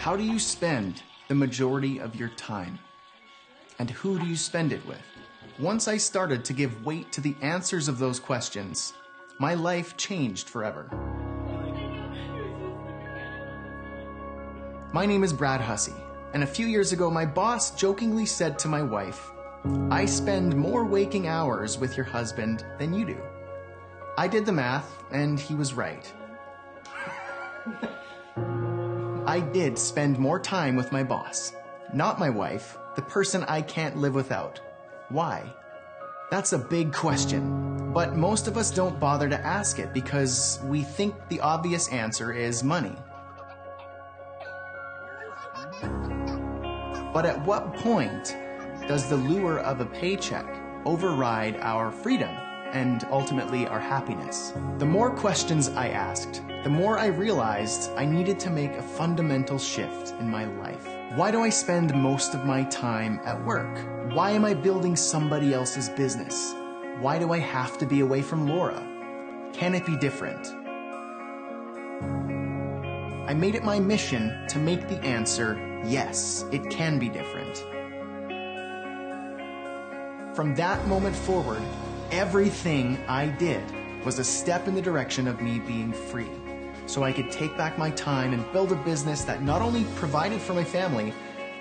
How do you spend the majority of your time? And who do you spend it with? Once I started to give weight to the answers of those questions, my life changed forever. My name is Brad Hussey, and a few years ago my boss jokingly said to my wife, "I spend more waking hours with your husband than you do." I did the math, and he was right. I did spend more time with my boss, not my wife, the person I can't live without. Why? That's a big question, but most of us don't bother to ask it because we think the obvious answer is money. But at what point does the lure of a paycheck override our freedom and ultimately our happiness? The more questions I asked, the more I realized I needed to make a fundamental shift in my life. Why do I spend most of my time at work? Why am I building somebody else's business? Why do I have to be away from Laura? Can it be different? I made it my mission to make the answer, yes, it can be different. From that moment forward, everything I did was a step in the direction of me being free, so I could take back my time and build a business that not only provided for my family,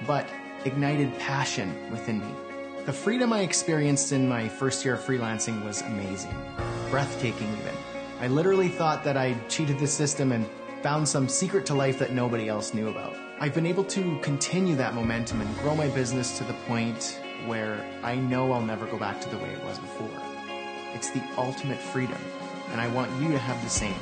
but ignited passion within me. The freedom I experienced in my first year of freelancing was amazing, breathtaking even. I literally thought that I cheated the system and found some secret to life that nobody else knew about. I've been able to continue that momentum and grow my business to the point where I know I'll never go back to the way it was before. It's the ultimate freedom, and I want you to have the same.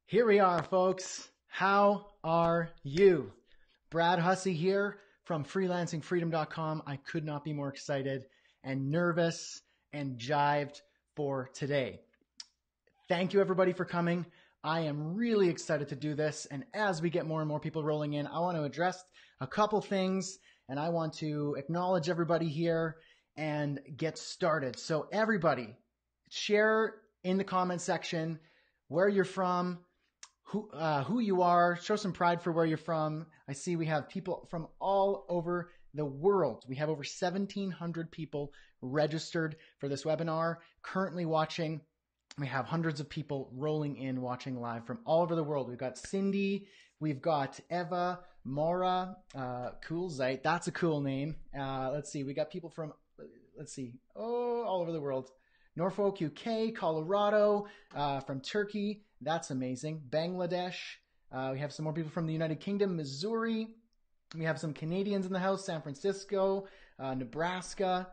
Here we are, folks. How are you? Brad Hussey here from freelancingfreedom.com. I could not be more excited and nervous and jived for today. Thank you, everybody, for coming. I am really excited to do this. And as we get more and more people rolling in, I want to address a couple things, and I want to acknowledge everybody here and get started. So everybody, share in the comment section where you're from, who you are, show some pride for where you're from. I see we have people from all over the world. We have over 1,700 people registered for this webinar, currently watching. We have hundreds of people rolling in, watching live from all over the world. We've got Cindy, we've got Eva, Maura, Coolzite. That's a cool name. Let's see, we got people from, all over the world. Norfolk, UK, Colorado, from Turkey. That's amazing. Bangladesh. We have some more people from the United Kingdom, Missouri. We have some Canadians in the house, San Francisco, Nebraska,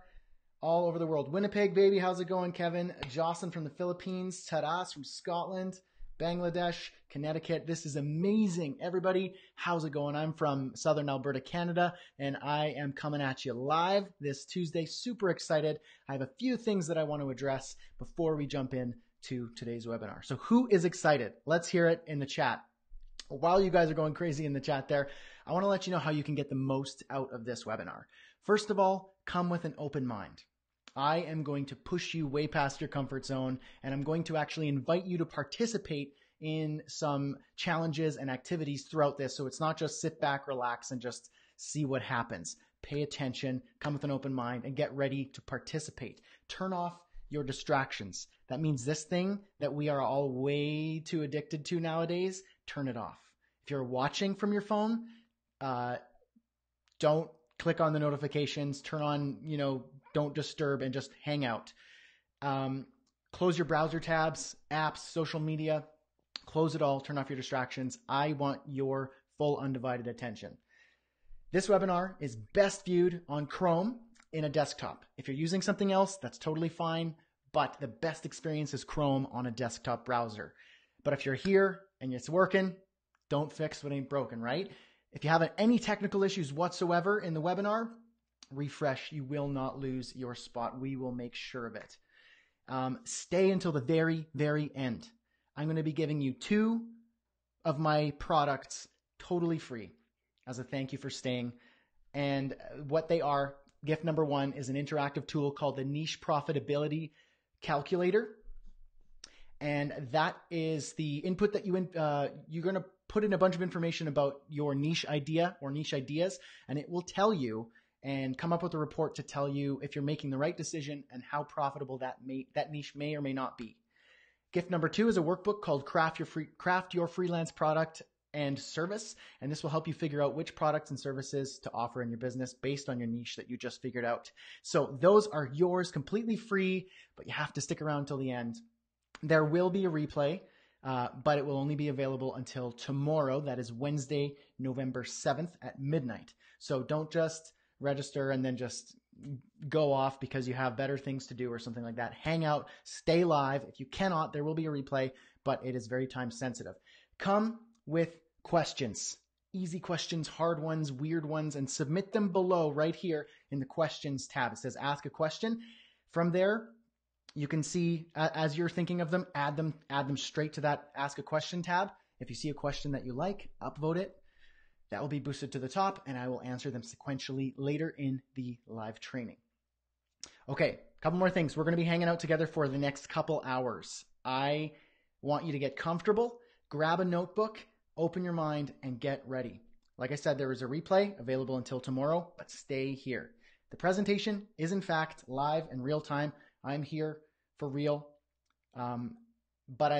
all over the world. Winnipeg, baby. How's it going, Kevin? Jocelyn from the Philippines. Taras from Scotland, Bangladesh, Connecticut. This is amazing. Everybody, how's it going? I'm from Southern Alberta, Canada, and I am coming at you live this Tuesday. Super excited. I have a few things that I want to address before we jump in to today's webinar. So who is excited? Let's hear it in the chat. While you guys are going crazy in the chat there, I want to let you know how you can get the most out of this webinar. First of all, come with an open mind. I am going to push you way past your comfort zone, and I'm going to actually invite you to participate in some challenges and activities throughout this. So it's not just sit back, relax, and just see what happens. Pay attention, come with an open mind, and get ready to participate. Turn off your distractions. That means this thing that we are all way too addicted to nowadays, turn it off. If you're watching from your phone, don't click on the notifications, turn on, don't disturb, and just hang out. Close your browser tabs, apps, social media, close it all, turn off your distractions. I want your full undivided attention. This webinar is best viewed on Chrome in a desktop. If you're using something else, that's totally fine, but the best experience is Chrome on a desktop browser. But if you're here and it's working, don't fix what ain't broken, right? If you have any technical issues whatsoever in the webinar, refresh. You will not lose your spot. We will make sure of it. Stay until the very, very end. I'm going to be giving you 2 of my products totally free as a thank you for staying. And what they are, gift number 1 is an interactive tool called the Niche Profitability Calculator. And that is the input that you're going to put in a bunch of information about your niche idea or niche ideas, and it will tell you and come up with a report to tell you if you're making the right decision and how profitable that niche may or may not be. Gift number 2 is a workbook called Craft Your Freelance Product and Service, and this will help you figure out which products and services to offer in your business based on your niche that you just figured out. So those are yours completely free, but you have to stick around till the end. There will be a replay, but it will only be available until tomorrow. That is Wednesday, November 7th at midnight. So don't just register and then just go off because you have better things to do or something like that. Hang out, stay live. If you cannot, there will be a replay, but it is very time sensitive. Come with questions, easy questions, hard ones, weird ones, and submit them below right here in the questions tab. It says ask a question. From there, you can see as you're thinking of them, add them straight to that ask a question tab. If you see a question that you like, upvote it. That will be boosted to the top, and I will answer them sequentially later in the live training. Okay, a couple more things. We're going to be hanging out together for the next couple hours. I want you to get comfortable, grab a notebook, open your mind, and get ready. Like I said, there is a replay available until tomorrow, but stay here. The presentation is in fact live and real time. I'm here for real. But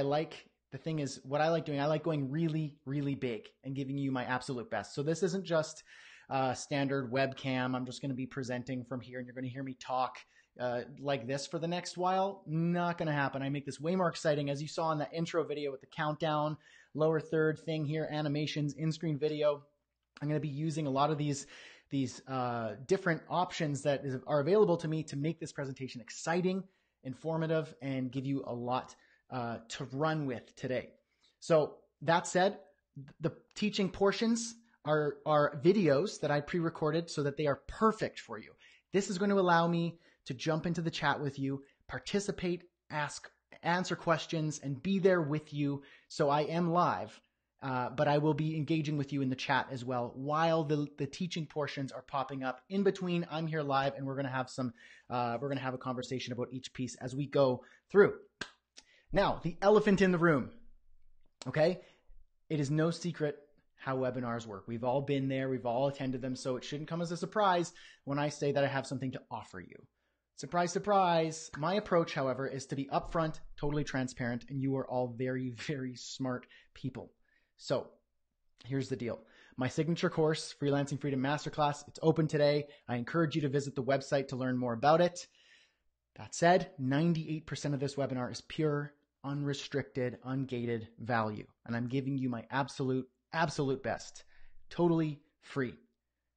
the thing is, what I like doing, I like going really, really big and giving you my absolute best. So this isn't just standard webcam. I'm just going to be presenting from here and you're going to hear me talk like this for the next while. Not going to happen. I make this way more exciting. As you saw in the intro video with the countdown, lower third thing here, animations, in-screen video. I'm going to be using a lot of these different options that are available to me to make this presentation exciting, informative, and give you a lot to run with today. So that said, the teaching portions are videos that I pre-recorded so that they are perfect for you. This is going to allow me to jump into the chat with you, participate, answer questions, and be there with you. So I am live, but I will be engaging with you in the chat as well while the teaching portions are popping up in between. I'm here live, and we're going to have a conversation about each piece as we go through. Now, the elephant in the room, okay? It is no secret how webinars work. We've all been there. We've all attended them, so it shouldn't come as a surprise when I say that I have something to offer you. Surprise, surprise. My approach, however, is to be upfront, totally transparent, and you are all very, very smart people. So here's the deal. My signature course, Freelancing Freedom Masterclass, it's open today. I encourage you to visit the website to learn more about it. That said, 98% of this webinar is pure, unrestricted, ungated value. And I'm giving you my absolute best. Totally free.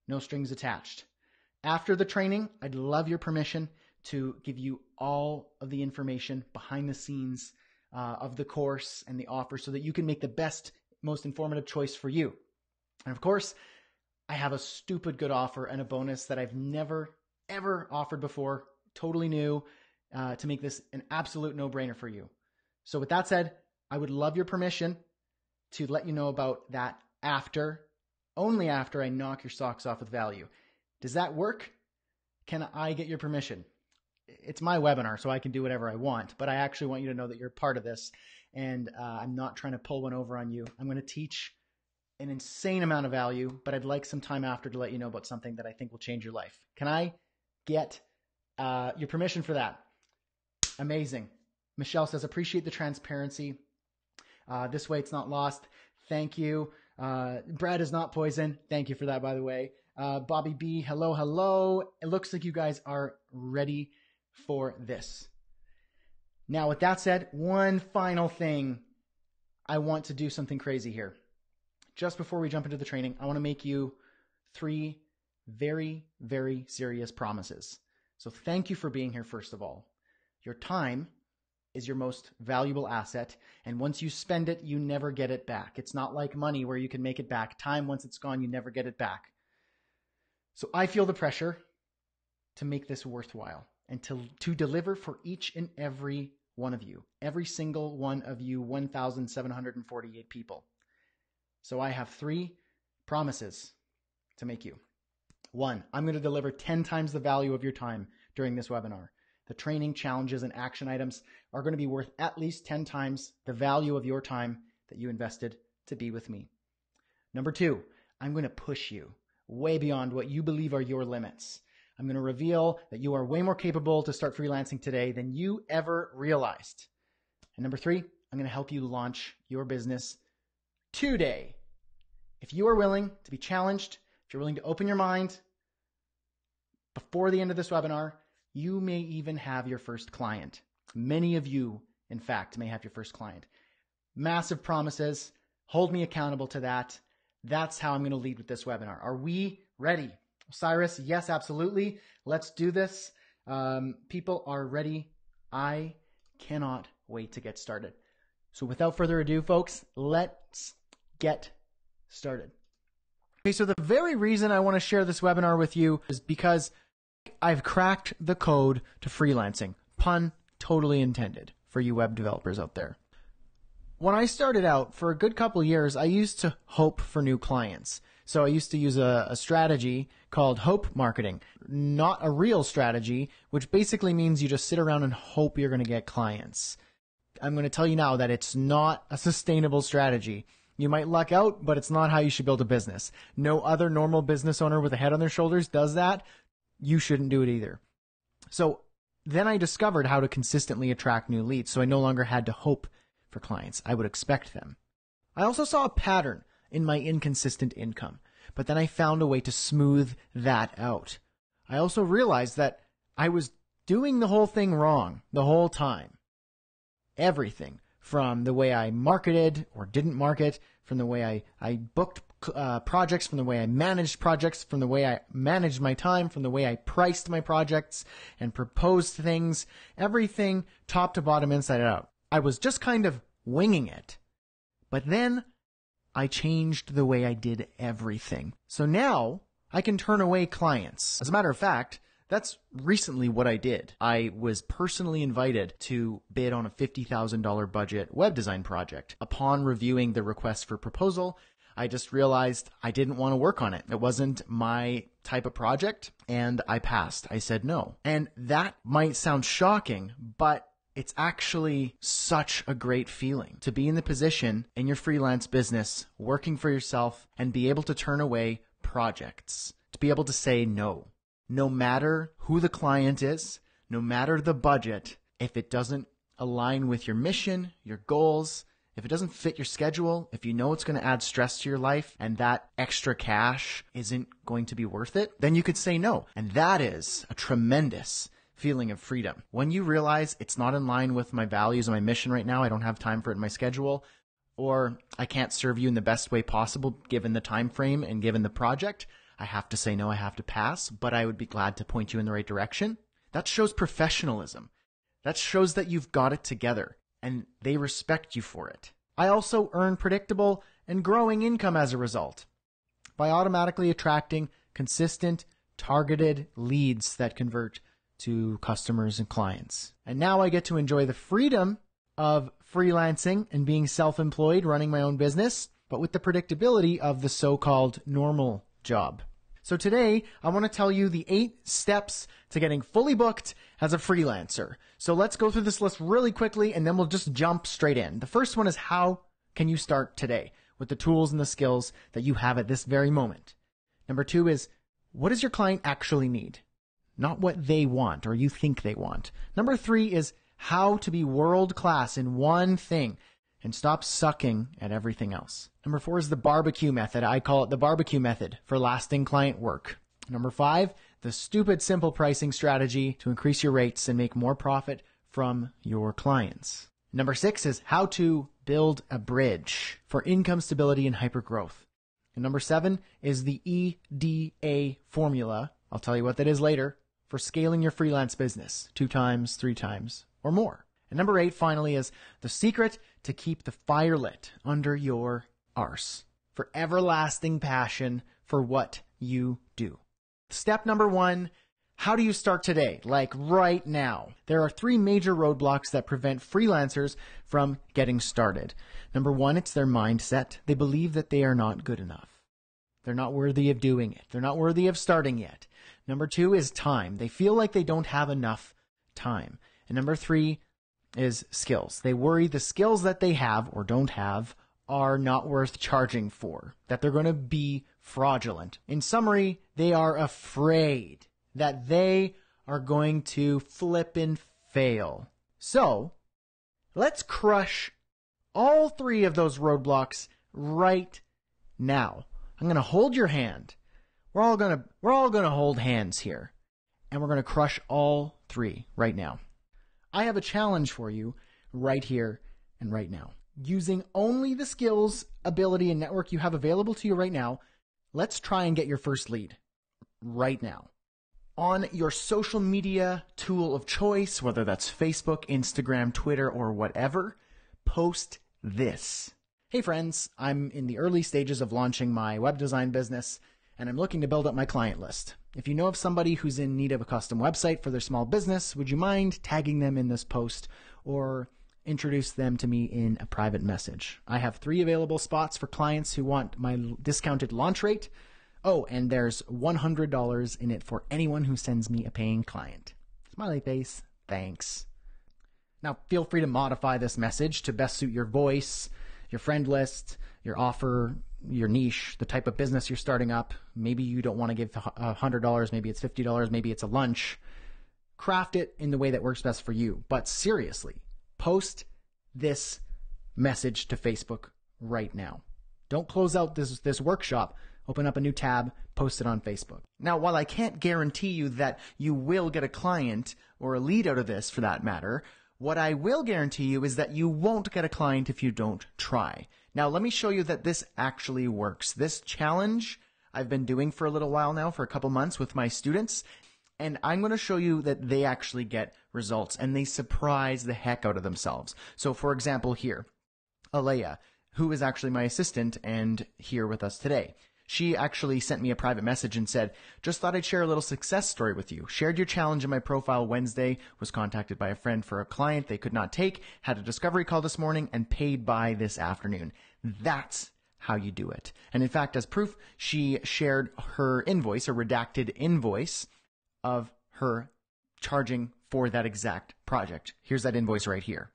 No strings attached. After the training, I'd love your permission to give you all of the information behind the scenes of the course and the offer so that you can make the best, most informative choice for you. And of course, I have a stupid good offer and a bonus that I've never, ever offered before. Totally new to make this an absolute no-brainer for you. So with that said, I would love your permission to let you know about that only after I knock your socks off with value. Does that work? Can I get your permission? It's my webinar, so I can do whatever I want, but I actually want you to know that you're part of this, and I'm not trying to pull one over on you. I'm going to teach an insane amount of value, but I'd like some time after to let you know about something that I think will change your life. Can I get your permission for that? Amazing. Michelle says, appreciate the transparency. This way it's not lost. Thank you. Brad is not poison. Thank you for that, by the way. Bobby B, hello, hello. It looks like you guys are ready for this. Now, with that said, one final thing. I want to do something crazy here. Just before we jump into the training, I want to make you 3 very, very serious promises. So thank you for being here, first of all. Your time is your most valuable asset, and once you spend it, you never get it back. It's not like money where you can make it back. Time, once it's gone, you never get it back. So I feel the pressure to make this worthwhile and to deliver for each and every one of you, every single one of you 1,748 people. So I have 3 promises to make you. One, I'm going to deliver 10 times the value of your time during this webinar. The training, challenges, and action items are going to be worth at least 10 times the value of your time that you invested to be with me. Number two, I'm going to push you way beyond what you believe are your limits. I'm going to reveal that you are way more capable to start freelancing today than you ever realized. And number three, I'm going to help you launch your business today. If you are willing to be challenged, if you're willing to open your mind before the end of this webinar, you may even have your first client. Many of you, in fact, may have your first client. Massive promises. Hold me accountable to that. That's how I'm going to lead with this webinar. Are we ready? Cyrus, yes, absolutely. Let's do this. People are ready. I cannot wait to get started. So without further ado, folks, let's get started. Okay, so the very reason I want to share this webinar with you is because I've cracked the code to freelancing. Pun totally intended for you web developers out there. When I started out, for a good couple years, I used to hope for new clients. So I used to use a strategy called hope marketing, not a real strategy, which basically means you just sit around and hope you're going to get clients. I'm going to tell you now that it's not a sustainable strategy. You might luck out, but it's not how you should build a business. No other normal business owner with a head on their shoulders does that. You shouldn't do it either. So then I discovered how to consistently attract new leads, so I no longer had to hope for clients. I would expect them. I also saw a pattern in my inconsistent income, but then I found a way to smooth that out. I also realized that I was doing the whole thing wrong the whole time. Everything from the way I marketed or didn't market, from the way I booked projects, from the way I managed projects, from the way I managed my time, from the way I priced my projects and proposed things, everything top to bottom, inside out. I was just kind of winging it. But then I changed the way I did everything. So now I can turn away clients. As a matter of fact, that's recently what I did. I was personally invited to bid on a $50,000 budget web design project. Upon reviewing the request for proposal, I just realized I didn't want to work on it. It wasn't my type of project, and I passed. I said no. And that might sound shocking, but it's actually such a great feeling to be in the position in your freelance business, working for yourself, and be able to turn away projects, to be able to say no. No matter who the client is, no matter the budget, if it doesn't align with your mission, your goals, if it doesn't fit your schedule, if you know it's going to add stress to your life and that extra cash isn't going to be worth it, then you could say no. And that is a tremendous feeling of freedom. When you realize it's not in line with my values and my mission right now, I don't have time for it in my schedule, or I can't serve you in the best way possible given the time frame and given the project, I have to say no, I have to pass, but I would be glad to point you in the right direction. That shows professionalism. That shows that you've got it together and they respect you for it. I also earn predictable and growing income as a result by automatically attracting consistent, targeted leads that convert to customers and clients. And now I get to enjoy the freedom of freelancing and being self-employed, running my own business, but with the predictability of the so-called normal job. So today, I want to tell you the 8 steps to getting fully booked as a freelancer. So let's go through this list really quickly, and then we'll just jump straight in. The first one is, how can you start today with the tools and the skills that you have at this very moment? Number 2 is, what does your client actually need? Not what they want or you think they want. Number 3 is how to be world class in one thing and stop sucking at everything else. Number 4 is the barbecue method. I call it the barbecue method for lasting client work. Number 5, the stupid simple pricing strategy to increase your rates and make more profit from your clients. Number 6 is how to build a bridge for income stability and hypergrowth. And number 7 is the EDA formula. I'll tell you what that is later, for scaling your freelance business 2 times, 3 times, or more. And number 8, finally, is the secret to keep the fire lit under your arse for everlasting passion for what you do. Step number 1, how do you start today? Like right now. There are 3 major roadblocks that prevent freelancers from getting started. Number 1, it's their mindset. They believe that they are not good enough. They're not worthy of doing it. They're not worthy of starting yet. Number 2 is time. They feel like they don't have enough time. And number 3 is skills. They worry the skills that they have or don't have are not worth charging for, that they're going to be fraudulent. In summary, they are afraid that they are going to flip and fail. So, let's crush all 3 of those roadblocks right now. I'm going to hold your hand. We're all going to hold hands here, and we're going to crush all 3 right now. I have a challenge for you right here and right now. Using only the skills, ability, and network you have available to you right now, let's try and get your first lead right now. On your social media tool of choice, whether that's Facebook, Instagram, Twitter, or whatever, post this. Hey friends, I'm in the early stages of launching my web design business, and I'm looking to build up my client list. If you know of somebody who's in need of a custom website for their small business, would you mind tagging them in this post or introduce them to me in a private message? I have 3 available spots for clients who want my discounted launch rate. Oh, and there's $100 in it for anyone who sends me a paying client. Smiley face, thanks. Now, feel free to modify this message to best suit your voice, your friend list, your offer, your niche, the type of business you're starting up. Maybe you don't want to give $100, maybe it's $50, maybe it's a lunch. Craft it in the way that works best for you. But seriously, post this message to Facebook right now. Don't close out this workshop. Open up a new tab, post it on Facebook. Now, while I can't guarantee you that you will get a client or a lead out of this for that matter, what I will guarantee you is that you won't get a client if you don't try. Now, let me show you that this actually works. This challenge I've been doing for a little while now, for a couple months with my students, and I'm going to show you that they actually get results and they surprise the heck out of themselves. So, for example, here, Alea, who is actually my assistant and here with us today. She actually sent me a private message and said, just thought I'd share a little success story with you. Shared your challenge in my profile Wednesday, was contacted by a friend for a client they could not take, had a discovery call this morning, and paid by this afternoon. That's how you do it. And in fact, as proof, she shared her invoice, a redacted invoice of her charging for that exact project. Here's that invoice right here.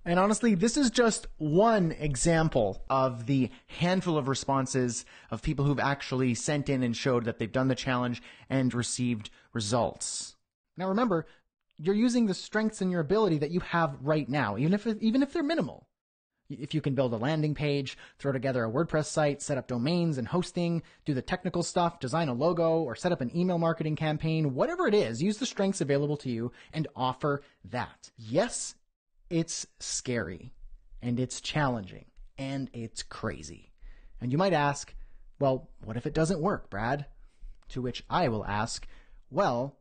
And honestly, this is just one example of the handful of responses of people who've actually sent in and showed that they've done the challenge and received results. Now remember, you're using the strengths and your ability that you have right now, even if they're minimal. If you can build a landing page, throw together a WordPress site, set up domains and hosting, do the technical stuff, design a logo, or set up an email marketing campaign, whatever it is, use the strengths available to you and offer that. Yes, it's scary, and it's challenging, and it's crazy. And you might ask, well, what if it doesn't work, Brad? To which I will ask, well,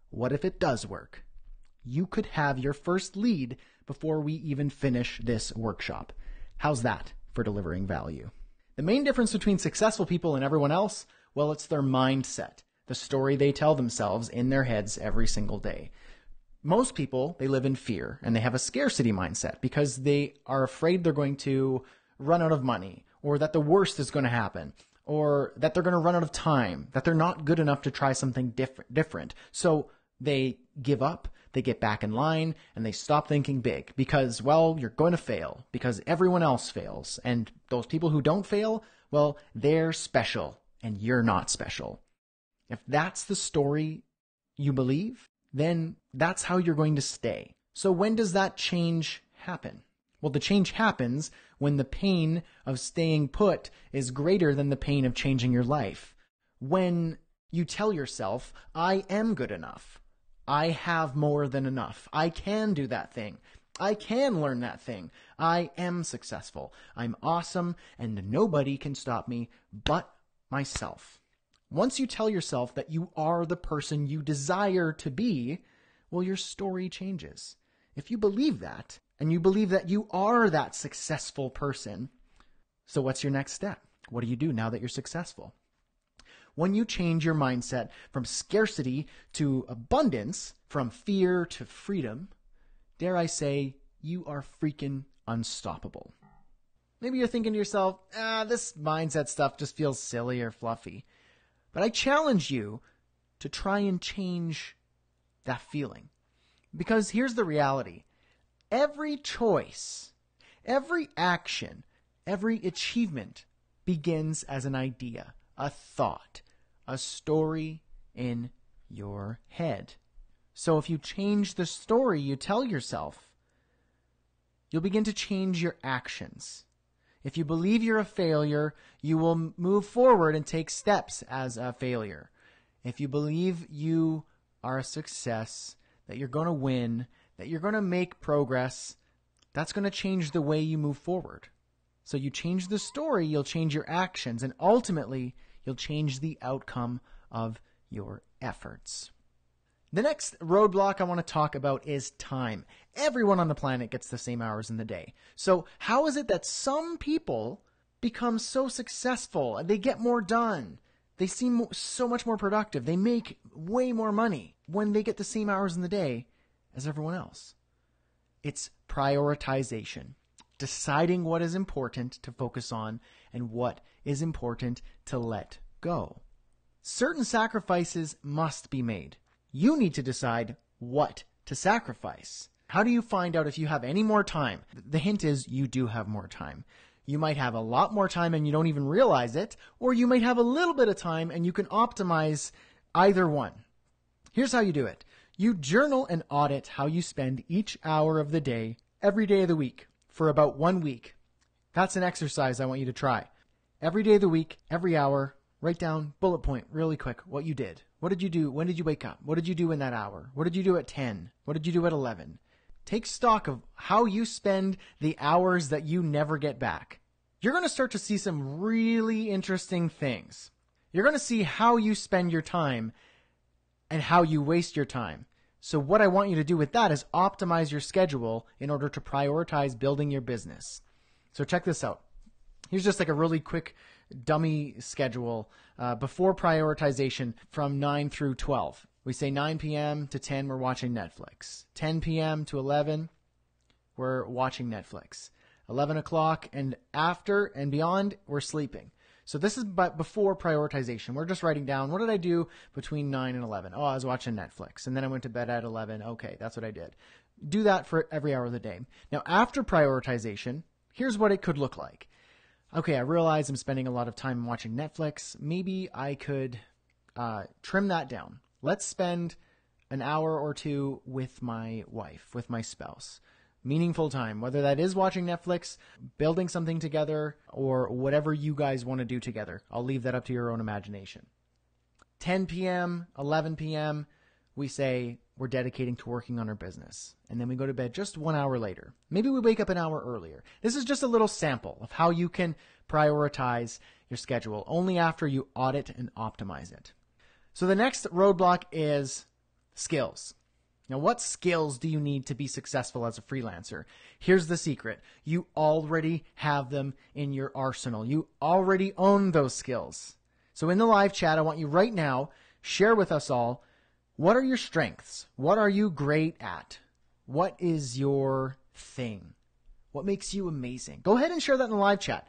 what if it does work? You could have your first lead before we even finish this workshop. How's that for delivering value? The main difference between successful people and everyone else, well, it's their mindset, the story they tell themselves in their heads every single day. Most people, they live in fear and they have a scarcity mindset because they are afraid they're going to run out of money, or that the worst is going to happen, or that they're going to run out of time, that they're not good enough to try something different. So they give up, they get back in line, and they stop thinking big because, well, you're going to fail because everyone else fails. And those people who don't fail, well, they're special and you're not special. If that's the story you believe, then that's how you're going to stay. So when does that change happen? Well, the change happens when the pain of staying put is greater than the pain of changing your life. When you tell yourself, I am good enough. I have more than enough. I can do that thing. I can learn that thing. I am successful. I'm awesome, and nobody can stop me but myself. Once you tell yourself that you are the person you desire to be, well, your story changes. If you believe that, and you believe that you are that successful person, so what's your next step? What do you do now that you're successful? When you change your mindset from scarcity to abundance, from fear to freedom, dare I say, you are freaking unstoppable. Maybe you're thinking to yourself, this mindset stuff just feels silly or fluffy. But I challenge you to try and change that feeling. Because here's the reality. Every choice, every action, every achievement begins as an idea, a thought, a story in your head. So if you change the story you tell yourself, you'll begin to change your actions. If you believe you're a failure, you will move forward and take steps as a failure. If you believe you are a success, that you're going to win, that you're going to make progress, that's going to change the way you move forward. So you change the story, you'll change your actions, and ultimately, you'll change the outcome of your efforts. The next roadblock I want to talk about is time. Everyone on the planet gets the same hours in the day. So how is it that some people become so successful? They get more done. They seem so much more productive. They make way more money when they get the same hours in the day as everyone else. It's prioritization. Deciding what is important to focus on and what is important to let go. Certain sacrifices must be made. You need to decide what to sacrifice. How do you find out if you have any more time? The hint is you do have more time. You might have a lot more time and you don't even realize it, or you might have a little bit of time and you can optimize either one. Here's how you do it. You journal and audit how you spend each hour of the day, every day of the week, for about 1 week. That's an exercise I want you to try. Every day of the week, every hour, write down, bullet point, really quick, what you did. What did you do? When did you wake up? What did you do in that hour? What did you do at 10? What did you do at 11? Take stock of how you spend the hours that you never get back. You're going to start to see some really interesting things. You're going to see how you spend your time and how you waste your time. So what I want you to do with that is optimize your schedule in order to prioritize building your business. So check this out. Here's just like a really quick dummy schedule before prioritization from 9 through 12. We say 9 p.m. to 10, we're watching Netflix. 10 p.m. to 11, we're watching Netflix. 11 o'clock and after and beyond, we're sleeping. So this is before prioritization. We're just writing down, what did I do between 9 and 11? Oh, I was watching Netflix. And then I went to bed at 11. Okay, that's what I did. Do that for every hour of the day. Now, after prioritization, here's what it could look like. Okay, I realize I'm spending a lot of time watching Netflix. Maybe I could trim that down. Let's spend an hour or two with my wife, with my spouse. Meaningful time, whether that is watching Netflix, building something together, or whatever you guys want to do together. I'll leave that up to your own imagination. 10 p.m., 11 p.m., we say we're dedicating to working on our business. And then we go to bed just 1 hour later. Maybe we wake up an hour earlier. This is just a little sample of how you can prioritize your schedule only after you audit and optimize it. So the next roadblock is skills. Now, what skills do you need to be successful as a freelancer? Here's the secret. You already have them in your arsenal. You already own those skills. So in the live chat, I want you right now, share with us all, what are your strengths? What are you great at? What is your thing? What makes you amazing? Go ahead and share that in the live chat.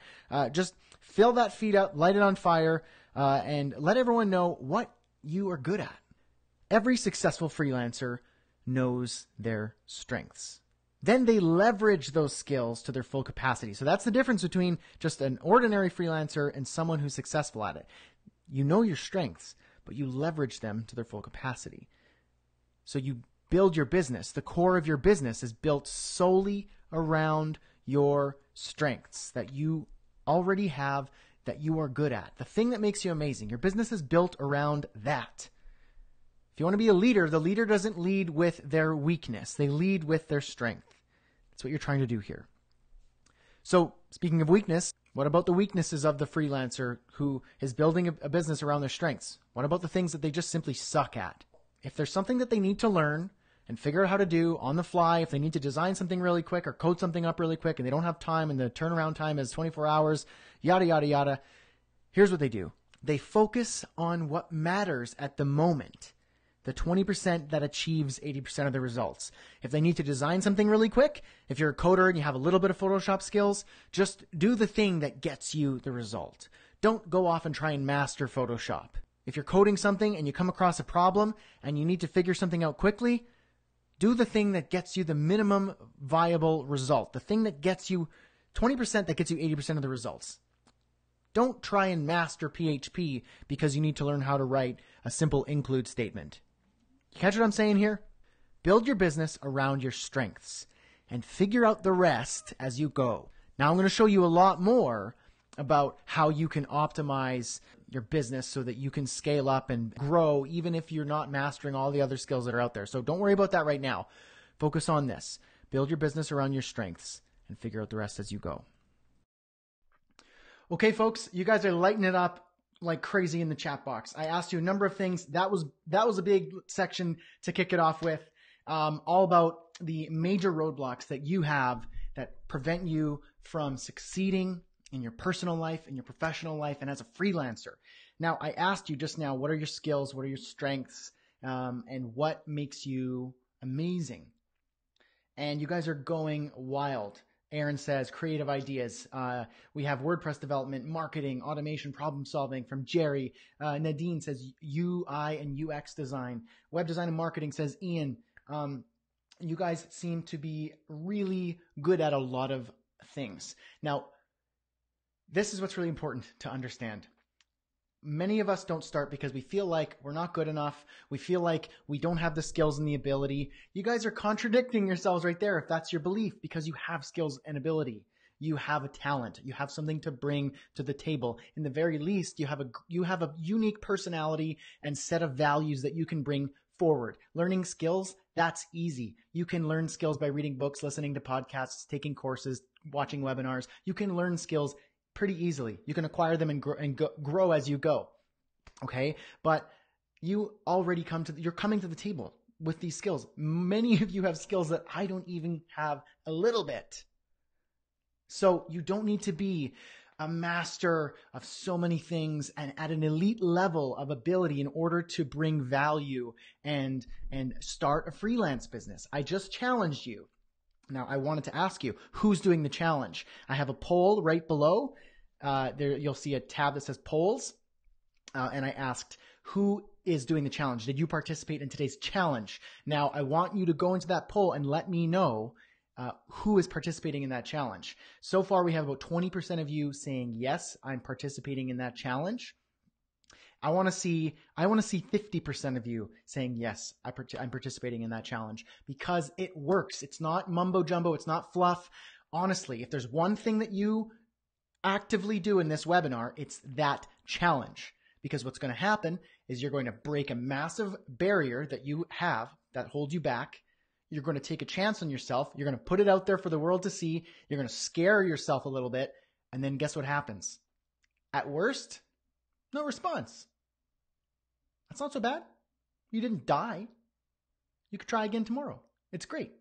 Just fill that feed up, light it on fire, and let everyone know what you are good at. Every successful freelancer knows their strengths. Then they leverage those skills to their full capacity. So that's the difference between just an ordinary freelancer and someone who's successful at it. You know your strengths, but you leverage them to their full capacity. So you build your business. The core of your business is built solely around your strengths that you already have, that you are good at. The thing that makes you amazing. Your business is built around that. If you want to be a leader, the leader doesn't lead with their weakness. They lead with their strength. That's what you're trying to do here. So speaking of weakness, what about the weaknesses of the freelancer who is building a business around their strengths? What about the things that they just simply suck at? If there's something that they need to learn and figure out how to do on the fly, if they need to design something really quick or code something up really quick and they don't have time and the turnaround time is 24 hours, yada, yada, yada, here's what they do. They focus on what matters at the moment. The 20% that achieves 80% of the results. If they need to design something really quick, if you're a coder and you have a little bit of Photoshop skills, just do the thing that gets you the result. Don't go off and try and master Photoshop. If you're coding something and you come across a problem and you need to figure something out quickly, do the thing that gets you the minimum viable result. The thing that gets you 20% that gets you 80% of the results. Don't try and master PHP because you need to learn how to write a simple include statement. You catch what I'm saying here? Build your business around your strengths and figure out the rest as you go. Now I'm going to show you a lot more about how you can optimize your business so that you can scale up and grow even if you're not mastering all the other skills that are out there. So don't worry about that right now. Focus on this. Build your business around your strengths and figure out the rest as you go. Okay, folks, you guys are lighting it up like crazy in the chat box. I asked you a number of things. That was a big section to kick it off with, all about the major roadblocks that you have that prevent you from succeeding in your personal life, in your professional life, and as a freelancer. Now, I asked you just now, what are your skills? What are your strengths? And what makes you amazing? And you guys are going wild. Aaron says creative ideas. We have WordPress development, marketing, automation, problem solving from Jerry. Nadine says UI and UX design. Web design and marketing, says Ian. You guys seem to be really good at a lot of things. Now, this is what's really important to understand. Many of us don't start because we feel like we're not good enough. We feel like we don't have the skills and the ability. You guys are contradicting yourselves right there if that's your belief, because you have skills and ability. You have a talent. You have something to bring to the table. In the very least, you have a unique personality and set of values that you can bring forward. Learning skills, that's easy. You can learn skills by reading books, listening to podcasts, taking courses, watching webinars. You can learn skills pretty easily. You can acquire them and grow as you go. Okay. But you already you're coming to the table with these skills. Many of you have skills that I don't even have a little bit. So you don't need to be a master of so many things and at an elite level of ability in order to bring value and start a freelance business. I just challenged you. Now, I wanted to ask you, who's doing the challenge? I have a poll right below. There, you'll see a tab that says polls. And I asked, who is doing the challenge? Did you participate in today's challenge? Now, I want you to go into that poll and let me know who is participating in that challenge. So far, we have about 20% of you saying, yes, I'm participating in that challenge. I want to see 50% of you saying, yes, I'm participating in that challenge, because it works. It's not mumbo jumbo. It's not fluff. Honestly, if there's one thing that you actively do in this webinar, it's that challenge, because what's going to happen is you're going to break a massive barrier that you have that holds you back. You're going to take a chance on yourself. You're going to put it out there for the world to see. You're going to scare yourself a little bit. And then guess what happens? At worst, no response. That's not so bad. You didn't die. You could try again tomorrow. It's great.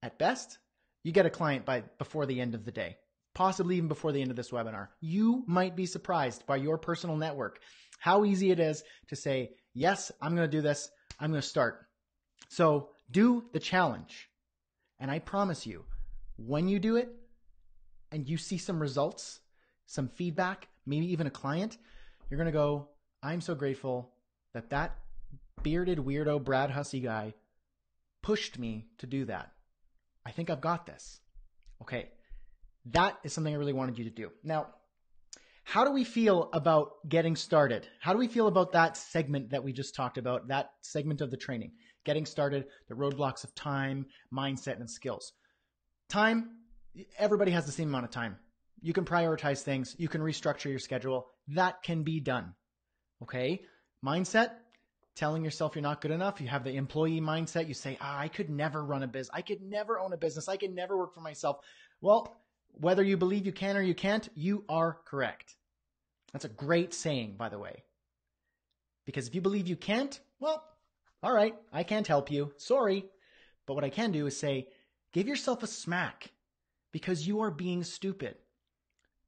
At best, you get a client before the end of the day, possibly even before the end of this webinar. You might be surprised by your personal network, how easy it is to say, yes, I'm going to do this. I'm going to start. So do the challenge. And I promise you, when you do it and you see some results, some feedback, maybe even a client, you're going to go, I'm so grateful that bearded weirdo Brad Hussey guy pushed me to do that. I think I've got this. Okay. That is something I really wanted you to do. Now, how do we feel about getting started? How do we feel about that segment that we just talked about, that segment of the training? Getting started, the roadblocks of time, mindset, and skills. Time, everybody has the same amount of time. You can prioritize things. You can restructure your schedule. That can be done. Okay? Mindset, telling yourself you're not good enough. You have the employee mindset. You say, I could never run a business. I could never own a business. I could never work for myself. Well, whether you believe you can or you can't, you are correct. That's a great saying, by the way. Because if you believe you can't, well, all right, I can't help you. Sorry. But what I can do is say, give yourself a smack, because you are being stupid.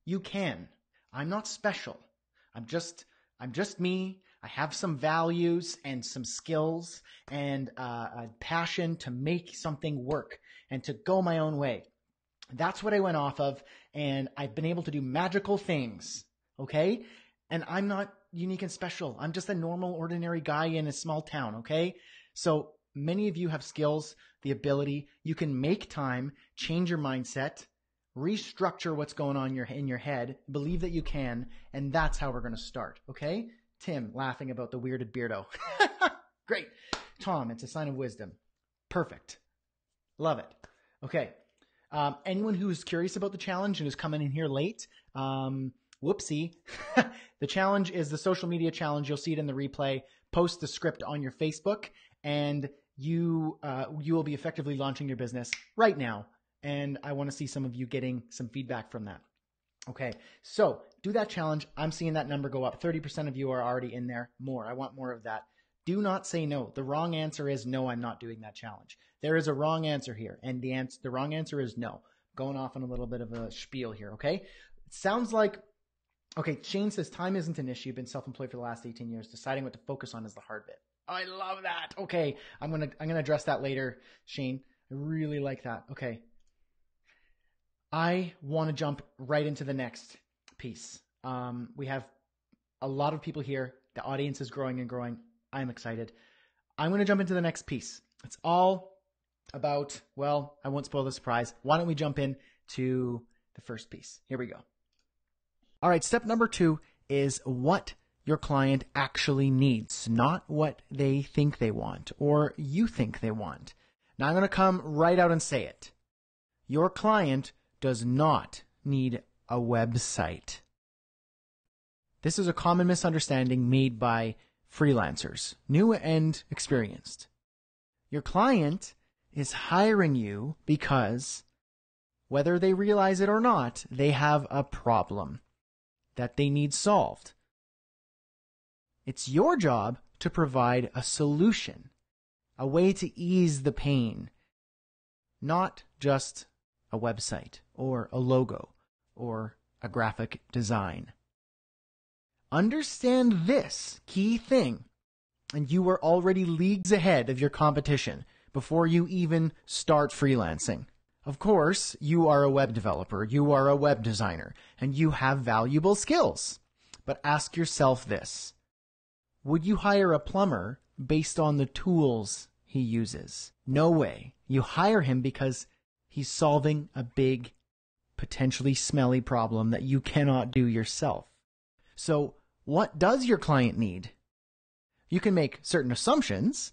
You can. I'm not special. I'm just me. I have some values and some skills and a passion to make something work and to go my own way. That's what I went off of, and I've been able to do magical things, okay? And I'm not unique and special. I'm just a normal, ordinary guy in a small town, okay? So many of you have skills, the ability. You can make time, change your mindset, restructure what's going on in your head, believe that you can, and that's how we're going to start, okay? Tim laughing about the weirded beardo. Great. Tom, it's a sign of wisdom. Perfect. Love it. Okay. Anyone who's curious about the challenge and is coming in here late, whoopsie. The challenge is the social media challenge. You'll see it in the replay. Post the script on your Facebook, and you will be effectively launching your business right now. And I want to see some of you getting some feedback from that. Okay, so do that challenge. I'm seeing that number go up. 30% of you are already in there. More. I want more of that. Do not say no. The wrong answer is no, I'm not doing that challenge. There is a wrong answer here, and the wrong answer is no. Going off on a little bit of a spiel here, okay? It sounds like, okay, Shane says time isn't an issue. Been self-employed for the last 18 years. Deciding what to focus on is the hard bit. I love that. Okay, I'm gonna address that later, Shane. I really like that. Okay. I want to jump right into the next piece. We have a lot of people here. The audience is growing and growing. I'm excited. I'm going to jump into the next piece. It's all about, well, I won't spoil the surprise. Why don't we jump in to the first piece? Here we go. All right, step number 2 is what your client actually needs, not what they think they want or you think they want. Now I'm going to come right out and say it. Your client does not need a website. This is a common misunderstanding made by freelancers, new and experienced. Your client is hiring you because, whether they realize it or not, they have a problem that they need solved. It's your job to provide a solution, a way to ease the pain, not just a website or a logo or a graphic design. Understand this key thing, and you are already leagues ahead of your competition before you even start freelancing. Of course, you are a web developer, you are a web designer, and you have valuable skills. But ask yourself this: would you hire a plumber based on the tools he uses? No way. You hire him because he's solving a big, potentially smelly problem that you cannot do yourself. So, what does your client need? You can make certain assumptions.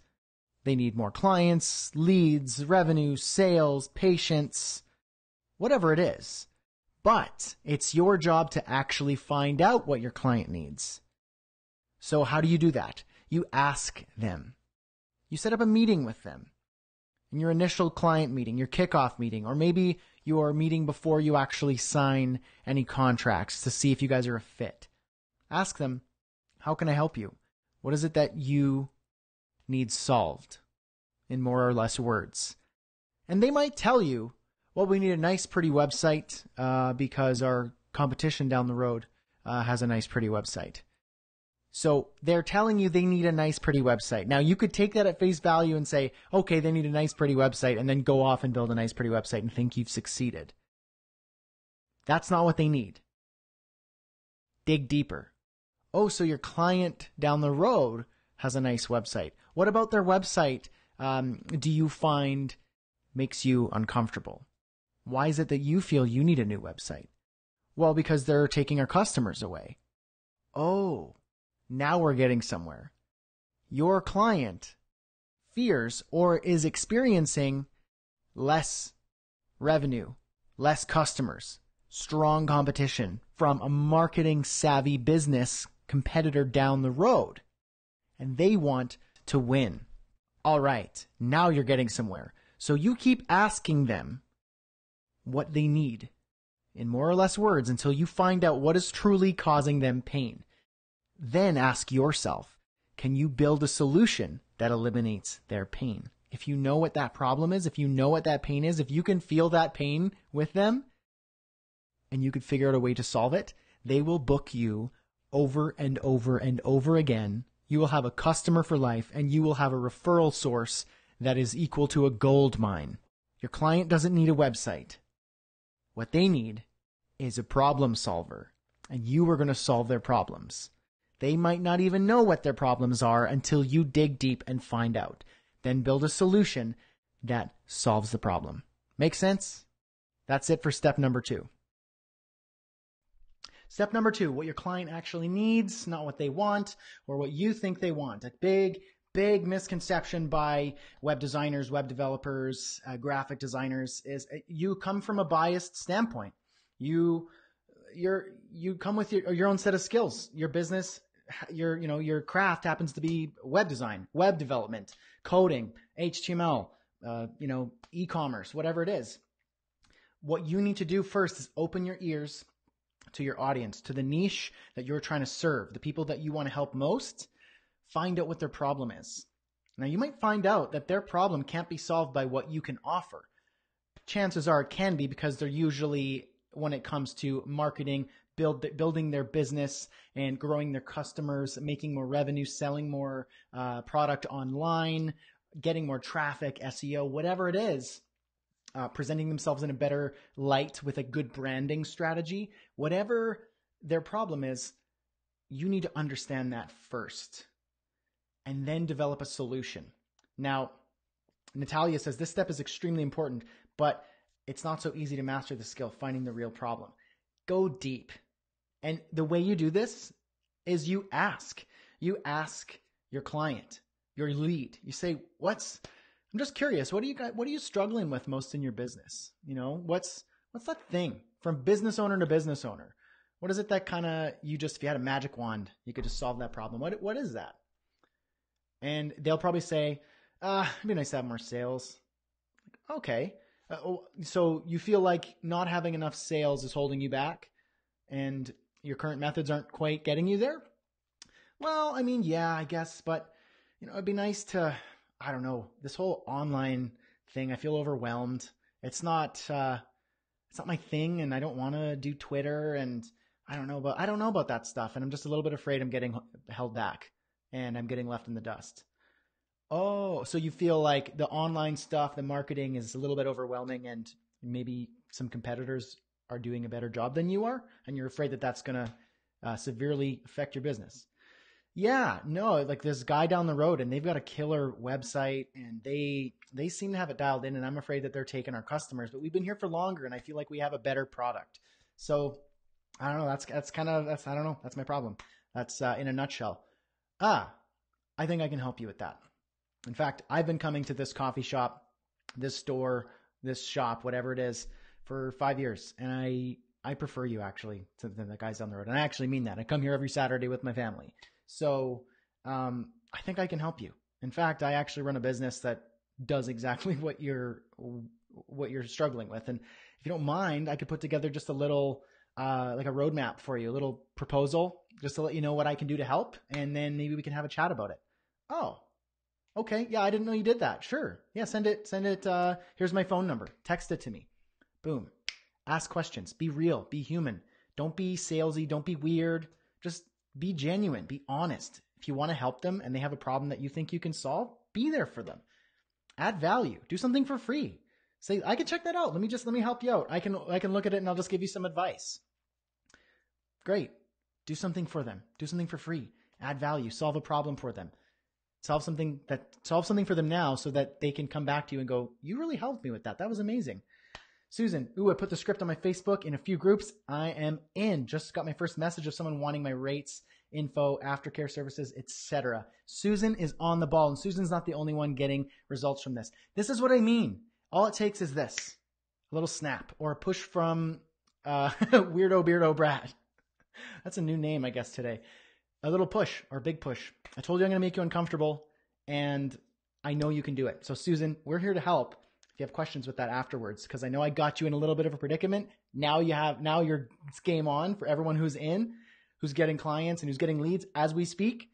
They need more clients, leads, revenue, sales, patience, whatever it is. But it's your job to actually find out what your client needs. So how do you do that? You ask them. You set up a meeting with them. In your initial client meeting, your kickoff meeting, or maybe your meeting before you actually sign any contracts to see if you guys are a fit. Ask them, how can I help you? What is it that you need solved, in more or less words? And they might tell you, well, we need a nice, pretty website because our competition down the road has a nice, pretty website. So they're telling you they need a nice, pretty website. Now, you could take that at face value and say, okay, they need a nice, pretty website, and then go off and build a nice, pretty website and think you've succeeded. That's not what they need. Dig deeper. Oh, so your client down the road has a nice website. What about their website do you find makes you uncomfortable? Why is it that you feel you need a new website? Well, because they're taking our customers away. Oh, now we're getting somewhere. Your client fears or is experiencing less revenue, less customers, strong competition from a marketing savvy business competitor down the road, and they want to win. All right, now you're getting somewhere. So you keep asking them what they need in more or less words until you find out what is truly causing them pain. Then ask yourself, can you build a solution that eliminates their pain? If you know what that problem is, if you know what that pain is, if you can feel that pain with them and you could figure out a way to solve it, they will book you over and over and over again you will have a customer for life, and you will have a referral source that is equal to a gold mine. Your client doesn't need a website. What they need is a problem solver, and you are going to solve their problems. They might not even know what their problems are until you dig deep and find out. Then build a solution that solves the problem. Make sense? That's it for step number 2. Step number 2, what your client actually needs, not what they want or what you think they want. A big misconception by web designers, web developers, graphic designers is you come from a biased standpoint. You come with your own set of skills. Your business, your craft happens to be web design, web development, coding, HTML, e-commerce, whatever it is. What you need to do first is open your ears to your audience, to the niche that you're trying to serve, the people that you want to help most. Find out what their problem is. Now, you might find out that their problem can't be solved by what you can offer. Chances are it can be, because they're usually, when it comes to marketing, building their business and growing their customers, making more revenue, selling more product online, getting more traffic, SEO, whatever it is, presenting themselves in a better light with a good branding strategy. Whatever their problem is, you need to understand that first and then develop a solution. Now, Natalia says this step is extremely important, but it's not so easy to master the skill, finding the real problem. Go deep. And the way you do this is you ask. You ask your client, your lead. You say, I'm just curious, what are you struggling with most in your business? What's that thing from business owner to business owner? What is it that if you had a magic wand, you could just solve that problem? What is that? And they'll probably say, it'd be nice to have more sales. Okay. So you feel like not having enough sales is holding you back and your current methods aren't quite getting you there? Well, yeah, I guess, but it'd be nice to, I don't know, this whole online thing, I feel overwhelmed. It's not my thing, and I don't want to do Twitter, and I don't know about that stuff, and I'm just a little bit afraid I'm getting held back and I'm getting left in the dust. Oh, so you feel like the online stuff, the marketing is a little bit overwhelming, and maybe some competitors are doing a better job than you are, and you're afraid that that's going to severely affect your business. Yeah, no, like this guy down the road, and they've got a killer website, and they seem to have it dialed in, and I'm afraid that they're taking our customers, but we've been here for longer, and I feel like we have a better product. So I don't know. That's I don't know. That's my problem. That's in a nutshell. I think I can help you with that. In fact, I've been coming to this coffee shop, this store, this shop, whatever it is, for 5 years, and I prefer you actually to the guys down the road, and I actually mean that. I come here every Saturday with my family. So I think I can help you. In fact, I actually run a business that does exactly what you're struggling with. And if you don't mind, I could put together just a little like a roadmap for you, a little proposal, just to let you know what I can do to help. And then maybe we can have a chat about it. Oh, okay. Yeah, I didn't know you did that. Sure. Yeah, send it. Here's my phone number. Text it to me. Boom. Ask questions. Be real. Be human. Don't be salesy. Don't be weird. Just be genuine. Be honest. If you want to help them and they have a problem that you think you can solve, be there for them. Add value. Do something for free. Say, I can check that out. Let me help you out. I can look at it and I'll just give you some advice. Great. Do something for them. Do something for free. Add value. Solve a problem for them. Solve something for them now so that they can come back to you and go, you really helped me with that. That was amazing. Susan, I put the script on my Facebook in a few groups. I am in. Just got my first message of someone wanting my rates, info, aftercare services, etc. Susan is on the ball, and Susan's not the only one getting results from this. This is what I mean. All it takes is this, a little snap or a push from Weirdo Beardo Brad. That's a new name, I guess, today. A little push or a big push. I told you I'm going to make you uncomfortable, and I know you can do it. So Susan, we're here to help. If you have questions with that afterwards, because I know I got you in a little bit of a predicament. Now it's game on for everyone who's getting clients and who's getting leads as we speak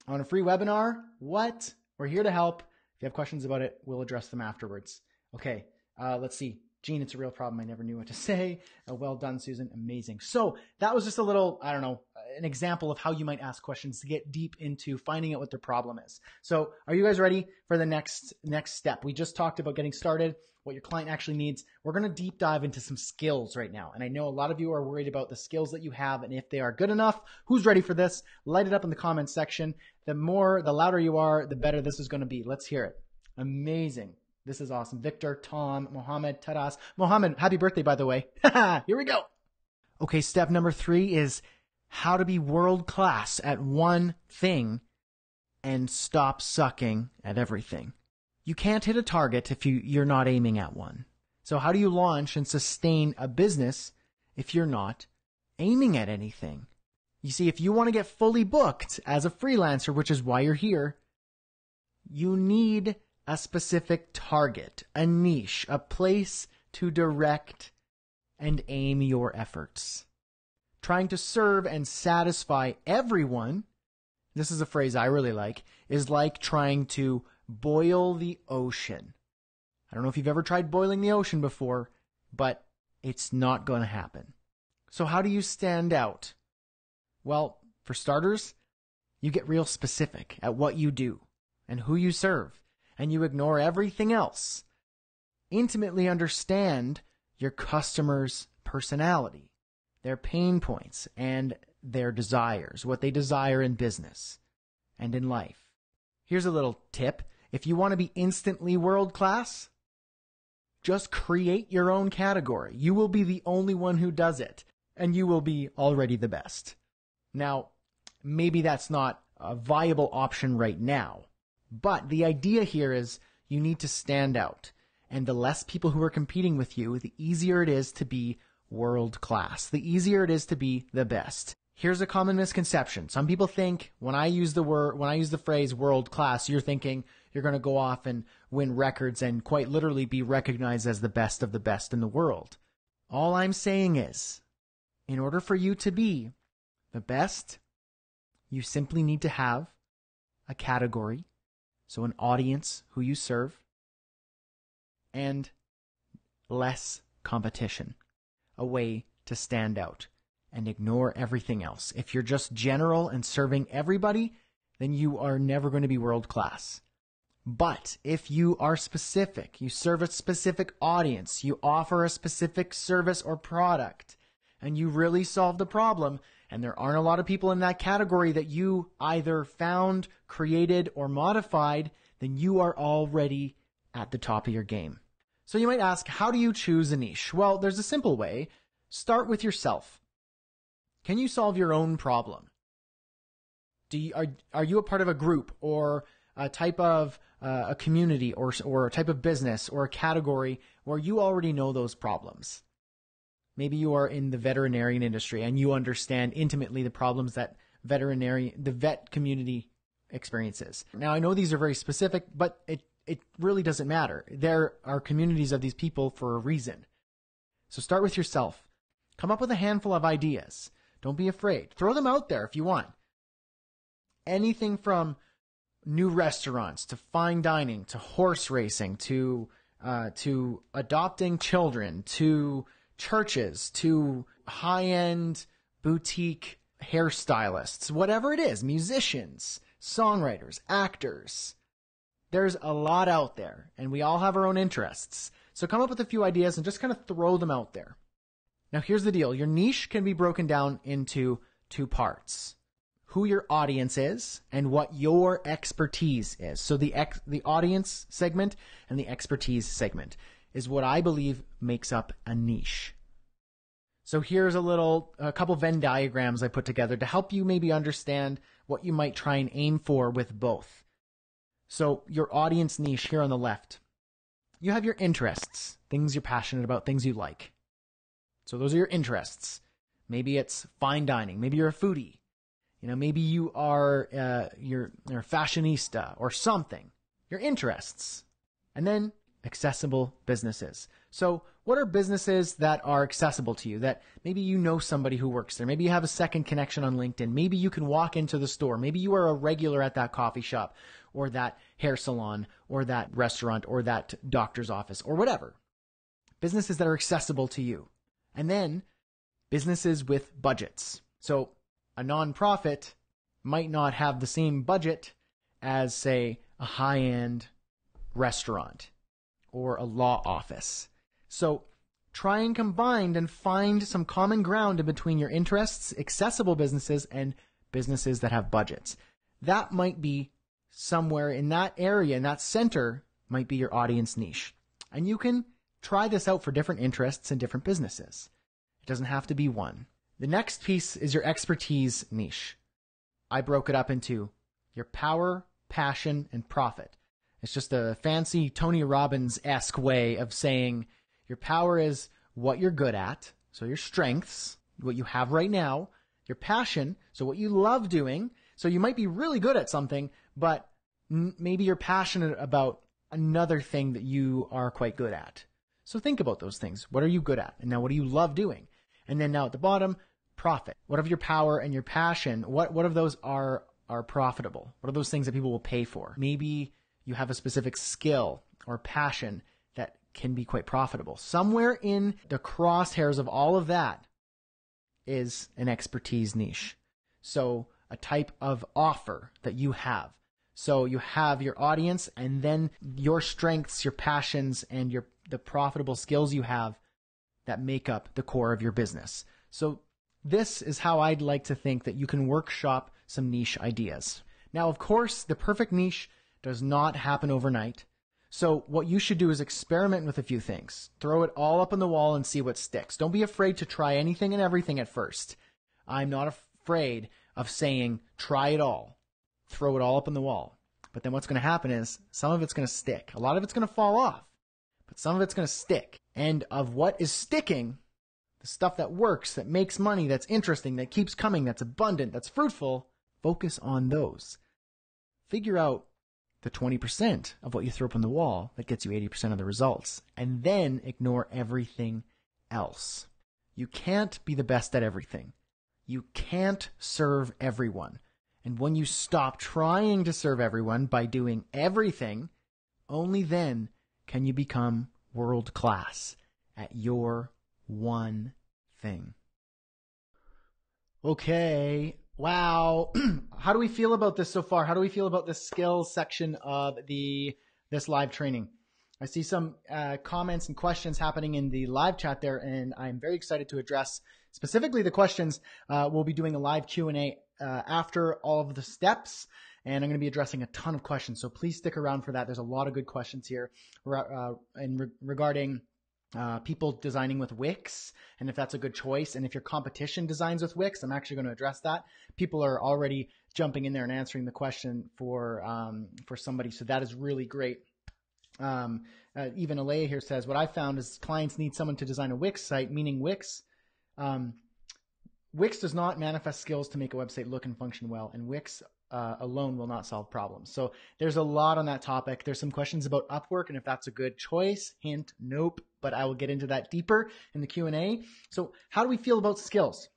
on a free webinar. We're here to help. If you have questions about it, we'll address them afterwards. Okay. Let's see. Gene, it's a real problem. I never knew what to say. Well done, Susan. Amazing. So that was just a little, I don't know. an example of how you might ask questions to get deep into finding out what their problem is. So are you guys ready for the next step? We just talked about getting started, what your client actually needs. We're going to deep dive into some skills right now. And I know a lot of you are worried about the skills that you have and if they are good enough. Who's ready for this? Light it up in the comments section. The louder you are, the better this is going to be. Let's hear it. Amazing. This is awesome. Victor, Tom, Mohammed, Taras. Mohammed, happy birthday, by the way. Here we go. Okay, step number 3 is how to be world class at one thing and stop sucking at everything. You can't hit a target if you're not aiming at one. So how do you launch and sustain a business if you're not aiming at anything? You see, if you want to get fully booked as a freelancer, which is why you're here, you need a specific target, a niche, a place to direct and aim your efforts. Trying to serve and satisfy everyone, this is a phrase I really like, is like trying to boil the ocean. I don't know if you've ever tried boiling the ocean before, but it's not going to happen. So how do you stand out? Well, for starters, you get real specific at what you do and who you serve, and you ignore everything else. Intimately understand your customer's personality, their pain points, and their desires, what they desire in business and in life. Here's a little tip. If you want to be instantly world class, just create your own category. You will be the only one who does it, and you will be already the best. Now, maybe that's not a viable option right now, but the idea here is you need to stand out. And the less people who are competing with you, the easier it is to be world class. The easier it is to be the best. Here's a common misconception. Some people think when I use the phrase world class, you're thinking you're going to go off and win records and quite literally be recognized as the best of the best in the world. All I'm saying is, in order for you to be the best, you simply need to have a category, so an audience who you serve, and less competition, a way to stand out and ignore everything else. If you're just general and serving everybody, then you are never going to be world class. But if you are specific, you serve a specific audience, you offer a specific service or product, and you really solve the problem, and there aren't a lot of people in that category that you either found, created, or modified, then you are already at the top of your game. So you might ask, how do you choose a niche? Well, there's a simple way. Start with yourself. Can you solve your own problem? Are you a part of a group or a type of a community or a type of business or a category where you already know those problems? Maybe you are in the veterinarian industry and you understand intimately the problems that the vet community experiences. Now, I know these are very specific, but it really doesn't matter. There are communities of these people for a reason. So start with yourself. Come up with a handful of ideas. Don't be afraid. Throw them out there if you want. Anything from new restaurants to fine dining to horse racing to adopting children to churches to high-end boutique hairstylists, whatever it is, musicians, songwriters, actors. There's a lot out there, and we all have our own interests. So come up with a few ideas and just kind of throw them out there. Now, here's the deal. Your niche can be broken down into 2 parts. Who your audience is and what your expertise is. So the audience segment and the expertise segment is what I believe makes up a niche. So here's a couple Venn diagrams I put together to help you maybe understand what you might try and aim for with both. So your audience niche here on the left, you have your interests, things you're passionate about, things you like. So those are your interests. Maybe it's fine dining. Maybe you're a foodie. Maybe you are you're a fashionista or something. Your interests. And then accessible businesses. So what are businesses that are accessible to you, that maybe you know somebody who works there? Maybe you have a second connection on LinkedIn. Maybe you can walk into the store. Maybe you are a regular at that coffee shop or that hair salon or that restaurant or that doctor's office or whatever. Businesses that are accessible to you. And then businesses with budgets. So a nonprofit might not have the same budget as, say, a high-end restaurant or a law office. So try and combine and find some common ground in between your interests, accessible businesses, and businesses that have budgets. That might be somewhere in that area, in that center, might be your audience niche. And you can try this out for different interests and different businesses. It doesn't have to be one. The next piece is your expertise niche. I broke it up into your power, passion, and profit. It's just a fancy Tony Robbins-esque way of saying your power is what you're good at, so your strengths, what you have right now. Your passion, so what you love doing. So you might be really good at something, but maybe you're passionate about another thing that you are quite good at. So think about those things. What are you good at? And now what do you love doing? And then now at the bottom, profit. What of your power and your passion, what of those are profitable? What are those things that people will pay for? Maybe you have a specific skill or passion that can be quite profitable. Somewhere in the crosshairs of all of that is an expertise niche. So a type of offer that you have. So you have your audience and then your strengths, your passions, and the profitable skills you have that make up the core of your business. So this is how I'd like to think that you can workshop some niche ideas. Now, of course, the perfect niche does not happen overnight. So what you should do is experiment with a few things. Throw it all up on the wall and see what sticks. Don't be afraid to try anything and everything at first. I'm not afraid of saying, try it all. Throw it all up on the wall. But then what's going to happen is some of it's going to stick. A lot of it's going to fall off, but some of it's going to stick. And of what is sticking, the stuff that works, that makes money, that's interesting, that keeps coming, that's abundant, that's fruitful, focus on those. Figure out the 20% of what you throw up on the wall that gets you 80% of the results, and then ignore everything else. You can't be the best at everything. You can't serve everyone. And when you stop trying to serve everyone by doing everything, only then can you become world class at your one thing. Okay. Wow. How do we feel about this so far? How do we feel about the skills section of this live training? I see some comments and questions happening in the live chat there, and I'm very excited to address specifically the questions. We'll be doing a live Q&A after all of the steps, and I'm going to be addressing a ton of questions. So please stick around for that. There's a lot of good questions here regarding people designing with Wix, and if that's a good choice, and if your competition designs with Wix. I'm actually going to address that. People are already jumping in there and answering the question for somebody, so that is really great. Even Alea here says, what I found is clients need someone to design a Wix site, meaning Wix does not manifest skills to make a website look and function well, and Wix alone will not solve problems. So there's a lot on that topic. There's some questions about Upwork and if that's a good choice. Hint, nope, but I will get into that deeper in the Q&A. So how do we feel about skills?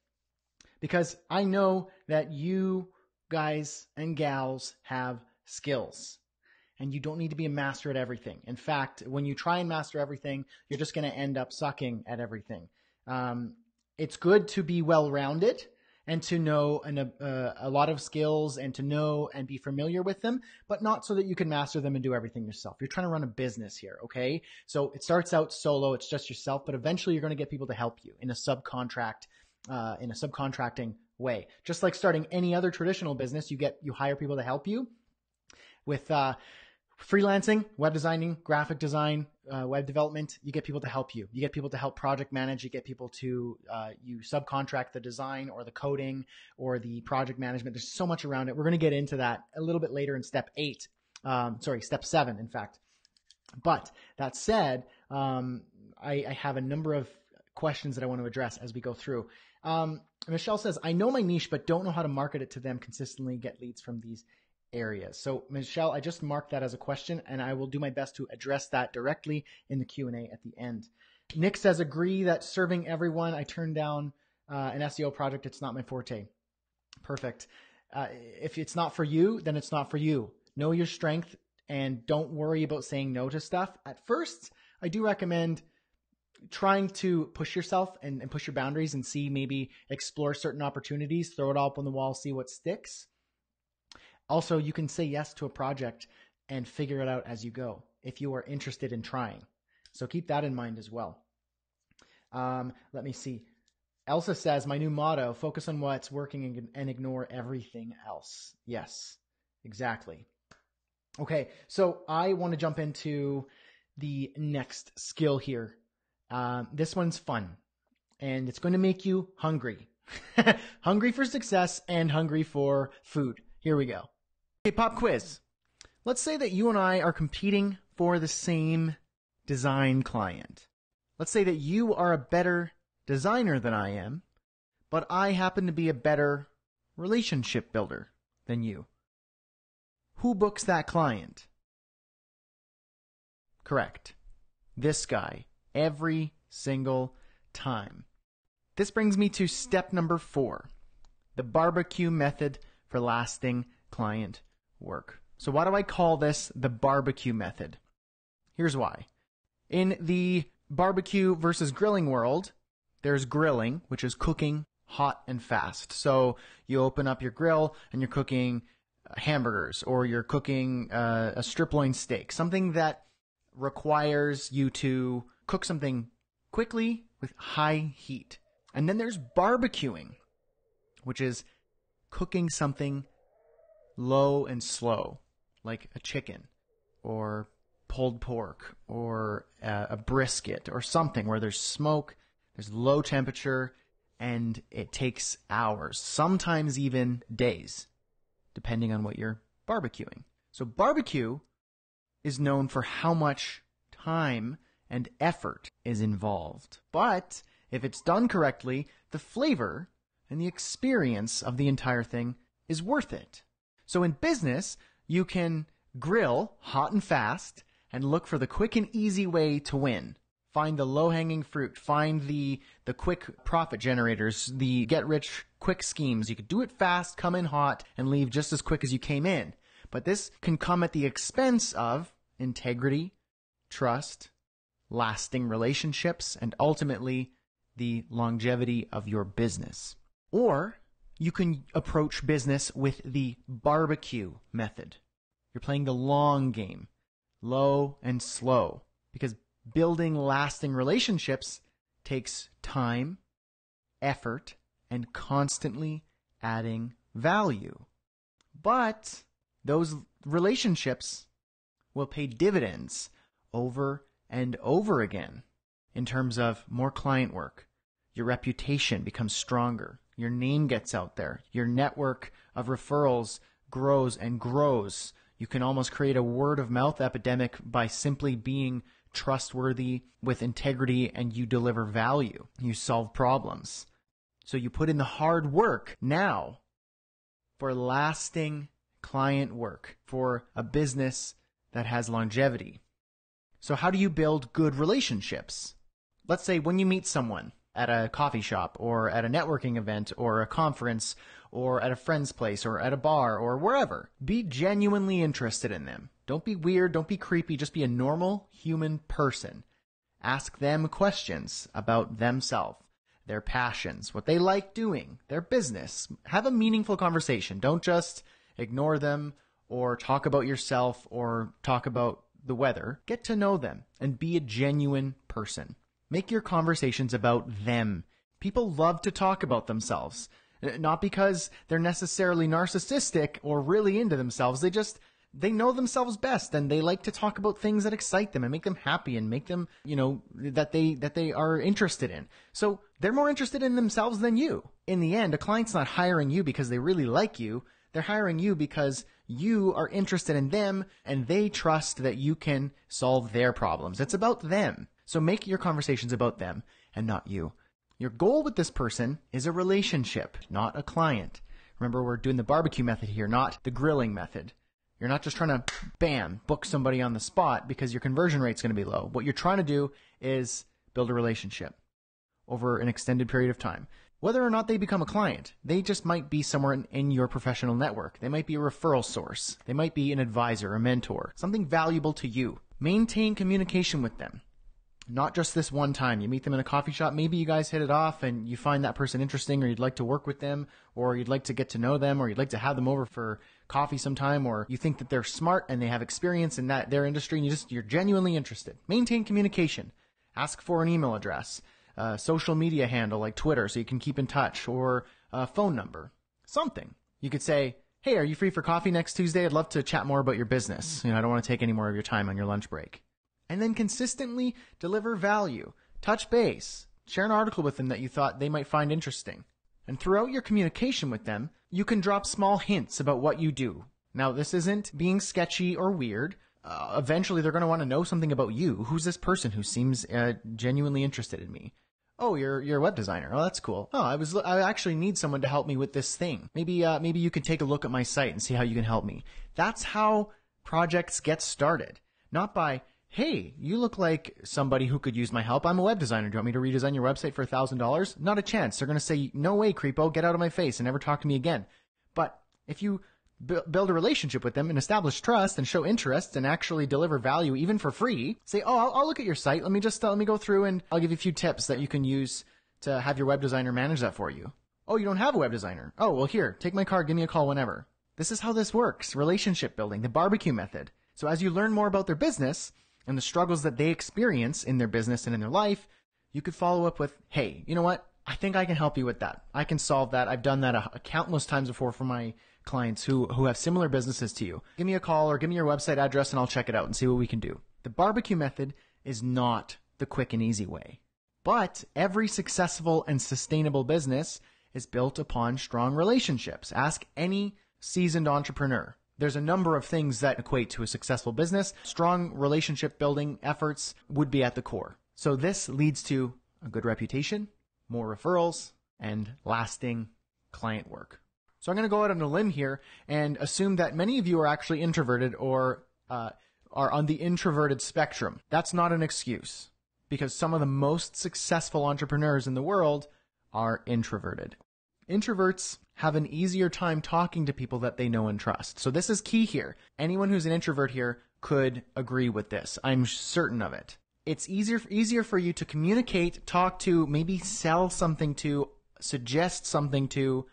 Because I know that you guys and gals have skills. And you don't need to be a master at everything. In fact, when you try and master everything, you're just going to end up sucking at everything. It's good to be well-rounded and to know a lot of skills and to know and be familiar with them, but not so that you can master them and do everything yourself. You're trying to run a business here, okay? So it starts out solo, it's just yourself, but eventually you're going to get people to help you in a subcontracting way. Just like starting any other traditional business, you hire people to help you with freelancing, web designing, graphic design, web development. You get people to help you. You get people to help project manage. You get people to, you subcontract the design or the coding or the project management. There's so much around it. We're going to get into that a little bit later in step 7, in fact. But that said, I have a number of questions that I want to address as we go through. Michelle says, I know my niche, but don't know how to market it to them consistently, get leads from these areas. So Michelle, I just marked that as a question, and I will do my best to address that directly in the Q&A at the end. Nick says, agree that serving everyone. I turned down an SEO project. It's not my forte. Perfect. If it's not for you, then it's not for you. Know your strength and don't worry about saying no to stuff. At first, I do recommend trying to push yourself and push your boundaries and see, maybe explore certain opportunities, throw it all up on the wall, see what sticks. Also, you can say yes to a project and figure it out as you go if you are interested in trying. So keep that in mind as well. Let me see. Elsa says, my new motto, focus on what's working and ignore everything else. Yes, exactly. Okay, so I want to jump into the next skill here. This one's fun, and it's going to make you hungry. Hungry for success and hungry for food. Here we go. Okay, pop quiz. Let's say that you and I are competing for the same design client. Let's say that you are a better designer than I am, but I happen to be a better relationship builder than you. Who books that client? Correct. This guy. Every single time. This brings me to step number 4. The barbecue method for lasting client work. So why do I call this the barbecue method? Here's why. In the barbecue versus grilling world, there's grilling, which is cooking hot and fast. So you open up your grill and you're cooking hamburgers, or you're cooking a strip loin steak, something that requires you to cook something quickly with high heat. And then there's barbecuing, which is cooking something low and slow, like a chicken or pulled pork or a brisket or something where there's smoke, there's low temperature, and it takes hours, sometimes even days, depending on what you're barbecuing. So barbecue is known for how much time and effort is involved. But if it's done correctly, the flavor and the experience of the entire thing is worth it. So in business, you can grill hot and fast and look for the quick and easy way to win. Find the low-hanging fruit. Find the quick profit generators, the get-rich-quick schemes. You could do it fast, come in hot, and leave just as quick as you came in. But this can come at the expense of integrity, trust, lasting relationships, and ultimately the longevity of your business. Or you can approach business with the barbecue method. You're playing the long game, low and slow, because building lasting relationships takes time, effort, and constantly adding value. But those relationships will pay dividends over and over again in terms of more client work. Your reputation becomes stronger. Your name gets out there. Your network of referrals grows and grows. You can almost create a word of mouth epidemic by simply being trustworthy with integrity, and you deliver value. You solve problems. So you put in the hard work now for lasting client work, for a business that has longevity. So how do you build good relationships? Let's say when you meet someone at a coffee shop or at a networking event or a conference or at a friend's place or at a bar or wherever, be genuinely interested in them. Don't be weird. Don't be creepy. Just be a normal human person. Ask them questions about themselves, their passions, what they like doing, their business. Have a meaningful conversation. Don't just ignore them or talk about yourself or talk about the weather. Get to know them and be a genuine person. Make your conversations about them. People love to talk about themselves, not because they're necessarily narcissistic or really into themselves. They know themselves best, and they like to talk about things that excite them and make them happy and make them, that they are interested in. So they're more interested in themselves than you. In the end, a client's not hiring you because they really like you. They're hiring you because you are interested in them and they trust that you can solve their problems. It's about them. So make your conversations about them and not you. Your goal with this person is a relationship, not a client. Remember, we're doing the barbecue method here, not the grilling method. You're not just trying to, bam, book somebody on the spot because your conversion rate's going to be low. What you're trying to do is build a relationship over an extended period of time. Whether or not they become a client, they just might be somewhere in your professional network. They might be a referral source. They might be an advisor, a mentor, something valuable to you. Maintain communication with them. Not just this one time. You meet them in a coffee shop. Maybe you guys hit it off and you find that person interesting, or you'd like to work with them, or you'd like to get to know them, or you'd like to have them over for coffee sometime, or you think that they're smart and they have experience in their industry, and you're genuinely interested. Maintain communication. Ask for an email address, a social media handle like Twitter so you can keep in touch, or a phone number. Something. You could say, hey, are you free for coffee next Tuesday? I'd love to chat more about your business. I don't want to take any more of your time on your lunch break. And then consistently deliver value. Touch base. Share an article with them that you thought they might find interesting. And throughout your communication with them, you can drop small hints about what you do. Now, this isn't being sketchy or weird. Eventually, they're going to want to know something about you. Who's this person who seems genuinely interested in me? Oh, you're a web designer. Oh, that's cool. Oh, I actually need someone to help me with this thing. Maybe you can take a look at my site and see how you can help me. That's how projects get started. Not by, hey, you look like somebody who could use my help. I'm a web designer. Do you want me to redesign your website for $1,000? Not a chance. They're going to say, no way, creepo, get out of my face and never talk to me again. But if you build a relationship with them and establish trust and show interest and actually deliver value even for free, say, oh, I'll look at your site. Let me go through and I'll give you a few tips that you can use to have your web designer manage that for you. Oh, you don't have a web designer. Oh, well, here, take my card. Give me a call whenever. This is how this works. Relationship building, the barbecue method. So as you learn more about their business and the struggles that they experience in their business and in their life, you could follow up with, hey, you know what? I think I can help you with that. I can solve that. I've done that a countless times before for my clients who have similar businesses to you. Give me a call or give me your website address and I'll check it out and see what we can do. The barbecue method is not the quick and easy way. But every successful and sustainable business is built upon strong relationships. Ask any seasoned entrepreneur. There's a number of things that equate to a successful business. Strong relationship building efforts would be at the core. So this leads to a good reputation, more referrals, and lasting client work. So I'm going to go out on a limb here and assume that many of you are actually introverted or are on the introverted spectrum. That's not an excuse, because some of the most successful entrepreneurs in the world are introverted. Introverts have an easier time talking to people that they know and trust. So this is key here. Anyone who's an introvert here could agree with this. I'm certain of it. It's easier for you to communicate, talk to, maybe sell something to, suggest something to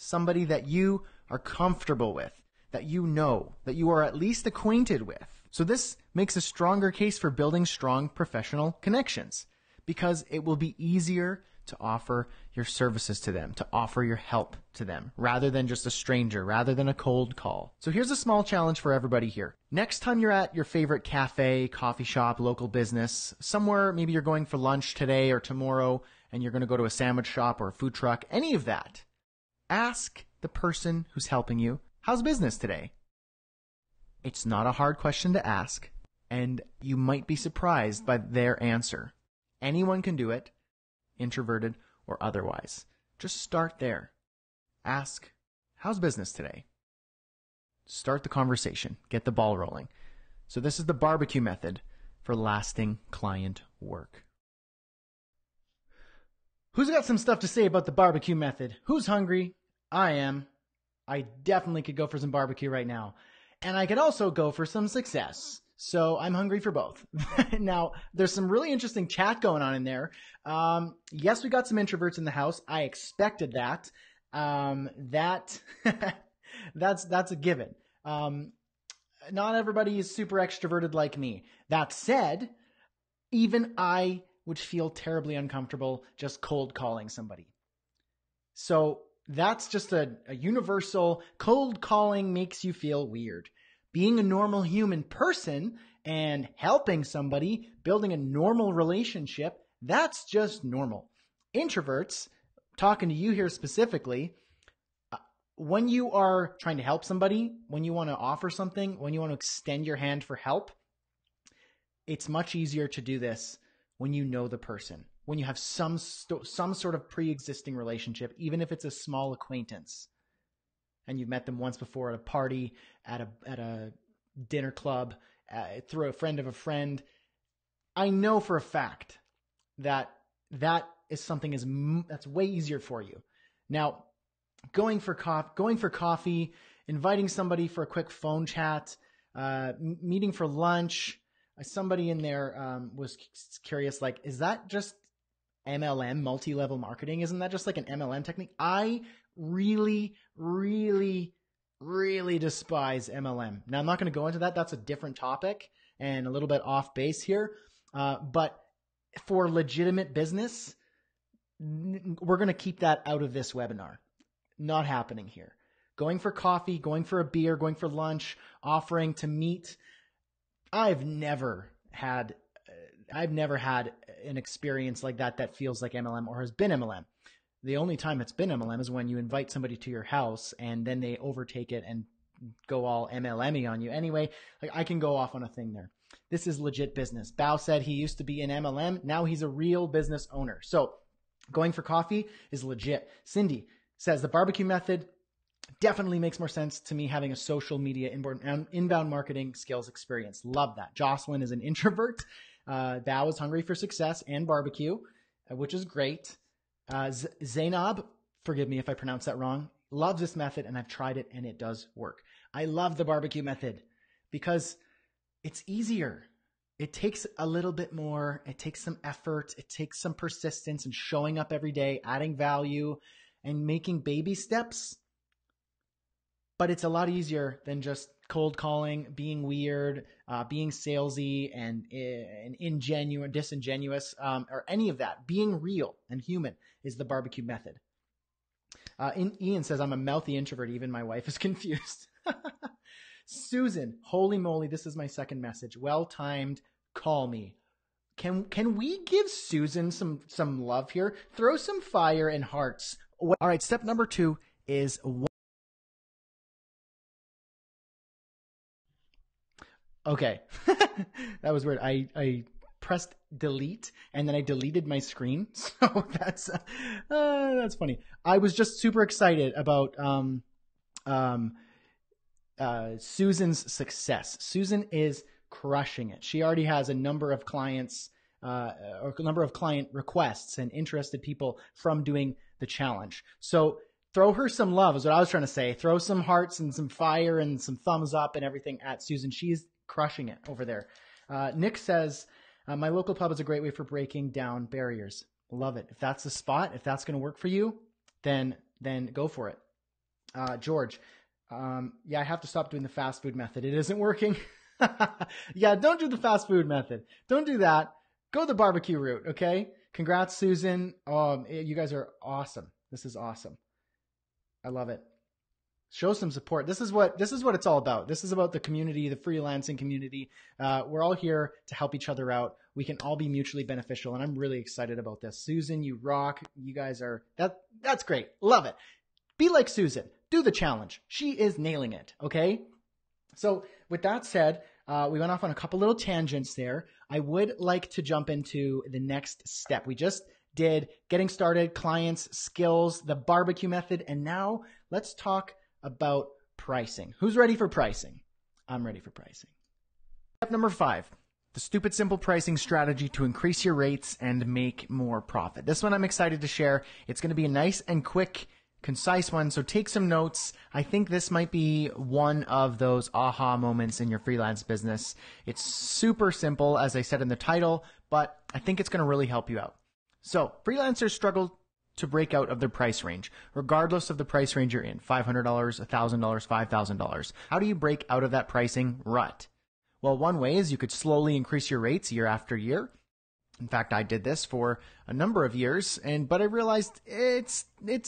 somebody that you are comfortable with, that you know, that you are at least acquainted with. So this makes a stronger case for building strong professional connections, because it will be easier to offer your services to them, to offer your help to them, rather than just a stranger, rather than a cold call. So here's a small challenge for everybody here. Next time you're at your favorite cafe, coffee shop, local business, somewhere, maybe you're going for lunch today or tomorrow, and you're going to go to a sandwich shop or a food truck, any of that. Ask the person who's helping you, how's business today? It's not a hard question to ask, and you might be surprised by their answer. Anyone can do it, introverted or otherwise. Just start there. Ask, how's business today? Start the conversation. Get the ball rolling. So this is the barbecue method for lasting client work. Who's got some stuff to say about the barbecue method? Who's hungry? I am. I definitely could go for some barbecue right now. And I could also go for some success. So I'm hungry for both. Now, there's some really interesting chat going on in there. Yes, we got some introverts in the house. I expected that. That's a given. Not everybody is super extroverted like me. That said, even I would feel terribly uncomfortable just cold calling somebody. So that's just a universal cold calling makes you feel weird. Being a normal human person and helping somebody, building a normal relationship, that's just normal. Introverts, talking to you here specifically, when you are trying to help somebody, when you want to offer something, when you want to extend your hand for help, it's much easier to do this when you know the person, when you have some sort of pre-existing relationship, even if it's a small acquaintance, and you've met them once before at a party, at a dinner club, through a friend of a friend. I know for a fact that is something that's way easier for you. Now, going for coffee, inviting somebody for a quick phone chat, meeting for lunch, somebody in there was curious, like, is that just MLM, multi-level marketing? Isn't that just like an MLM technique? I really, really, really despise MLM. Now, I'm not going to go into that. That's a different topic and a little bit off base here. But for legitimate business, we're going to keep that out of this webinar. Not happening here. Going for coffee, going for a beer, going for lunch, offering to meet. I've never had an experience like that feels like MLM or has been MLM. The only time it's been MLM is when you invite somebody to your house and then they overtake it and go all MLM-y on you. Anyway, like, I can go off on a thing there. This is legit business. Bao said he used to be in MLM. Now he's a real business owner. So going for coffee is legit. Cindy says the barbecue method definitely makes more sense to me, having a social media inbound marketing skills experience. Love that. Jocelyn is an introvert. Bao is hungry for success and barbecue, which is great. Zainab, forgive me if I pronounce that wrong, loves this method and I've tried it and it does work. I love the barbecue method because it's easier. It takes a little bit more. It takes some effort. It takes some persistence and showing up every day, adding value and making baby steps. But it's a lot easier than just cold calling, being weird, being salesy and disingenuous, or any of that. Being real and human is the barbecue method. Ian says, I'm a mouthy introvert. Even my wife is confused. Susan, holy moly, this is my second message. Well-timed, call me. Can we give Susan some love here? Throw some fire and hearts. All right, step number 2 is... Okay, that was weird. I pressed delete and then I deleted my screen. So that's funny. I was just super excited about Susan's success. Susan is crushing it. She already has a number of clients or a number of client requests and interested people from doing the challenge. So throw her some love is what I was trying to say. Throw some hearts and some fire and some thumbs up and everything at Susan. She's crushing it over there. Nick says, my local pub is a great way for breaking down barriers. Love it. If that's the spot, if that's going to work for you, then go for it. George, yeah, I have to stop doing the fast food method. It isn't working. Yeah, don't do the fast food method. Don't do that. Go the barbecue route. Okay. Congrats, Susan. You guys are awesome. This is awesome. I love it. Show some support. This is what it's all about. This is about the community, the freelancing community. We're all here to help each other out. We can all be mutually beneficial, and I'm really excited about this. Susan, you rock. You guys are that's great. Love it. Be like Susan. Do the challenge. She is nailing it. Okay. So with that said, we went off on a couple little tangents there. I would like to jump into the next step. We just did getting started, clients, skills, the barbecue method, and now let's talk about pricing. Who's ready for pricing? I'm ready for pricing. Step number 5, the stupid simple pricing strategy to increase your rates and make more profit. This one I'm excited to share. It's going to be a nice and quick, concise one. So take some notes. I think this might be one of those aha moments in your freelance business. It's super simple, as I said in the title, but I think it's going to really help you out. So freelancers struggle to break out of their price range, regardless of the price range you're in, $500, $1,000, $5,000. How do you break out of that pricing rut? Well, one way is you could slowly increase your rates year after year. In fact, I did this for a number of years, but I realized it's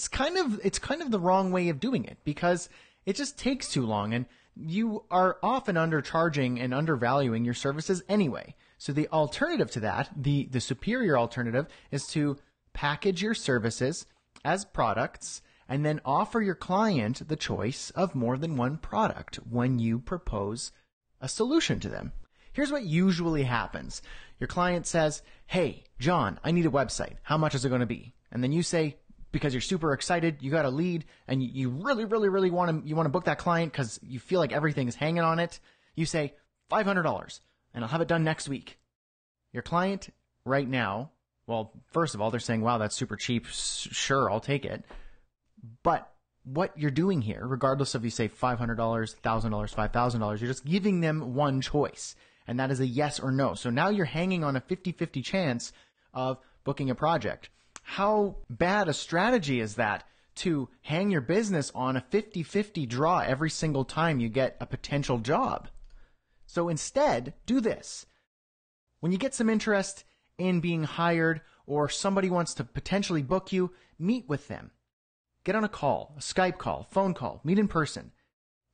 kind of the wrong way of doing it because it just takes too long, and you are often undercharging and undervaluing your services anyway. So the alternative to that, the superior alternative, is to package your services as products and then offer your client the choice of more than one product when you propose a solution to them. Here's what usually happens. Your client says, hey, John, I need a website. How much is it going to be? And then you say, because you're super excited, you got a lead and you really, really, really want to book that client because you feel like everything is hanging on it. You say $500 and I'll have it done next week. Your client right now, well, first of all, they're saying, wow, that's super cheap. Sure, I'll take it. But what you're doing here, regardless of you say $500, $1,000, $5,000, you're just giving them one choice. And that is a yes or no. So now you're hanging on a 50-50 chance of booking a project. How bad a strategy is that to hang your business on a 50-50 draw every single time you get a potential job? So instead, do this. When you get some interest in being hired or somebody wants to potentially book you, meet with them. Get on a call, a Skype call, phone call, meet in person.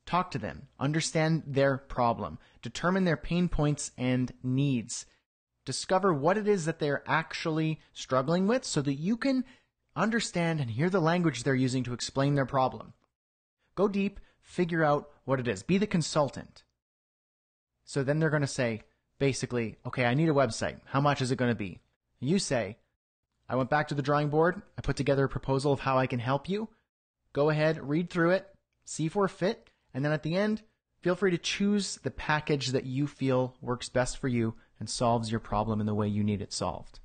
Talk to them, understand their problem, determine their pain points and needs. Discover what it is that they're actually struggling with so that you can understand and hear the language they're using to explain their problem. Go deep, figure out what it is. Be the consultant. So then they're going to say, basically, okay, I need a website. How much is it going to be? You say, I went back to the drawing board. I put together a proposal of how I can help you. Go ahead, read through it, see if we're fit, and then at the end, feel free to choose the package that you feel works best for you and solves your problem in the way you need it solved.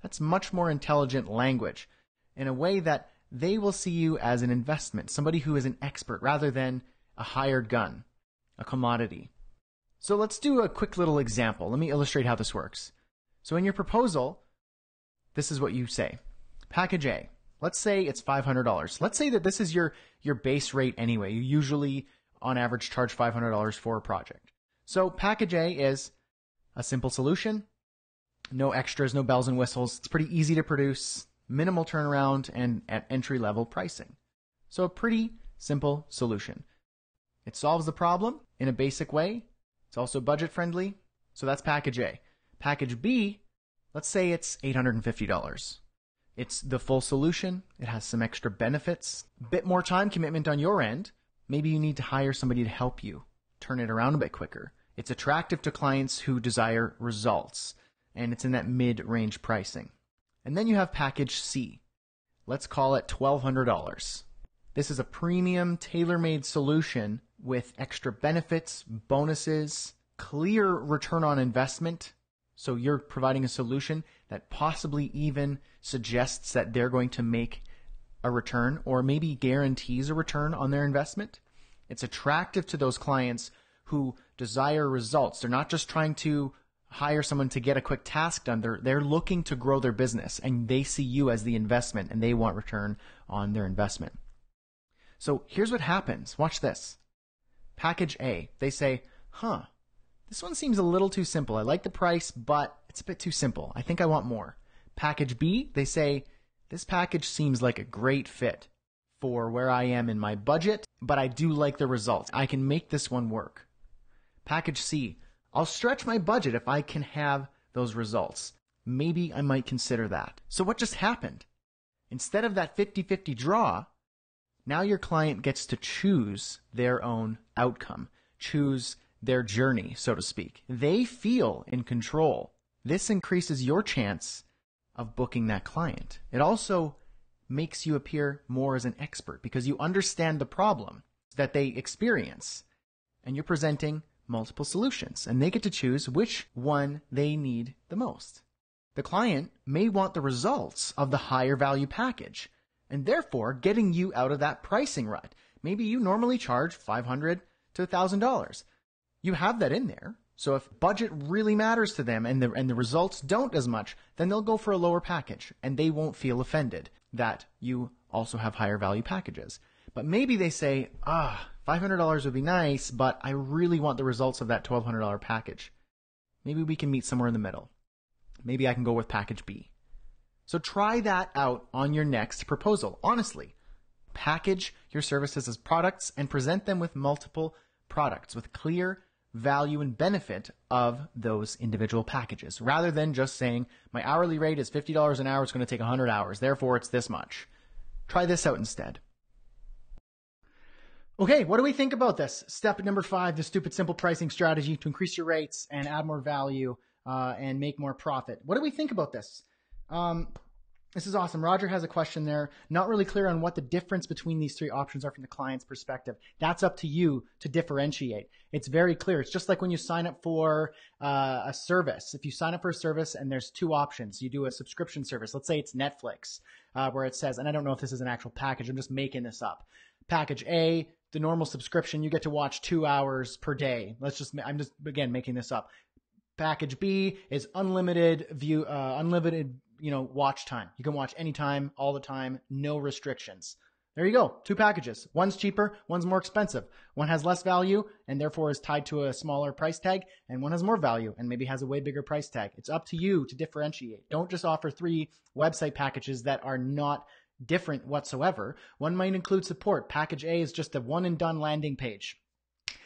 That's much more intelligent language in a way that they will see you as an investment, somebody who is an expert rather than a hired gun, a commodity. So let's do a quick little example. Let me illustrate how this works. So in your proposal, this is what you say. Package A. Let's say it's $500. Let's say that this is your base rate anyway. You usually, on average, charge $500 for a project. So package A is a simple solution, no extras, no bells and whistles. It's pretty easy to produce, minimal turnaround, and at entry-level pricing. So a pretty simple solution. It solves the problem in a basic way. It's also budget-friendly. So that's package A. Package B, let's say it's $850. It's the full solution. It has some extra benefits, a bit more time commitment on your end. Maybe you need to hire somebody to help you turn it around a bit quicker. It's attractive to clients who desire results, and it's in that mid-range pricing. And then you have package C. Let's call it $1,200. This is a premium, tailor-made solution with extra benefits, bonuses, clear return on investment. So you're providing a solution that possibly even suggests that they're going to make a return or maybe guarantees a return on their investment. It's attractive to those clients who desire results. They're not just trying to hire someone to get a quick task done. They're looking to grow their business, and they see you as the investment, and they want return on their investment. So here's what happens. Watch this. Package A, they say, this one seems a little too simple. I like the price, but it's a bit too simple. I think I want more. Package B, they say, this package seems like a great fit for where I am in my budget, but I do like the results. I can make this one work. Package C, I'll stretch my budget if I can have those results. Maybe I might consider that. So what just happened? Instead of that 50-50 draw, now your client gets to choose their own outcome, choose their journey, so to speak. They feel in control. This increases your chance of booking that client. It also makes you appear more as an expert because you understand the problem that they experience, and you're presenting multiple solutions, and they get to choose which one they need the most. The client may want the results of the higher value package, and therefore getting you out of that pricing rut. Maybe you normally charge $500 to $1,000. You have that in there. So if budget really matters to them and the results don't as much, then they'll go for a lower package, and they won't feel offended that you also have higher value packages. But maybe they say, $500 would be nice, but I really want the results of that $1,200 package. Maybe we can meet somewhere in the middle. Maybe I can go with package B. So try that out on your next proposal. Honestly, package your services as products and present them with multiple products with clear value and benefit of those individual packages, rather than just saying, my hourly rate is $50 an hour, it's going to take 100 hours, therefore it's this much. Try this out instead. Okay, what do we think about this? Step number 5, the stupid simple pricing strategy to increase your rates and add more value and make more profit. What do we think about this? This is awesome. Roger has a question there. Not really clear on what the difference between these 3 options are from the client's perspective. That's up to you to differentiate. It's very clear. It's just like when you sign up for a service. If you sign up for a service and there's 2 options, you do a subscription service. Let's say it's Netflix, where it says, and I don't know if this is an actual package, I'm just making this up. Package A, the normal subscription, you get to watch 2 hours per day. I'm just, again, making this up. Package B is unlimited view, watch time. You can watch anytime, all the time, no restrictions. There you go. 2 packages. One's cheaper, one's more expensive. One has less value and therefore is tied to a smaller price tag, and one has more value and maybe has a way bigger price tag. It's up to you to differentiate. Don't just offer 3 website packages that are not different whatsoever. One might include support. Package A is just a one and done landing page.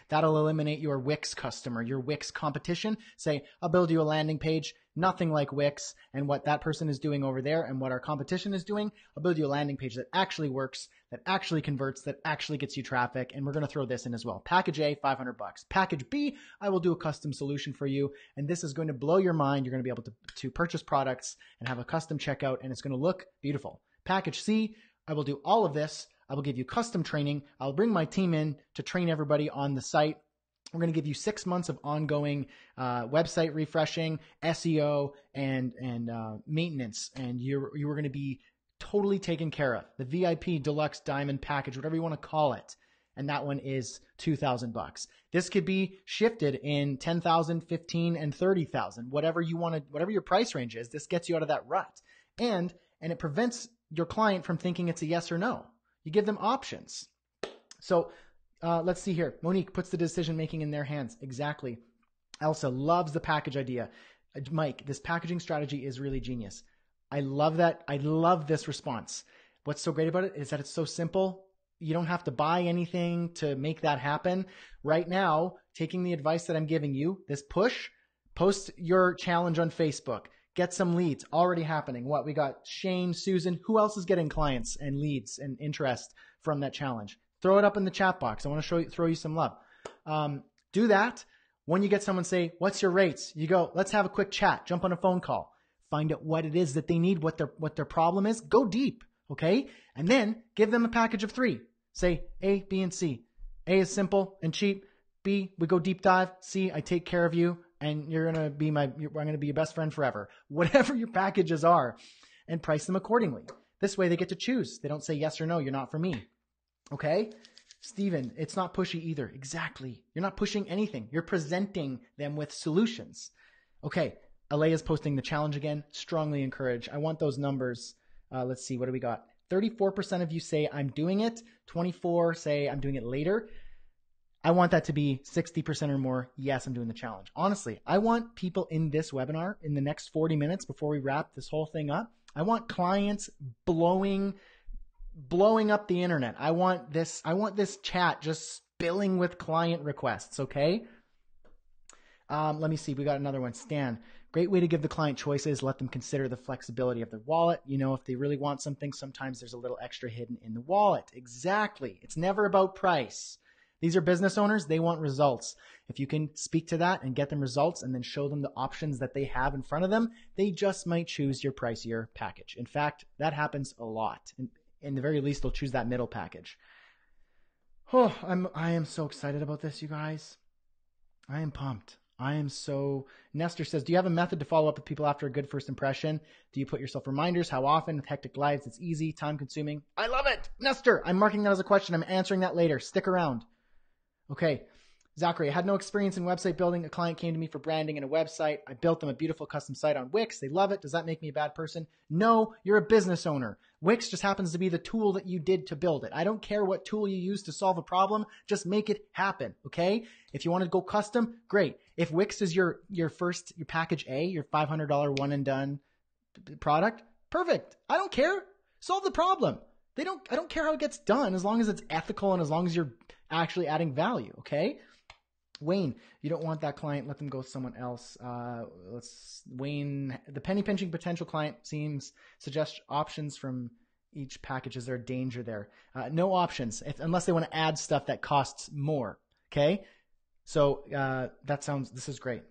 That'll eliminate your Wix customer, your Wix competition. Say, I'll build you a landing page, nothing like Wix and what that person is doing over there and what our competition is doing. I'll build you a landing page that actually works, that actually converts, that actually gets you traffic. And we're going to throw this in as well. Package A, $500. Package B, I will do a custom solution for you. And this is going to blow your mind. You're going to be able to purchase products and have a custom checkout, and it's going to look beautiful. Package C, I will do all of this. I will give you custom training. I'll bring my team in to train everybody on the site. We're going to give you 6 months of ongoing website refreshing, SEO, and maintenance. And you are going to be totally taken care of. The VIP Deluxe Diamond Package, whatever you want to call it. And that one is $2,000. This could be shifted in 10,000, 15, and 30,000. Whatever you want to, whatever your price range is, this gets you out of that rut. And it prevents your client from thinking it's a yes or no. You give them options. So let's see here. Monique puts the decision-making in their hands. Exactly. Elsa loves the package idea. Mike, this packaging strategy is really genius. I love that. I love this response. What's so great about it is that it's so simple. You don't have to buy anything to make that happen. Right now, taking the advice that I'm giving you, this push, post your challenge on Facebook. Get some leads already happening. What we got? Shane, Susan. Who else is getting clients and leads and interest from that challenge? Throw it up in the chat box. I want to throw you some love. Do that. When you get someone say, "What's your rates?" You go, "Let's have a quick chat." Jump on a phone call. Find out what it is that they need, what their problem is. Go deep, okay? And then give them a package of 3. Say A, B, and C. A is simple and cheap. B, we go deep dive. C, I take care of you. And I'm going to be your best friend forever. Whatever your packages are, and price them accordingly. This way they get to choose. They don't say yes or no, you're not for me. Okay? Steven, it's not pushy either. Exactly. You're not pushing anything. You're presenting them with solutions. Okay. Alea's posting the challenge again. Strongly encourage. I want those numbers. Let's see. What do we got? 34% of you say I'm doing it. 24 say I'm doing it later. I want that to be 60% or more. Yes, I'm doing the challenge. Honestly, I want people in this webinar in the next 40 minutes before we wrap this whole thing up. I want clients blowing up the internet. I want this chat just spilling with client requests, okay? Let me see. We got another one. Stan, great way to give the client choices. Let them consider the flexibility of their wallet. You know, if they really want something, sometimes there's a little extra hidden in the wallet. Exactly. It's never about price. These are business owners. They want results. If you can speak to that and get them results and then show them the options that they have in front of them, they just might choose your pricier package. In fact, that happens a lot. In the very least, they'll choose that middle package. Oh, I am so excited about this, you guys. I am pumped. Nestor says, do you have a method to follow up with people after a good first impression? Do you put yourself reminders? How often? With hectic lives, it's easy, time consuming. I love it. Nestor, I'm marking that as a question. I'm answering that later. Stick around. Okay. Zachary, I had no experience in website building. A client came to me for branding and a website. I built them a beautiful custom site on Wix. They love it. Does that make me a bad person? No, you're a business owner. Wix just happens to be the tool that you did to build it. I don't care what tool you use to solve a problem. Just make it happen. Okay. If you want to go custom, great. If Wix is your package A, your $500 one and done product, perfect. I don't care. Solve the problem. I don't care how it gets done as long as it's ethical and as long as you're actually adding value. Okay. Wayne, you don't want that client. Let them go with someone else. Wayne, the penny pinching potential client suggest options from each package. Is there a danger there? No options unless they want to add stuff that costs more. Okay. So, this is great.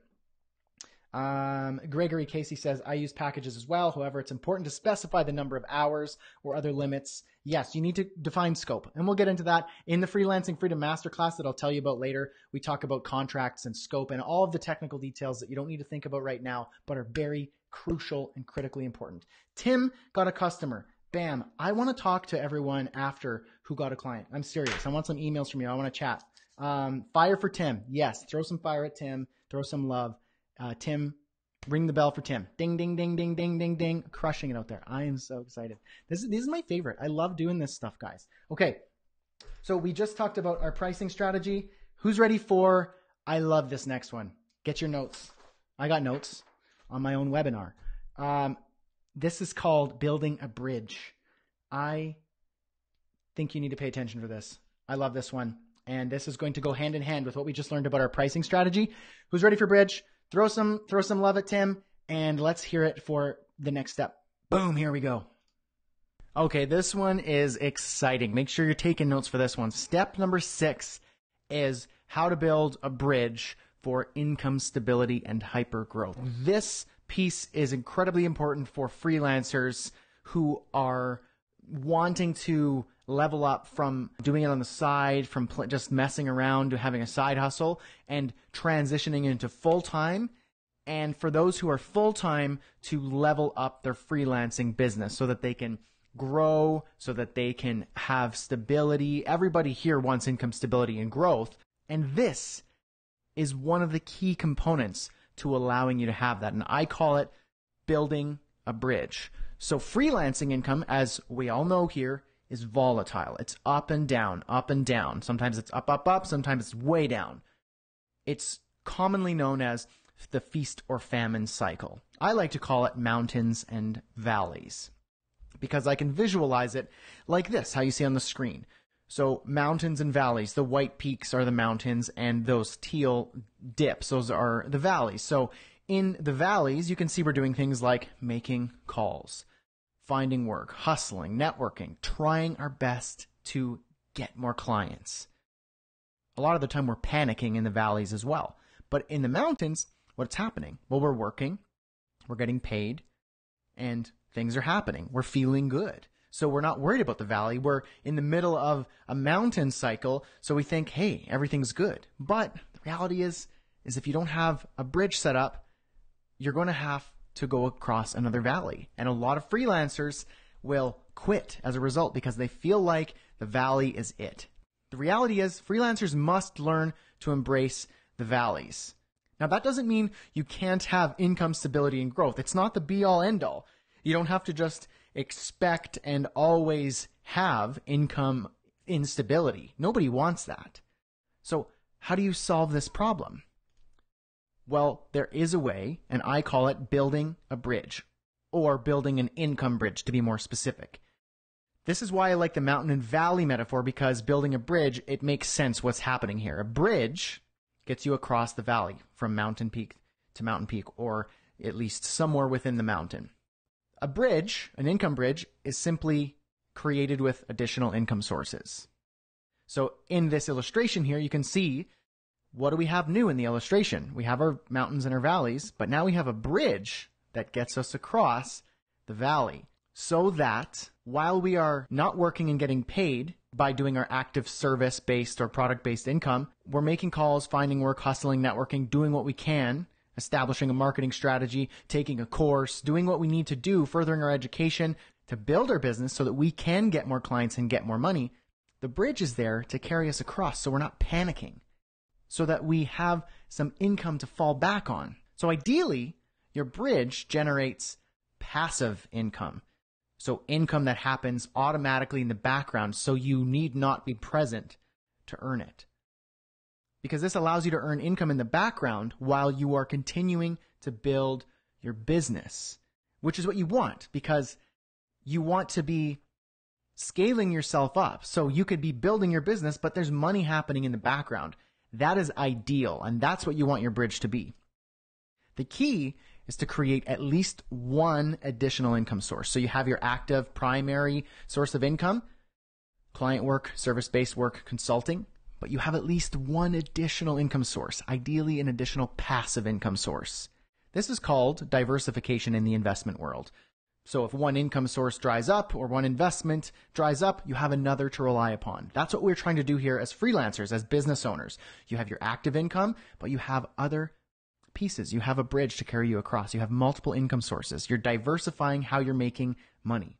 Gregory Casey says, I use packages as well. However, it's important to specify the number of hours or other limits. Yes, you need to define scope. And we'll get into that in the Freelancing Freedom Masterclass that I'll tell you about later. We talk about contracts and scope and all of the technical details that you don't need to think about right now, but are very crucial and critically important. Tim got a customer. Bam. I want to talk to everyone after who got a client. I'm serious. I want some emails from you. I want to chat. Fire for Tim. Yes. Throw some fire at Tim. Throw some love. Tim, ring the bell for Tim. Ding, ding, ding, ding, ding, ding, ding. Crushing it out there. I am so excited. This is my favorite. I love doing this stuff, guys. Okay, so we just talked about our pricing strategy. Who's ready for, I love this next one. Get your notes. I got notes on my own webinar. This is called building a bridge. I think you need to pay attention for this. I love this one. And this is going to go hand in hand with what we just learned about our pricing strategy. Who's ready for bridge? Throw some love at Tim, and let's hear it for the next step. Boom, here we go. Okay, this one is exciting. Make sure you're taking notes for this one. Step number 6 is how to build a bridge for income stability and hyper growth. This piece is incredibly important for freelancers who are wanting to level up from doing it on the side, from just messing around to having a side hustle and transitioning into full-time. And for those who are full-time, to level up their freelancing business so that they can grow, so that they can have stability. Everybody here wants income stability and growth. And this is one of the key components to allowing you to have that. And I call it building a bridge. So freelancing income, as we all know here, is volatile. It's up and down, up and down. Sometimes it's up, up, up. Sometimes it's way down. It's commonly known as the feast or famine cycle. I like to call it mountains and valleys because I can visualize it like this, how you see on the screen. So mountains and valleys, the white peaks are the mountains and those teal dips, those are the valleys. So in the valleys, you can see we're doing things like making calls, finding work, hustling, networking, trying our best to get more clients. A lot of the time we're panicking in the valleys as well. But in the mountains, what's happening? Well, we're working, we're getting paid, and things are happening. We're feeling good. So we're not worried about the valley. We're in the middle of a mountain cycle, so we think, hey, everything's good. But the reality is if you don't have a bridge set up, you're going to have to go across another valley. And a lot of freelancers will quit as a result because they feel like the valley is it. The reality is freelancers must learn to embrace the valleys. Now, that doesn't mean you can't have income stability and growth. It's not the be-all, end-all. You don't have to just expect and always have income instability. Nobody wants that. So how do you solve this problem? Well, there is a way, and I call it building a bridge, or building an income bridge to be more specific. This is why I like the mountain and valley metaphor, because building a bridge, it makes sense what's happening here. A bridge gets you across the valley from mountain peak to mountain peak, or at least somewhere within the mountain. A bridge, an income bridge, is simply created with additional income sources. So in this illustration here, you can see, what do we have new in the illustration? We have our mountains and our valleys, but now we have a bridge that gets us across the valley so that while we are not working and getting paid by doing our active service-based or product-based income, we're making calls, finding work, hustling, networking, doing what we can, establishing a marketing strategy, taking a course, doing what we need to do, furthering our education to build our business so that we can get more clients and get more money. The bridge is there to carry us across so we're not panicking, so that we have some income to fall back on. So ideally, your bridge generates passive income. So income that happens automatically in the background, so you need not be present to earn it. Because this allows you to earn income in the background while you are continuing to build your business, which is what you want, because you want to be scaling yourself up. So you could be building your business, but there's money happening in the background. That is ideal, and that's what you want your bridge to be. The key is to create at least one additional income source. So you have your active primary source of income, client work, service-based work, consulting, but you have at least one additional income source, ideally an additional passive income source. This is called diversification in the investment world. So if one income source dries up or one investment dries up, you have another to rely upon. That's what we're trying to do here as freelancers, as business owners. You have your active income, but you have other pieces. You have a bridge to carry you across. You have multiple income sources. You're diversifying how you're making money.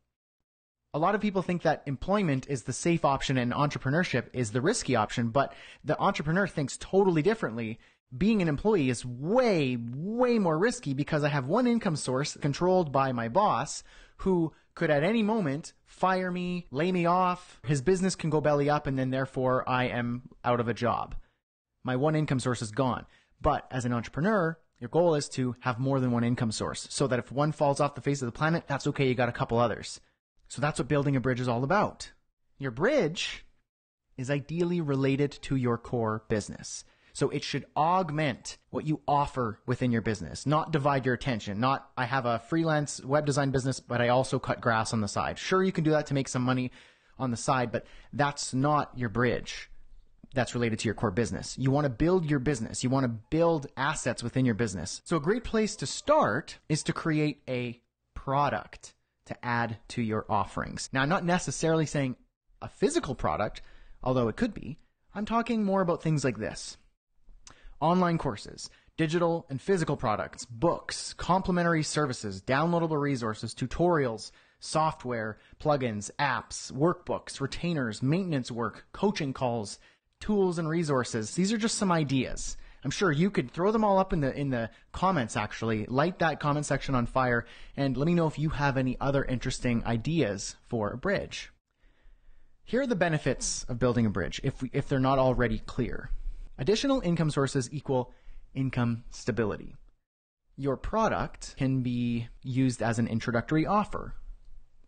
A lot of people think that employment is the safe option and entrepreneurship is the risky option, but the entrepreneur thinks totally differently. Being an employee is way, way more risky because I have one income source controlled by my boss who could at any moment fire me, lay me off. His business can go belly up and then therefore I am out of a job. My one income source is gone. But as an entrepreneur, your goal is to have more than one income source so that if one falls off the face of the planet, that's okay. You got a couple others. So that's what building a bridge is all about. Your bridge is ideally related to your core business. So it should augment what you offer within your business, not divide your attention. Not, I have a freelance web design business, but I also cut grass on the side. Sure, you can do that to make some money on the side, but that's not your bridge. That's related to your core business. You want to build your business. You want to build assets within your business. So a great place to start is to create a product to add to your offerings. Now, I'm not necessarily saying a physical product, although it could be. I'm talking more about things like this. Online courses, digital and physical products, books, complimentary services, downloadable resources, tutorials, software, plugins, apps, workbooks, retainers, maintenance work, coaching calls, tools and resources. These are just some ideas. I'm sure you could throw them all up in the comments, actually. Light that comment section on fire and let me know if you have any other interesting ideas for a bridge. Here are the benefits of building a bridge if they're not already clear. Additional income sources equal income stability. Your product can be used as an introductory offer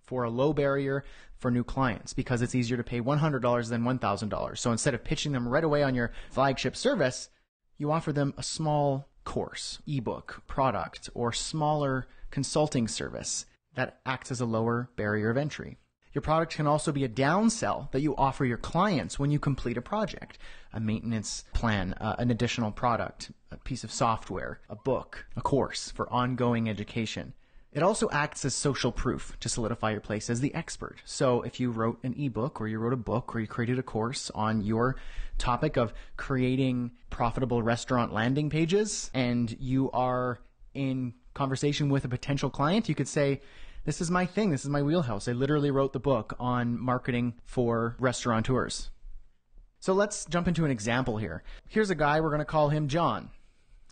for a low barrier for new clients because it's easier to pay $100 than $1,000. So instead of pitching them right away on your flagship service, you offer them a small course, ebook, product, or smaller consulting service that acts as a lower barrier of entry. Your product can also be a downsell that you offer your clients when you complete a project, a maintenance plan, an additional product, a piece of software, a book, a course for ongoing education. It also acts as social proof to solidify your place as the expert. So if you wrote an ebook or you wrote a book or you created a course on your topic of creating profitable restaurant landing pages and you are in conversation with a potential client, you could say, this is my thing. This is my wheelhouse. I literally wrote the book on marketing for restaurateurs. So let's jump into an example here. Here's a guy, we're going to call him John.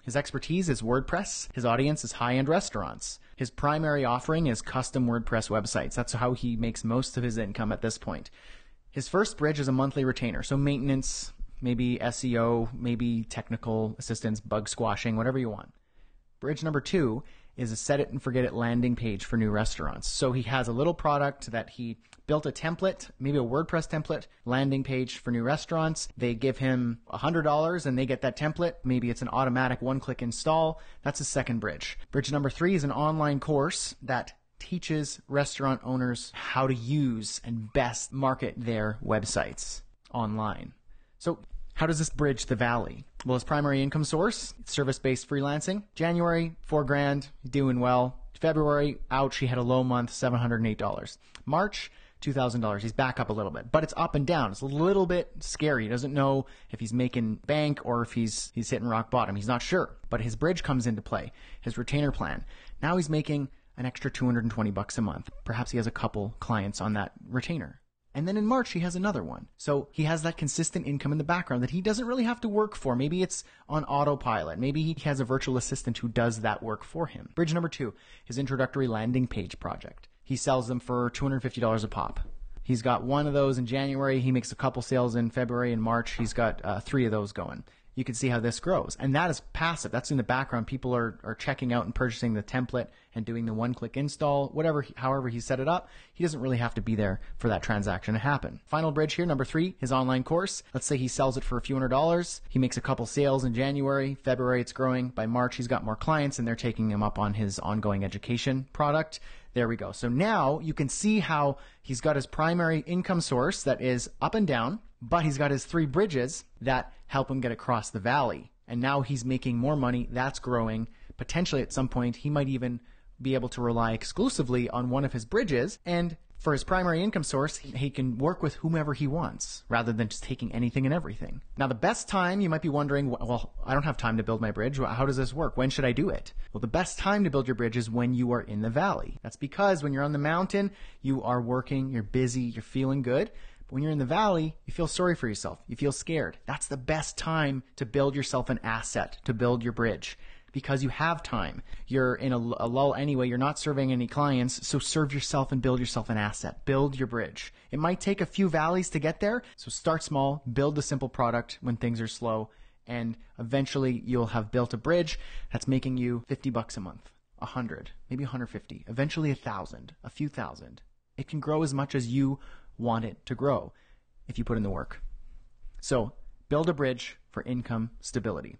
His expertise is WordPress. His audience is high-end restaurants. His primary offering is custom WordPress websites. That's how he makes most of his income at this point. His first bridge is a monthly retainer. So maintenance, maybe SEO, maybe technical assistance, bug squashing, whatever you want. Bridge number 2 is a set it and forget it landing page for new restaurants. So he has a little product that he built a template, maybe a WordPress template, landing page for new restaurants. They give him $100 and they get that template. Maybe it's an automatic one-click install. That's his second bridge. Bridge number 3 is an online course that teaches restaurant owners how to use and best market their websites online. So how does this bridge the valley? Well, his primary income source, service-based freelancing. January, $4,000, doing well. February, ouch, he had a low month, $708. March, $2,000. He's back up a little bit, but it's up and down. It's a little bit scary. He doesn't know if he's making bank or if he's hitting rock bottom. He's not sure, but his bridge comes into play, his retainer plan. Now he's making an extra $220 a month. Perhaps he has a couple clients on that retainer. And then in March, he has another one. So he has that consistent income in the background that he doesn't really have to work for. Maybe it's on autopilot. Maybe he has a virtual assistant who does that work for him. Bridge number 2, his introductory landing page project. He sells them for $250 a pop. He's got one of those in January. He makes a couple sales in February and March. He's got 3 of those going. You can see how this grows. And that is passive. That's in the background. People are checking out and purchasing the template and doing the one-click install, however he set it up. He doesn't really have to be there for that transaction to happen. Final bridge here, number 3, his online course. Let's say he sells it for a few $100s. He makes a couple sales in January. February, it's growing. By March, he's got more clients and they're taking him up on his ongoing education product. There we go. So now you can see how he's got his primary income source that is up and down, but he's got his 3 bridges that help him get across the valley. And now he's making more money. That's growing. Potentially at some point, he might even be able to rely exclusively on one of his bridges and For his primary income source, he can work with whomever he wants rather than just taking anything and everything. Now, the best time, you might be wondering, well, I don't have time to build my bridge. How does this work? When should I do it? Well, the best time to build your bridge is when you are in the valley. That's because when you're on the mountain, you are working, you're busy, you're feeling good. But when you're in the valley, you feel sorry for yourself. You feel scared. That's the best time to build yourself an asset, to build your bridge. Because you have time. You're in a lull anyway. You're not serving any clients. So serve yourself and build yourself an asset. Build your bridge. It might take a few valleys to get there. So start small, build a simple product when things are slow, and eventually you'll have built a bridge that's making you $50 a month, 100, maybe 150, eventually 1,000, a few thousand. It can grow as much as you want it to grow if you put in the work. So build a bridge for income stability.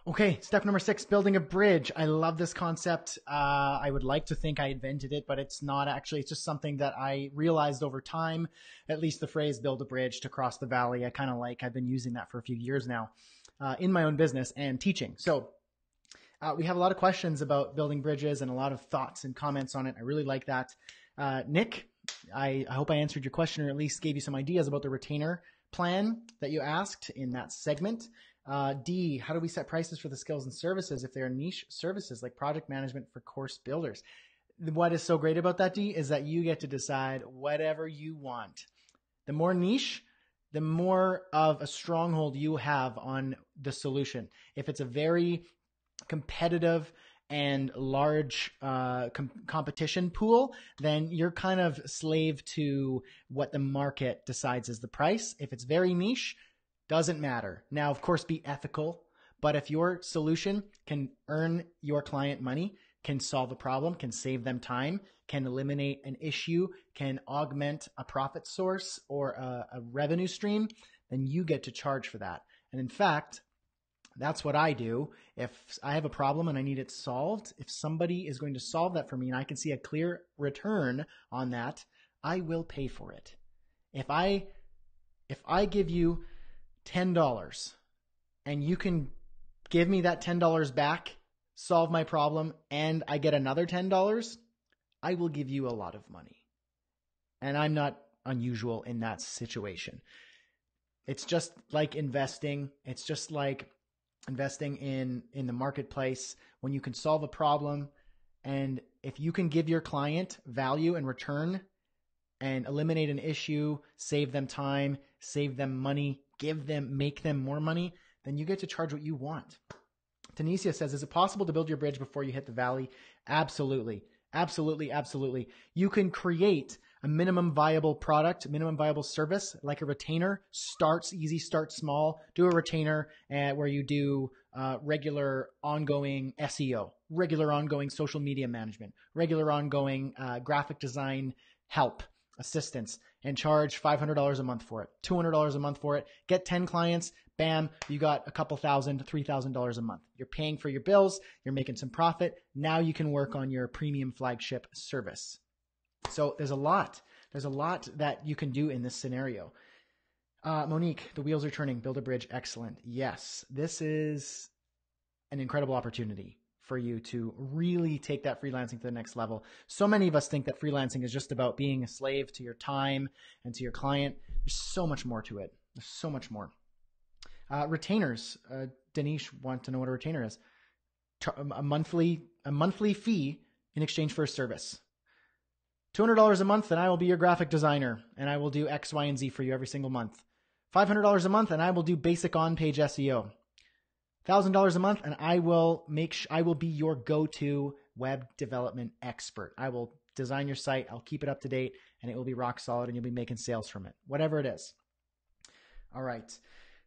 Okay, step number 6, building a bridge. I love this concept. I would like to think I invented it, but it's not actually. It's just something that I realized over time, at least the phrase build a bridge to cross the valley. I kind of like, I've been using that for a few years now in my own business and teaching. So we have a lot of questions about building bridges and a lot of thoughts and comments on it. I really like that. Nick, I hope I answered your question or at least gave you some ideas about the retainer plan that you asked in that segment. D, how do we set prices for the skills and services if they are niche services like project management for course builders? What is so great about that, D, is that you get to decide whatever you want. The more niche, the more of a stronghold you have on the solution. If it's a very competitive and large competition pool, then you're kind of slave to what the market decides is the price. If it's very niche, doesn't matter. Now, of course, be ethical, but if your solution can earn your client money, can solve a problem, can save them time, can eliminate an issue, can augment a profit source or a revenue stream, then you get to charge for that. And in fact, that's what I do. If I have a problem and I need it solved, if somebody is going to solve that for me and I can see a clear return on that, I will pay for it. If I give you $10 and you can give me that $10 back, solve my problem, and I get another $10, I will give you a lot of money. And I'm not unusual in that situation. It's just like investing. It's just like investing in the marketplace when you can solve a problem. And if you can give your client value and return and eliminate an issue, save them time, save them money, make them more money, then you get to charge what you want. Tanisha says, is it possible to build your bridge before you hit the valley? Absolutely. Absolutely. Absolutely. You can create a minimum viable product, minimum viable service, like a retainer. Starts easy, start small. Do a retainer where you do regular ongoing SEO, regular ongoing social media management, regular ongoing graphic design help, assistance, and charge $500 a month for it, $200 a month for it. Get 10 clients, bam, you got a couple thousand, $3,000 a month. You're paying for your bills, you're making some profit. Now you can work on your premium flagship service. So there's a lot that you can do in this scenario. Monique, the wheels are turning, build a bridge, excellent. Yes, this is an incredible opportunity for you to really take that freelancing to the next level. So many of us think that freelancing is just about being a slave to your time and to your client. There's so much more to it. There's so much more. Retainers. Danish wants to know what a retainer is. A monthly fee in exchange for a service. $200 a month and I will be your graphic designer and I will do X, Y, and Z for you every single month. $500 a month and I will do basic on-page SEO. $1,000 a month and I will be your go-to web development expert. I will design your site, I'll keep it up to date, and it will be rock solid and you'll be making sales from it, whatever it is. All right.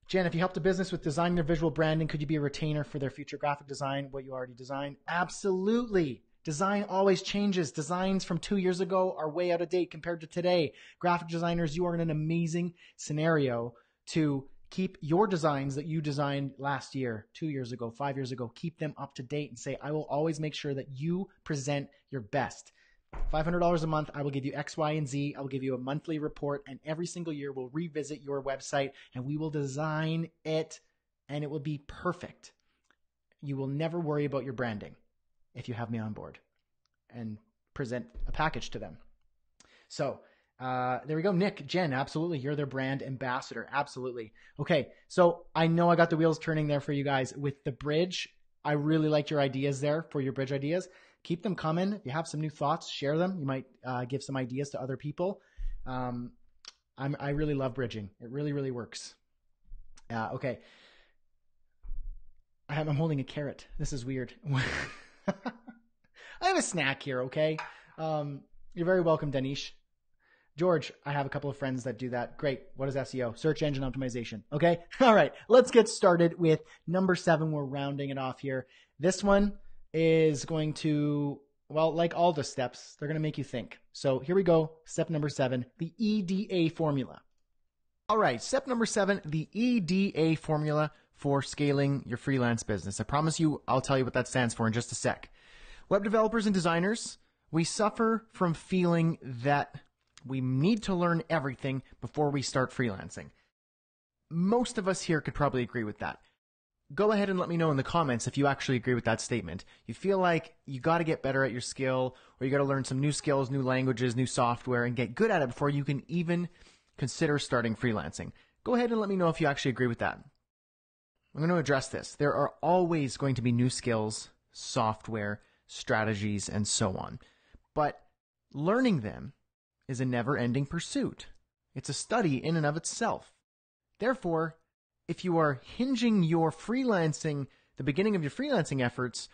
Jen, if you helped a business with designing their visual branding, could you be a retainer for their future graphic design, what you already designed? Absolutely. Design always changes. Designs from 2 years ago are way out of date compared to today. Graphic designers, you are in an amazing scenario to keep your designs that you designed last year, 2 years ago, 5 years ago, keep them up to date and say, I will always make sure that you present your best. $500 a month, I will give you X, Y, and Z. I will give you a monthly report, and every single year we'll revisit your website and we will design it and it will be perfect. You will never worry about your branding if you have me on board. And present a package to them. So there we go. Nick, Jen, absolutely. You're their brand ambassador. Absolutely. Okay. So I know I got the wheels turning there for you guys with the bridge. I really liked your ideas there for your bridge ideas. Keep them coming. If you have some new thoughts, share them. You might give some ideas to other people. I really love bridging. It really, really works. Okay. I'm holding a carrot. This is weird. I have a snack here, okay? You're very welcome, Danish. George, I have a couple of friends that do that. Great. What is SEO? Search engine optimization. Okay. All right. Let's get started with number 7. We're rounding it off here. This one is going to, well, like all the steps, they're going to make you think. So here we go. Step number 7, the EDA formula. All right. Step number 7, the EDA formula for scaling your freelance business. I promise you, I'll tell you what that stands for in just a sec. Web developers and designers, we suffer from feeling that we need to learn everything before we start freelancing. Most of us here could probably agree with that. Go ahead and let me know in the comments if you actually agree with that statement. You feel like you got to get better at your skill, or you got to learn some new skills, new languages, new software, and get good at it before you can even consider starting freelancing. Go ahead and let me know if you actually agree with that. I'm going to address this. There are always going to be new skills, software, strategies, and so on. But learning them is a never-ending pursuit. It's a study in and of itself. Therefore, if you are hinging your freelancing, the beginning of your freelancing efforts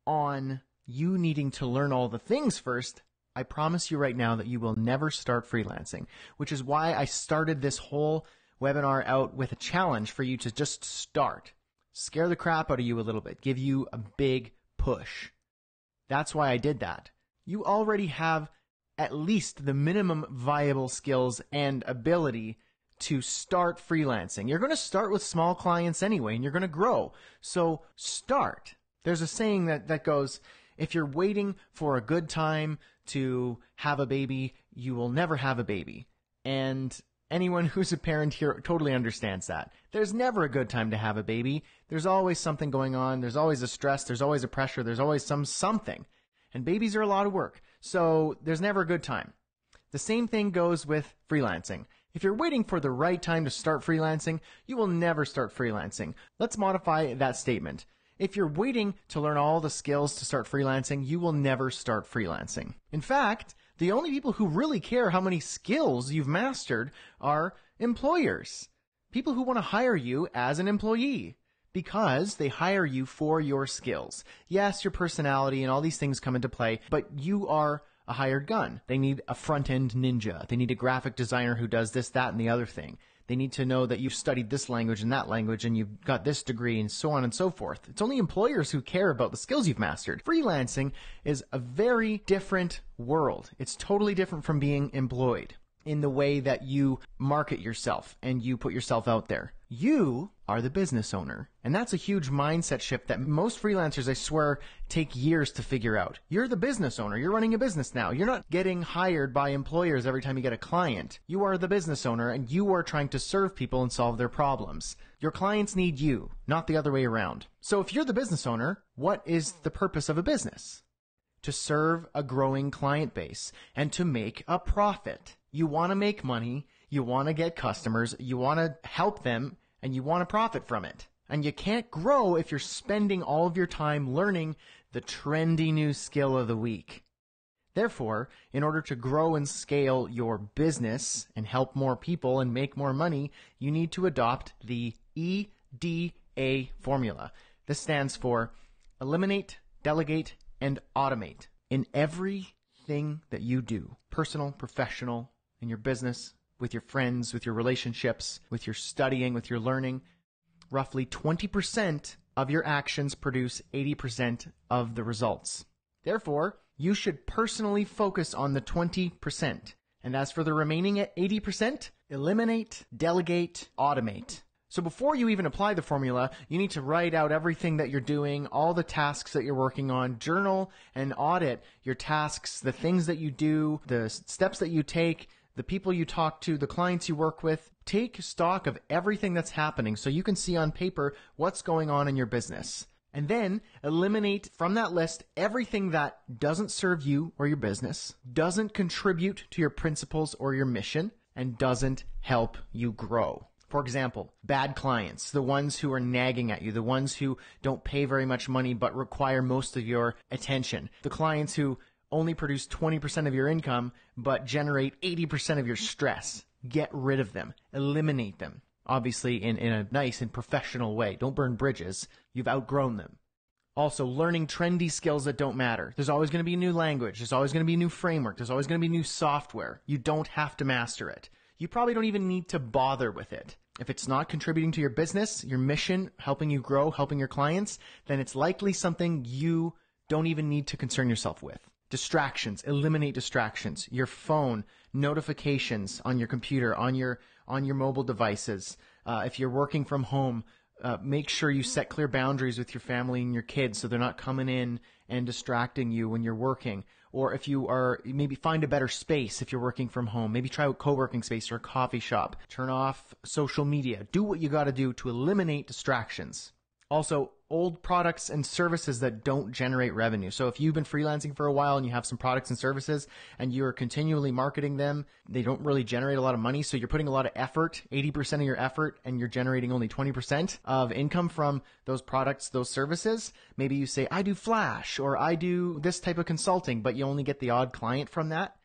on you needing to learn all the things first, I promise you right now that you will never start freelancing, which is why I started this whole webinar out with a challenge for you to just start. Scare the crap out of you a little bit. Give you a big push. That's why I did that. You already have at least the minimum viable skills and ability to start freelancing. You're going to start with small clients anyway, and you're going to grow. So start. There's a saying that goes, if you're waiting for a good time to have a baby, you will never have a baby. And anyone who's a parent here totally understands that. There's never a good time to have a baby. There's always something going on. There's always a stress. There's always a pressure. There's always something. And babies are a lot of work. So there's never a good time. The same thing goes with freelancing. If you're waiting for the right time to start freelancing, you will never start freelancing. Let's modify that statement. If you're waiting to learn all the skills to start freelancing, you will never start freelancing. In fact, the only people who really care how many skills you've mastered are employers. People who want to hire you as an employee because they hire you for your skills. Yes, your personality and all these things come into play, but you are a hired gun. They need a front-end ninja. They need a graphic designer who does this, that, and the other thing. They need to know that you've studied this language and that language and you've got this degree and so on and so forth. It's only employers who care about the skills you've mastered. Freelancing is a very different world. It's totally different from being employed in the way that you market yourself and you put yourself out there. You are the business owner. And that's a huge mindset shift that most freelancers, I swear, take years to figure out. You're the business owner. You're running a business now. You're not getting hired by employers every time you get a client. You are the business owner and you are trying to serve people and solve their problems. Your clients need you, not the other way around. So if you're the business owner, what is the purpose of a business? To serve a growing client base and to make a profit. You want to make money, you want to get customers, you want to help them, and you want to profit from it. And you can't grow if you're spending all of your time learning the trendy new skill of the week. Therefore, in order to grow and scale your business and help more people and make more money, you need to adopt the EDA formula. This stands for eliminate, delegate, and automate. In everything that you do, personal, professional, in your business, with your friends, with your relationships, with your studying, with your learning, roughly 20% of your actions produce 80% of the results. Therefore, you should personally focus on the 20%. And as for the remaining 80%, eliminate, delegate, automate. So before you even apply the formula, you need to write out everything that you're doing, all the tasks that you're working on, journal and audit your tasks, the things that you do, the steps that you take, the people you talk to, the clients you work with. Take stock of everything that's happening so you can see on paper what's going on in your business. And then eliminate from that list everything that doesn't serve you or your business, doesn't contribute to your principles or your mission, and doesn't help you grow. For example, bad clients, the ones who are nagging at you, the ones who don't pay very much money but require most of your attention, the clients who only produce 20% of your income but generate 80% of your stress. Get rid of them. Eliminate them. Obviously in a nice and professional way. Don't burn bridges. You've outgrown them. Also, learning trendy skills that don't matter. There's always going to be a new language. There's always going to be a new framework. There's always going to be new software. You don't have to master it. You probably don't even need to bother with it. If it's not contributing to your business, your mission, helping you grow, helping your clients, then it's likely something you don't even need to concern yourself with. Distractions. Eliminate distractions. Your phone, notifications on your computer, on your mobile devices. If you're working from home, make sure you set clear boundaries with your family and your kids so they're not coming in and distracting you when you're working. Or if you are, maybe find a better space if you're working from home. Maybe try a co-working space or a coffee shop. Turn off social media. Do what you got to do to eliminate distractions. Also, old products and services that don't generate revenue. So if you've been freelancing for a while and you have some products and services and you're continually marketing them, they don't really generate a lot of money. So you're putting a lot of effort, 80% of your effort, and you're generating only 20% of income from those products, those services. Maybe you say, I do Flash or I do this type of consulting, but you only get the odd client from that.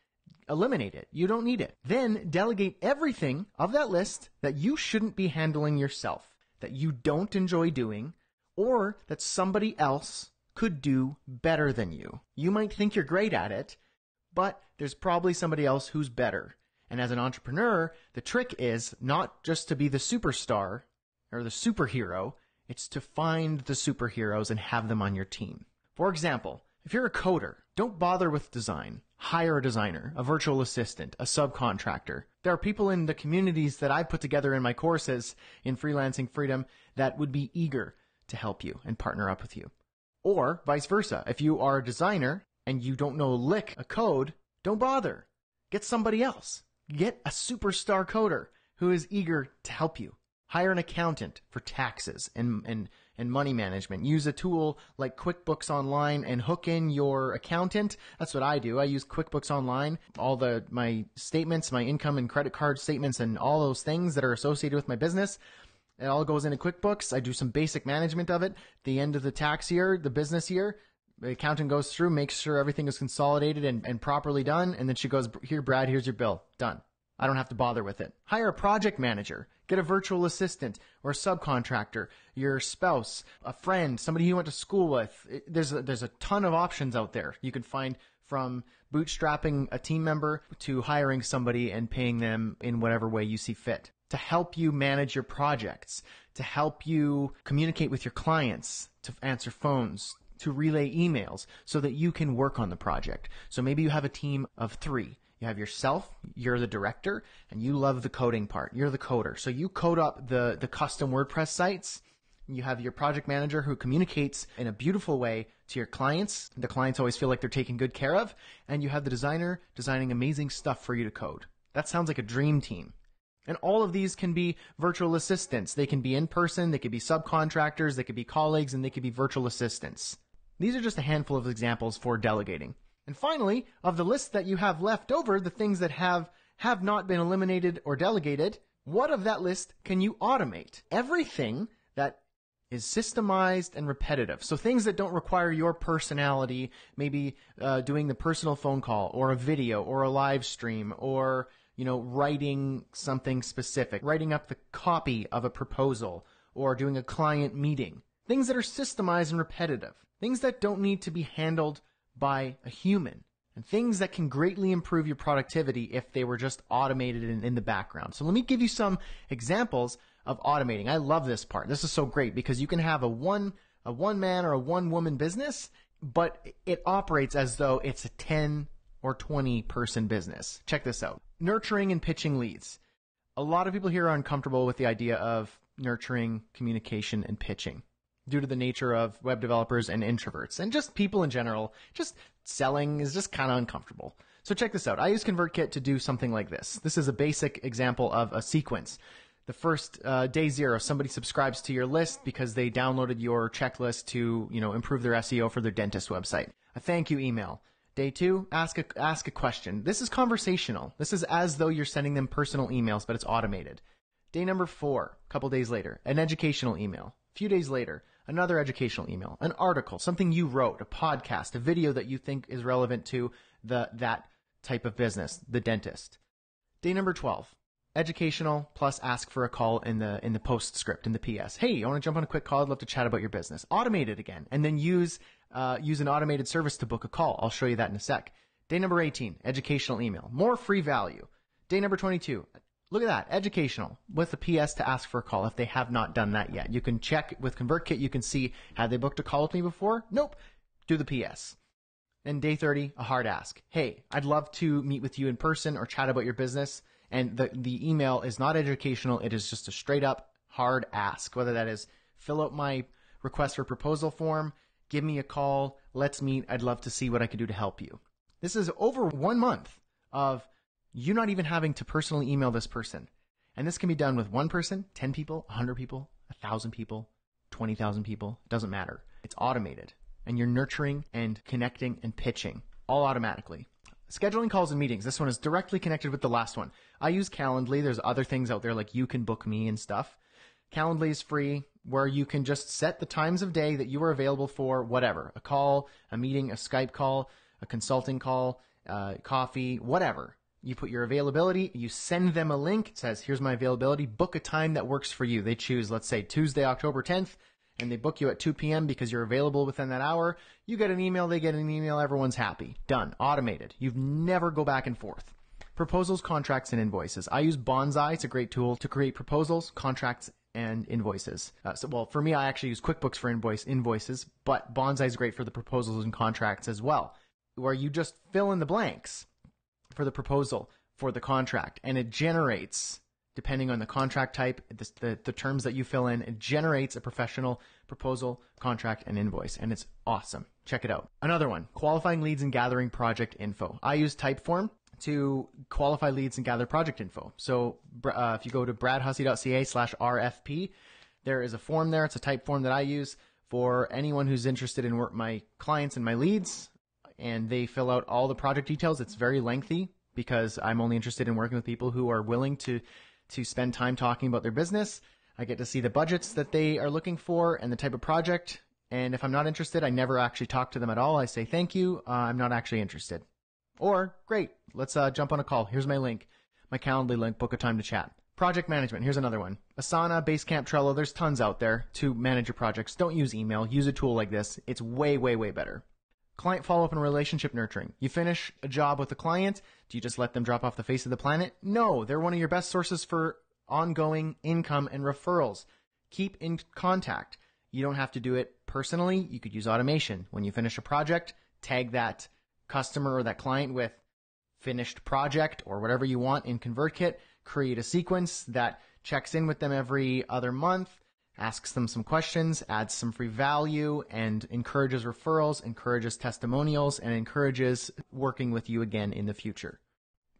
Eliminate it. You don't need it. Then delegate everything of that list that you shouldn't be handling yourself, that you don't enjoy doing, or that somebody else could do better than you. You might think you're great at it, but there's probably somebody else who's better. And as an entrepreneur, the trick is not just to be the superstar or the superhero, it's to find the superheroes and have them on your team. For example, if you're a coder, don't bother with design. Hire a designer, a virtual assistant, a subcontractor. There are people in the communities that I put together in my courses in Freelancing Freedom that would be eager to help you and partner up with you. Or vice versa. If you are a designer and you don't know a lick of code, don't bother. Get somebody else. Get a superstar coder who is eager to help you. Hire an accountant for taxes and money management. Use a tool like QuickBooks Online and hook in your accountant. That's what I do. I use QuickBooks Online. All my statements, my income and credit card statements and all those things that are associated with my business, it all goes into QuickBooks. I do some basic management of it. At the end of the tax year, the business year, the accountant goes through, makes sure everything is consolidated and properly done. And then she goes, here, Brad, here's your bill. Done. I don't have to bother with it. Hire a project manager. Get a virtual assistant or a subcontractor, your spouse, a friend, somebody you went to school with. There's a ton of options out there. You can find from bootstrapping a team member to hiring somebody and paying them in whatever way you see fit to help you manage your projects, to help you communicate with your clients, to answer phones, to relay emails so that you can work on the project. So maybe you have a team of 3. You have yourself, you're the director, and you love the coding part. You're the coder. So you code up the custom WordPress sites. You have your project manager who communicates in a beautiful way to your clients. The clients always feel like they're taken good care of. And you have the designer designing amazing stuff for you to code. That sounds like a dream team. And all of these can be virtual assistants. They can be in person, they could be subcontractors, they could be colleagues, and they could be virtual assistants. These are just a handful of examples for delegating. And finally, of the list that you have left over, the things that have not been eliminated or delegated, what of that list can you automate? Everything that is systemized and repetitive. So things that don't require your personality, maybe doing the personal phone call or a video or a live stream or, writing something specific, writing up the copy of a proposal or doing a client meeting. Things that are systemized and repetitive. Things that don't need to be handled by a human, and things that can greatly improve your productivity if they were just automated in the background. So let me give you some examples of automating. I love this part. This is so great because you can have a one man or a one woman business, but it operates as though it's a 10 or 20 person business. Check this out. Nurturing and pitching leads. A lot of people here are uncomfortable with the idea of nurturing, communication, and pitching, due to the nature of web developers and introverts and just people in general. Just selling is just kind of uncomfortable. So check this out. I use ConvertKit to do something like this. This is a basic example of a sequence. The first day zero, somebody subscribes to your list because they downloaded your checklist to, improve their SEO for their dentist website. A thank you email. Day 2, ask a question. This is conversational. This is as though you're sending them personal emails, but it's automated. Day number 4, a couple days later, an educational email. A few days later, another educational email, an article, something you wrote, a podcast, a video that you think is relevant to that type of business, the dentist. Day number 12. Educational plus ask for a call in the postscript, in the PS. Hey, I want to jump on a quick call. I'd love to chat about your business. Automate it again, and then use an automated service to book a call. I'll show you that in a sec. Day number 18, educational email. More free value. Day number 22, look at that, educational with a PS to ask for a call if they have not done that yet. You can check with ConvertKit. You can see, have they booked a call with me before? Nope. Do the PS. And day 30, a hard ask. Hey, I'd love to meet with you in person or chat about your business. And the email is not educational. It is just a straight up hard ask, whether that is fill out my request for proposal form, give me a call, let's meet. I'd love to see what I can do to help you. This is over 1 month of you not even having to personally email this person. And this can be done with 1 person, 10 people, 100 people, 1,000 people, 20,000 people. It doesn't matter. It's automated. And you're nurturing and connecting and pitching all automatically. Scheduling calls and meetings. This one is directly connected with the last one. I use Calendly. There's other things out there like You Can Book Me and stuff. Calendly is free, where you can just set the times of day that you are available for whatever. A call, a meeting, a Skype call, a consulting call, coffee, whatever. You put your availability, you send them a link. It says, here's my availability. Book a time that works for you. They choose, let's say, Tuesday, October 10th. And they book you at 2 p.m. because you're available within that hour. You get an email, they get an email, everyone's happy. Done. Automated. You've never go back and forth. Proposals, contracts, and invoices. I use Bonsai. It's a great tool to create proposals, contracts, and invoices. For me, I actually use QuickBooks for invoices, but Bonsai is great for the proposals and contracts as well, where you just fill in the blanks for the proposal, for the contract, and it generates, depending on the contract type, the terms that you fill in, it generates a professional proposal, contract, and invoice. And it's awesome. Check it out. Another one, qualifying leads and gathering project info. I use Typeform to qualify leads and gather project info. So if you go to bradhussey.ca/RFP, there is a form there. It's a type form that I use for anyone who's interested in my clients and my leads. And they fill out all the project details. It's very lengthy because I'm only interested in working with people who are willing to spend time talking about their business. I get to see the budgets that they are looking for and the type of project. And if I'm not interested, I never actually talk to them at all. I say, thank you. I'm not actually interested. Or, great, let's jump on a call. Here's my link, my Calendly link, book a time to chat. Project management. Here's another one. Asana, Basecamp, Trello. There's tons out there to manage your projects. Don't use email. Use a tool like this. It's way, way, way better. Client follow-up and relationship nurturing. You finish a job with a client. Do you just let them drop off the face of the planet? No, they're one of your best sources for ongoing income and referrals. Keep in contact. You don't have to do it personally. You could use automation. When you finish a project, tag that customer or that client with finished project or whatever you want in ConvertKit. Create a sequence that checks in with them every other month, asks them some questions, adds some free value, and encourages referrals, encourages testimonials, and encourages working with you again in the future.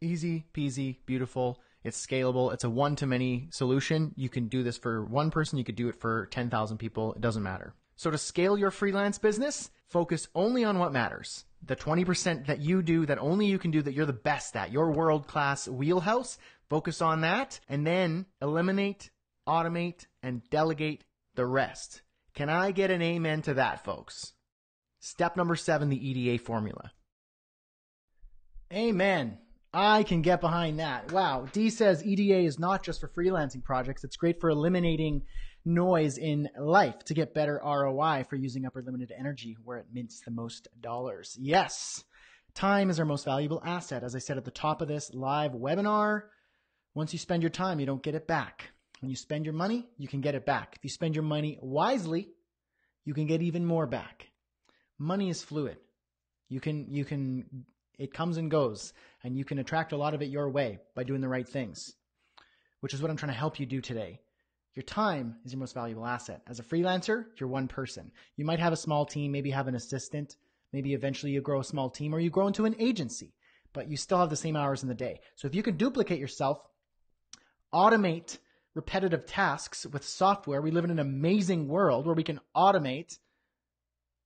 Easy peasy, beautiful. It's scalable. It's a one-to-many solution. You can do this for one person. You could do it for 10,000 people. It doesn't matter. So to scale your freelance business, focus only on what matters. The 20% that you do, that only you can do, that you're the best at, your world-class wheelhouse, focus on that, and then eliminate, automate, and delegate the rest. Can I get an amen to that, folks? Step number 7, the EDA formula. Amen. I can get behind that. Wow. D says EDA is not just for freelancing projects. It's great for eliminating noise in life to get better ROI for using up our limited energy where it mints the most dollars. Yes. Time is our most valuable asset. As I said at the top of this live webinar, once you spend your time, you don't get it back. When you spend your money, you can get it back. If you spend your money wisely, you can get even more back. Money is fluid. It comes and goes, and you can attract a lot of it your way by doing the right things, which is what I'm trying to help you do today. Your time is your most valuable asset. As a freelancer, you're one person. You might have a small team, maybe have an assistant, maybe eventually you grow a small team or you grow into an agency, but you still have the same hours in the day. So if you can duplicate yourself, automate repetitive tasks with software. We live in an amazing world where we can automate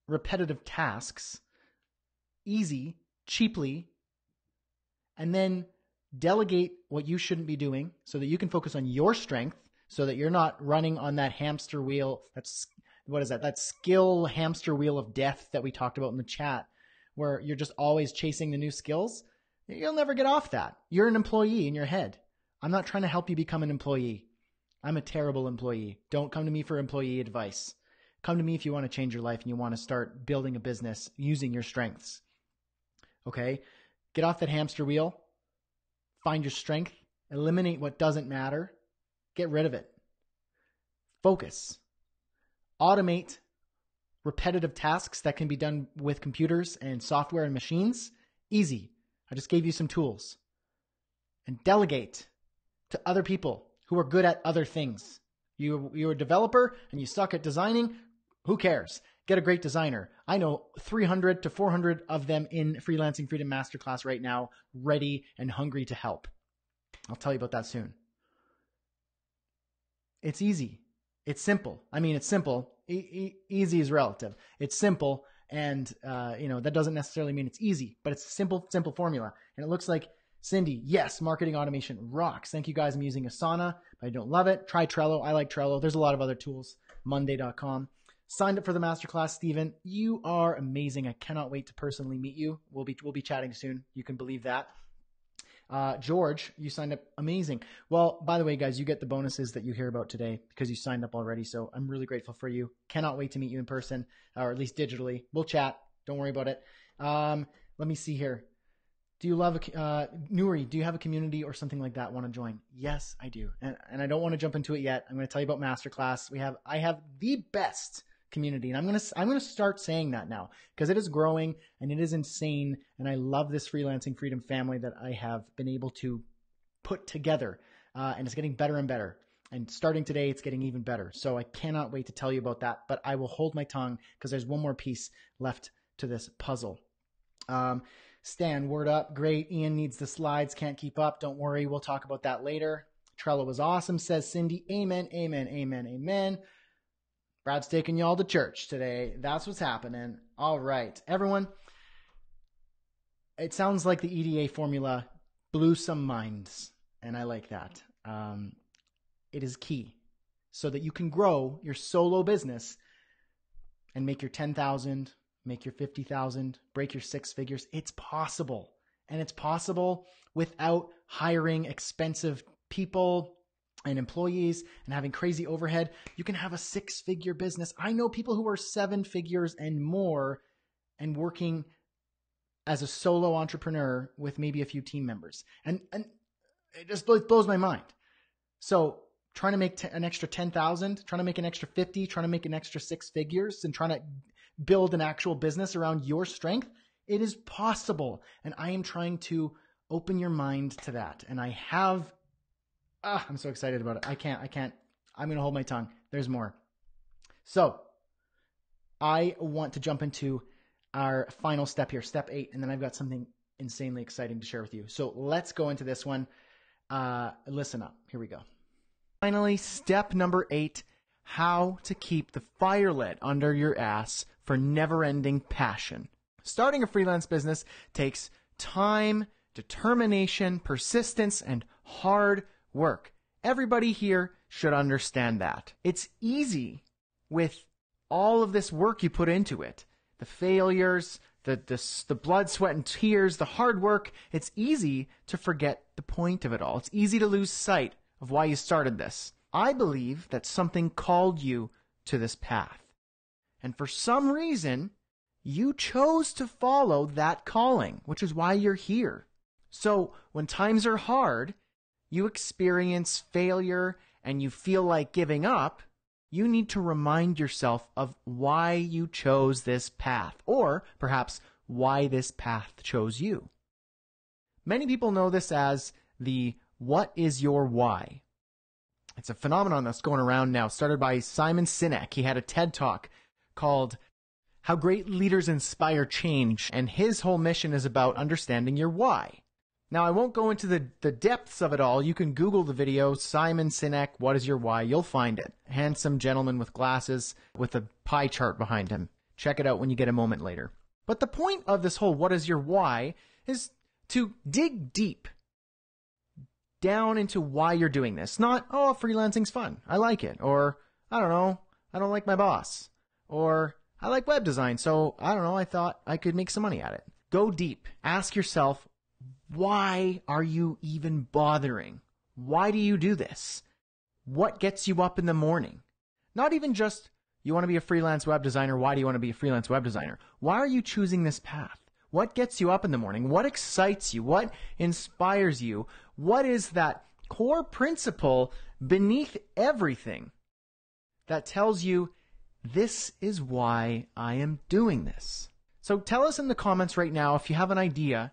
repetitive tasks easy, cheaply, and then delegate what you shouldn't be doing so that you can focus on your strength, so that you're not running on that hamster wheel. That skill hamster wheel of death that we talked about in the chat, where you're just always chasing the new skills. You'll never get off that. You're an employee in your head. I'm not trying to help you become an employee. I'm a terrible employee. Don't come to me for employee advice. Come to me if you want to change your life and you want to start building a business using your strengths. Okay? Get off that hamster wheel. Find your strength. Eliminate what doesn't matter. Get rid of it. Focus. Automate repetitive tasks that can be done with computers and software and machines. Easy. I just gave you some tools. And delegate to other people who are good at other things. You're a developer and you suck at designing. Who cares? Get a great designer. I know 300 to 400 of them in Freelancing Freedom Masterclass right now, ready and hungry to help. I'll tell you about that soon. It's easy. It's simple. I mean, it's simple. Easy is relative. It's simple. And, that doesn't necessarily mean it's easy, but it's a simple formula. And it looks like Cindy, yes, marketing automation rocks. Thank you guys. I'm using Asana, but I don't love it. Try Trello. I like Trello. There's a lot of other tools. Monday.com. Signed up for the masterclass, Steven. You are amazing. I cannot wait to personally meet you. We'll be chatting soon. You can believe that. George, you signed up. Amazing. Well, by the way, guys, you get the bonuses that you hear about today because you signed up already. So I'm really grateful for you. Cannot wait to meet you in person, or at least digitally. We'll chat. Don't worry about it. Let me see here. Do you love Nuri? Do you have a community or something like that want to join? Yes, I do. And I don't want to jump into it yet. I'm going to tell you about Masterclass. I have the best community, and I'm going to start saying that now because it is growing and it is insane, and I love this Freelancing Freedom family that I have been able to put together, and it's getting better and better. And starting today, it's getting even better. So I cannot wait to tell you about that, but I will hold my tongue because there's one more piece left to this puzzle. Stan, word up. Great. Ian needs the slides. Can't keep up. Don't worry. We'll talk about that later. Trello was awesome, says Cindy. Amen, amen, amen, amen. Brad's taking y'all to church today. That's what's happening. All right. Everyone, it sounds like the EDA formula blew some minds, and I like that. It is key so that you can grow your solo business and make your 10,000, make your 50,000, break your six figures. It's possible. And it's possible without hiring expensive people and employees and having crazy overhead. You can have a six-figure business. I know people who are seven figures and more and working as a solo entrepreneur with maybe a few team members. And it just blows my mind. So trying to make an extra 10,000, trying to make an extra 50, trying to make an extra six figures, and trying to build an actual business around your strength, it is possible. And I am trying to open your mind to that. And I have, I'm so excited about it. I can't. I'm going to hold my tongue. There's more. So I want to jump into our final step here, step 8. And then I've got something insanely exciting to share with you. So let's go into this one. Listen up. Here we go. Finally, step number 8, how to keep the fire lit under your ass for never-ending passion. Starting a freelance business takes time, determination, persistence, and hard work. Everybody here should understand that. It's easy with all of this work you put into it. The failures, the blood, sweat, and tears, the hard work. It's easy to forget the point of it all. It's easy to lose sight of why you started this. I believe that something called you to this path. And for some reason, you chose to follow that calling, which is why you're here. So when times are hard, you experience failure and you feel like giving up, you need to remind yourself of why you chose this path, or perhaps why this path chose you. Many people know this as the "what is your why?" It's a phenomenon that's going around now, started by Simon Sinek. He had a TED Talk called How Great Leaders Inspire Change, and his whole mission is about understanding your why. Now, I won't go into the depths of it all. You can Google the video, Simon Sinek, What is Your Why? You'll find it. Handsome gentleman with glasses with a pie chart behind him. Check it out when you get a moment later. But the point of this whole What is Your Why is to dig deep down into why you're doing this. Not, oh, freelancing's fun. I like it. Or, I don't know, I don't like my boss. Or, I like web design, so, I don't know, I thought I could make some money at it. Go deep. Ask yourself, why are you even bothering? Why do you do this? What gets you up in the morning? Not even just, you want to be a freelance web designer. Why do you want to be a freelance web designer? Why are you choosing this path? What gets you up in the morning? What excites you? What inspires you? What is that core principle beneath everything that tells you this is why I am doing this? So tell us in the comments right now if you have an idea.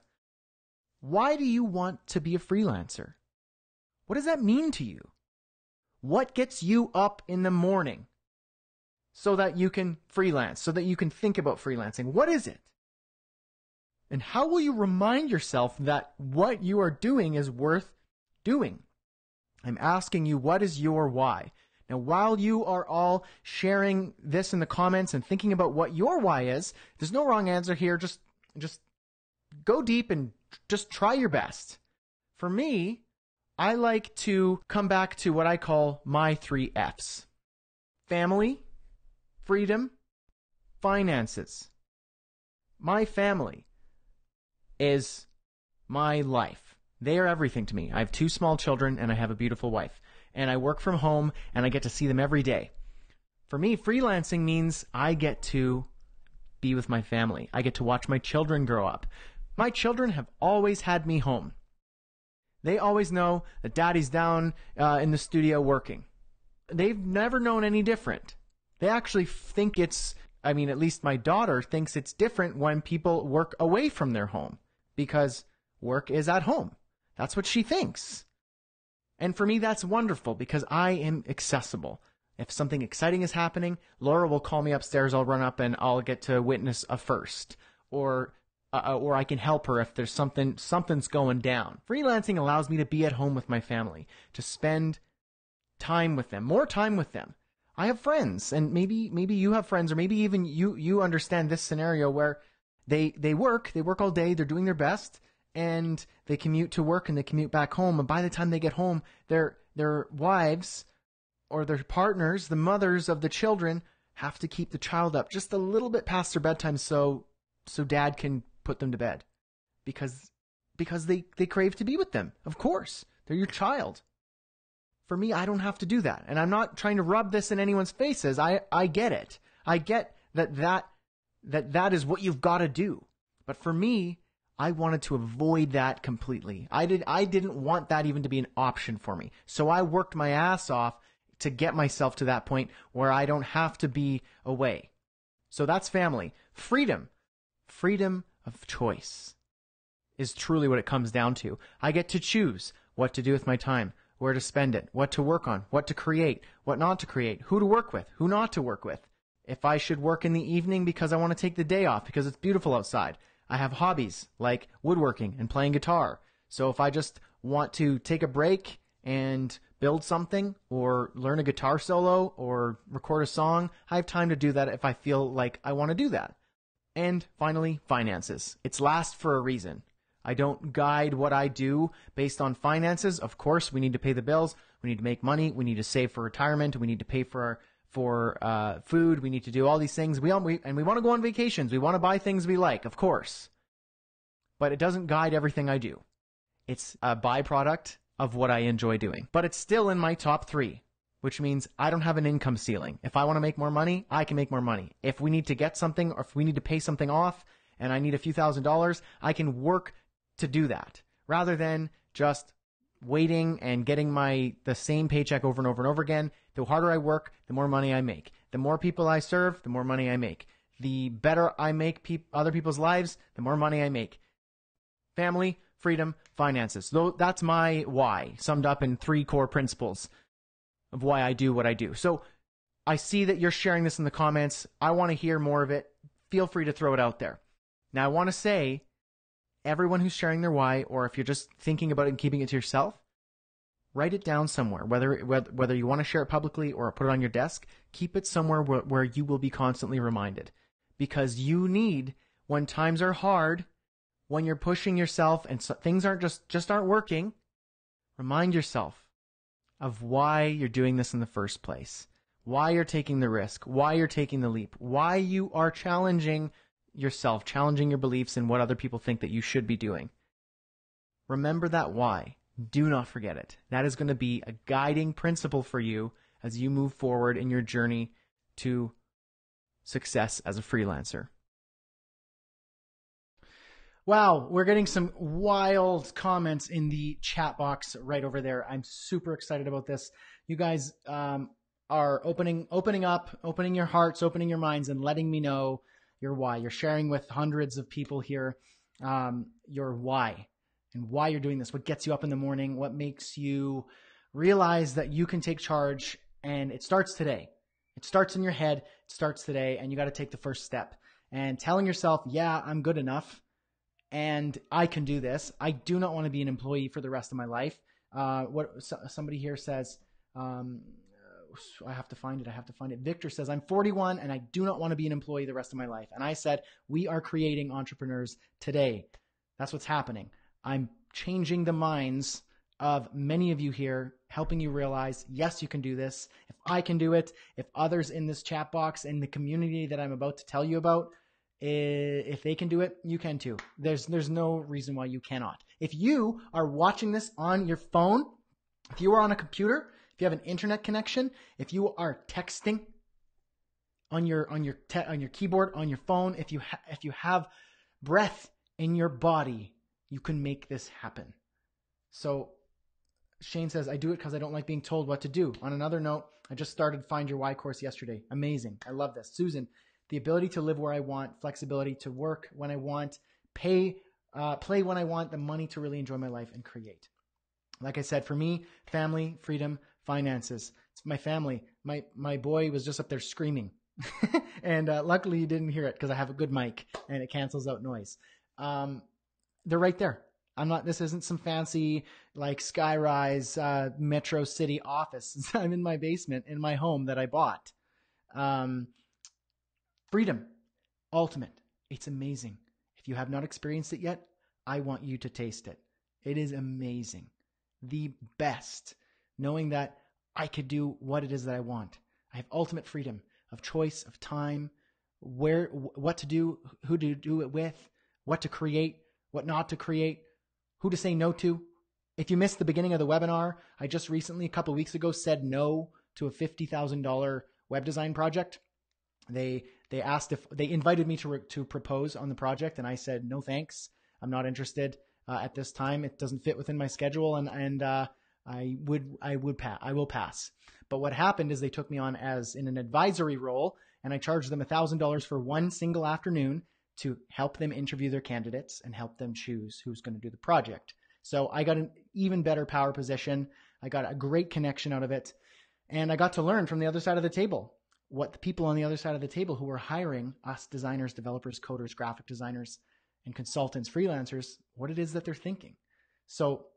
Why do you want to be a freelancer? What does that mean to you? What gets you up in the morning so that you can freelance, so that you can think about freelancing? What is it? And how will you remind yourself that what you are doing is worth doing? I'm asking you, what is your why? Now, while you are all sharing this in the comments and thinking about what your why is, there's no wrong answer here. Just go deep and just try your best. For me, I like to come back to what I call my 3 F's. Family, freedom, finances. My family is my life. They are everything to me. I have 2 small children and I have a beautiful wife. And I work from home and I get to see them every day. For me, freelancing means I get to be with my family. I get to watch my children grow up. My children have always had me home. They always know that daddy's down in the studio working. They've never known any different. They actually think at least my daughter thinks it's different when people work away from their home because work is at home. That's what she thinks. And for me, that's wonderful because I am accessible. If something exciting is happening, Laura will call me upstairs, I'll run up and I'll get to witness a first. Or I can help her if there's something's going down. Freelancing allows me to be at home with my family, to spend time with them, more time with them. I have friends, and maybe you have friends, or maybe even you understand this scenario where they work all day, they're doing their best, and they commute to work and they commute back home, and by the time they get home, their wives or their partners, the mothers of the children, have to keep the child up just a little bit past their bedtime so dad can put them to bed because they crave to be with them. Of course, they're your child. For me, I don't have to do that. And I'm not trying to rub this in anyone's faces. I get it. I get that is what you've got to do. But for me, I wanted to avoid that completely. I didn't want that even to be an option for me. So I worked my ass off to get myself to that point where I don't have to be away. So that's family. Freedom of choice is truly what it comes down to. I get to choose what to do with my time, where to spend it, what to work on, what to create, what not to create, who to work with, who not to work with. If I should work in the evening because I want to take the day off because it's beautiful outside. I have hobbies like woodworking and playing guitar. So if I just want to take a break and build something or learn a guitar solo or record a song, I have time to do that if I feel like I want to do that. And finally, finances. It's last for a reason. I don't guide what I do based on finances. Of course, we need to pay the bills. We need to make money. We need to save for retirement. We need to pay for food. We need to do all these things. And we want to go on vacations. We want to buy things we like, of course. But it doesn't guide everything I do. It's a byproduct of what I enjoy doing. But it's still in my top 3, which means I don't have an income ceiling. If I want to make more money, I can make more money. If we need to get something or if we need to pay something off and I need a few $1,000s, I can work to do that rather than just waiting and getting the same paycheck over and over and over again. The harder I work, the more money I make. The more people I serve, the more money I make. The better I make other people's lives, the more money I make. Family, freedom, finances. That's my why, summed up in 3 core principles of why I do what I do. So I see that you're sharing this in the comments. I want to hear more of it. Feel free to throw it out there. Now I want to say, everyone who's sharing their why, or if you're just thinking about it and keeping it to yourself, write it down somewhere. Whether you want to share it publicly or put it on your desk, keep it somewhere where you will be constantly reminded. Because you need, when times are hard, when you're pushing yourself and things aren't just aren't working, remind yourself of why you're doing this in the first place, why you're taking the risk, why you're taking the leap, why you are challenging yourself, challenging your beliefs and what other people think that you should be doing. Remember that why. Do not forget it. That is going to be a guiding principle for you as you move forward in your journey to success as a freelancer. Wow, we're getting some wild comments in the chat box right over there. I'm super excited about this. You guys are opening up, opening your hearts, opening your minds, and letting me know your why. You're sharing with hundreds of people here your why and why you're doing this, what gets you up in the morning, what makes you realize that you can take charge, and it starts today. It starts in your head, it starts today, and you got to take the first step. And telling yourself, yeah, I'm good enough, and I can do this. I do not want to be an employee for the rest of my life. Somebody here says, I have to find it. Victor says, I'm 41 and I do not want to be an employee the rest of my life. And I said, we are creating entrepreneurs today. That's what's happening. I'm changing the minds of many of you here, helping you realize, yes, you can do this. If I can do it, if others in this chat box, in the community that I'm about to tell you about, if they can do it, you can too. There's no reason why you cannot. If you are watching this on your phone, if you are on a computer, if you have an internet connection, if you are texting on your keyboard, on your phone, if you have breath in your body, you can make this happen. So Shane says, I do it because I don't like being told what to do. On another note, I just started Find Your Why course yesterday. Amazing. I love this. Susan, the ability to live where I want, flexibility to work when I want, play when I want, the money to really enjoy my life and create. Like I said, for me, family, freedom, finances. It's my family. My boy was just up there screaming. And luckily you didn't hear it because I have a good mic and it cancels out noise. They're right there. This isn't some fancy like skyrise metro city office. I'm in my basement in my home that I bought. Freedom, ultimate. It's amazing. If you have not experienced it yet, I want you to taste it. It is amazing. The best. Knowing that I could do what it is that I want. I have ultimate freedom of choice, of time, what to do, who to do it with, what to create, what not to create, who to say no to. If you missed the beginning of the webinar, I just recently, a couple of weeks ago, said no to a $50,000 web design project. They asked if they invited me to propose on the project, and I said no thanks. I'm not interested at this time. It doesn't fit within my schedule, and I will pass. But what happened is they took me on as in an advisory role, and I charged them $1,000 for one single afternoon to help them interview their candidates and help them choose who's going to do the project. So I got an even better power position. I got a great connection out of it, and I got to learn from the other side of the table what the people on the other side of the table who were hiring us designers, developers, coders, graphic designers, and consultants, freelancers, what it is that they're thinking. So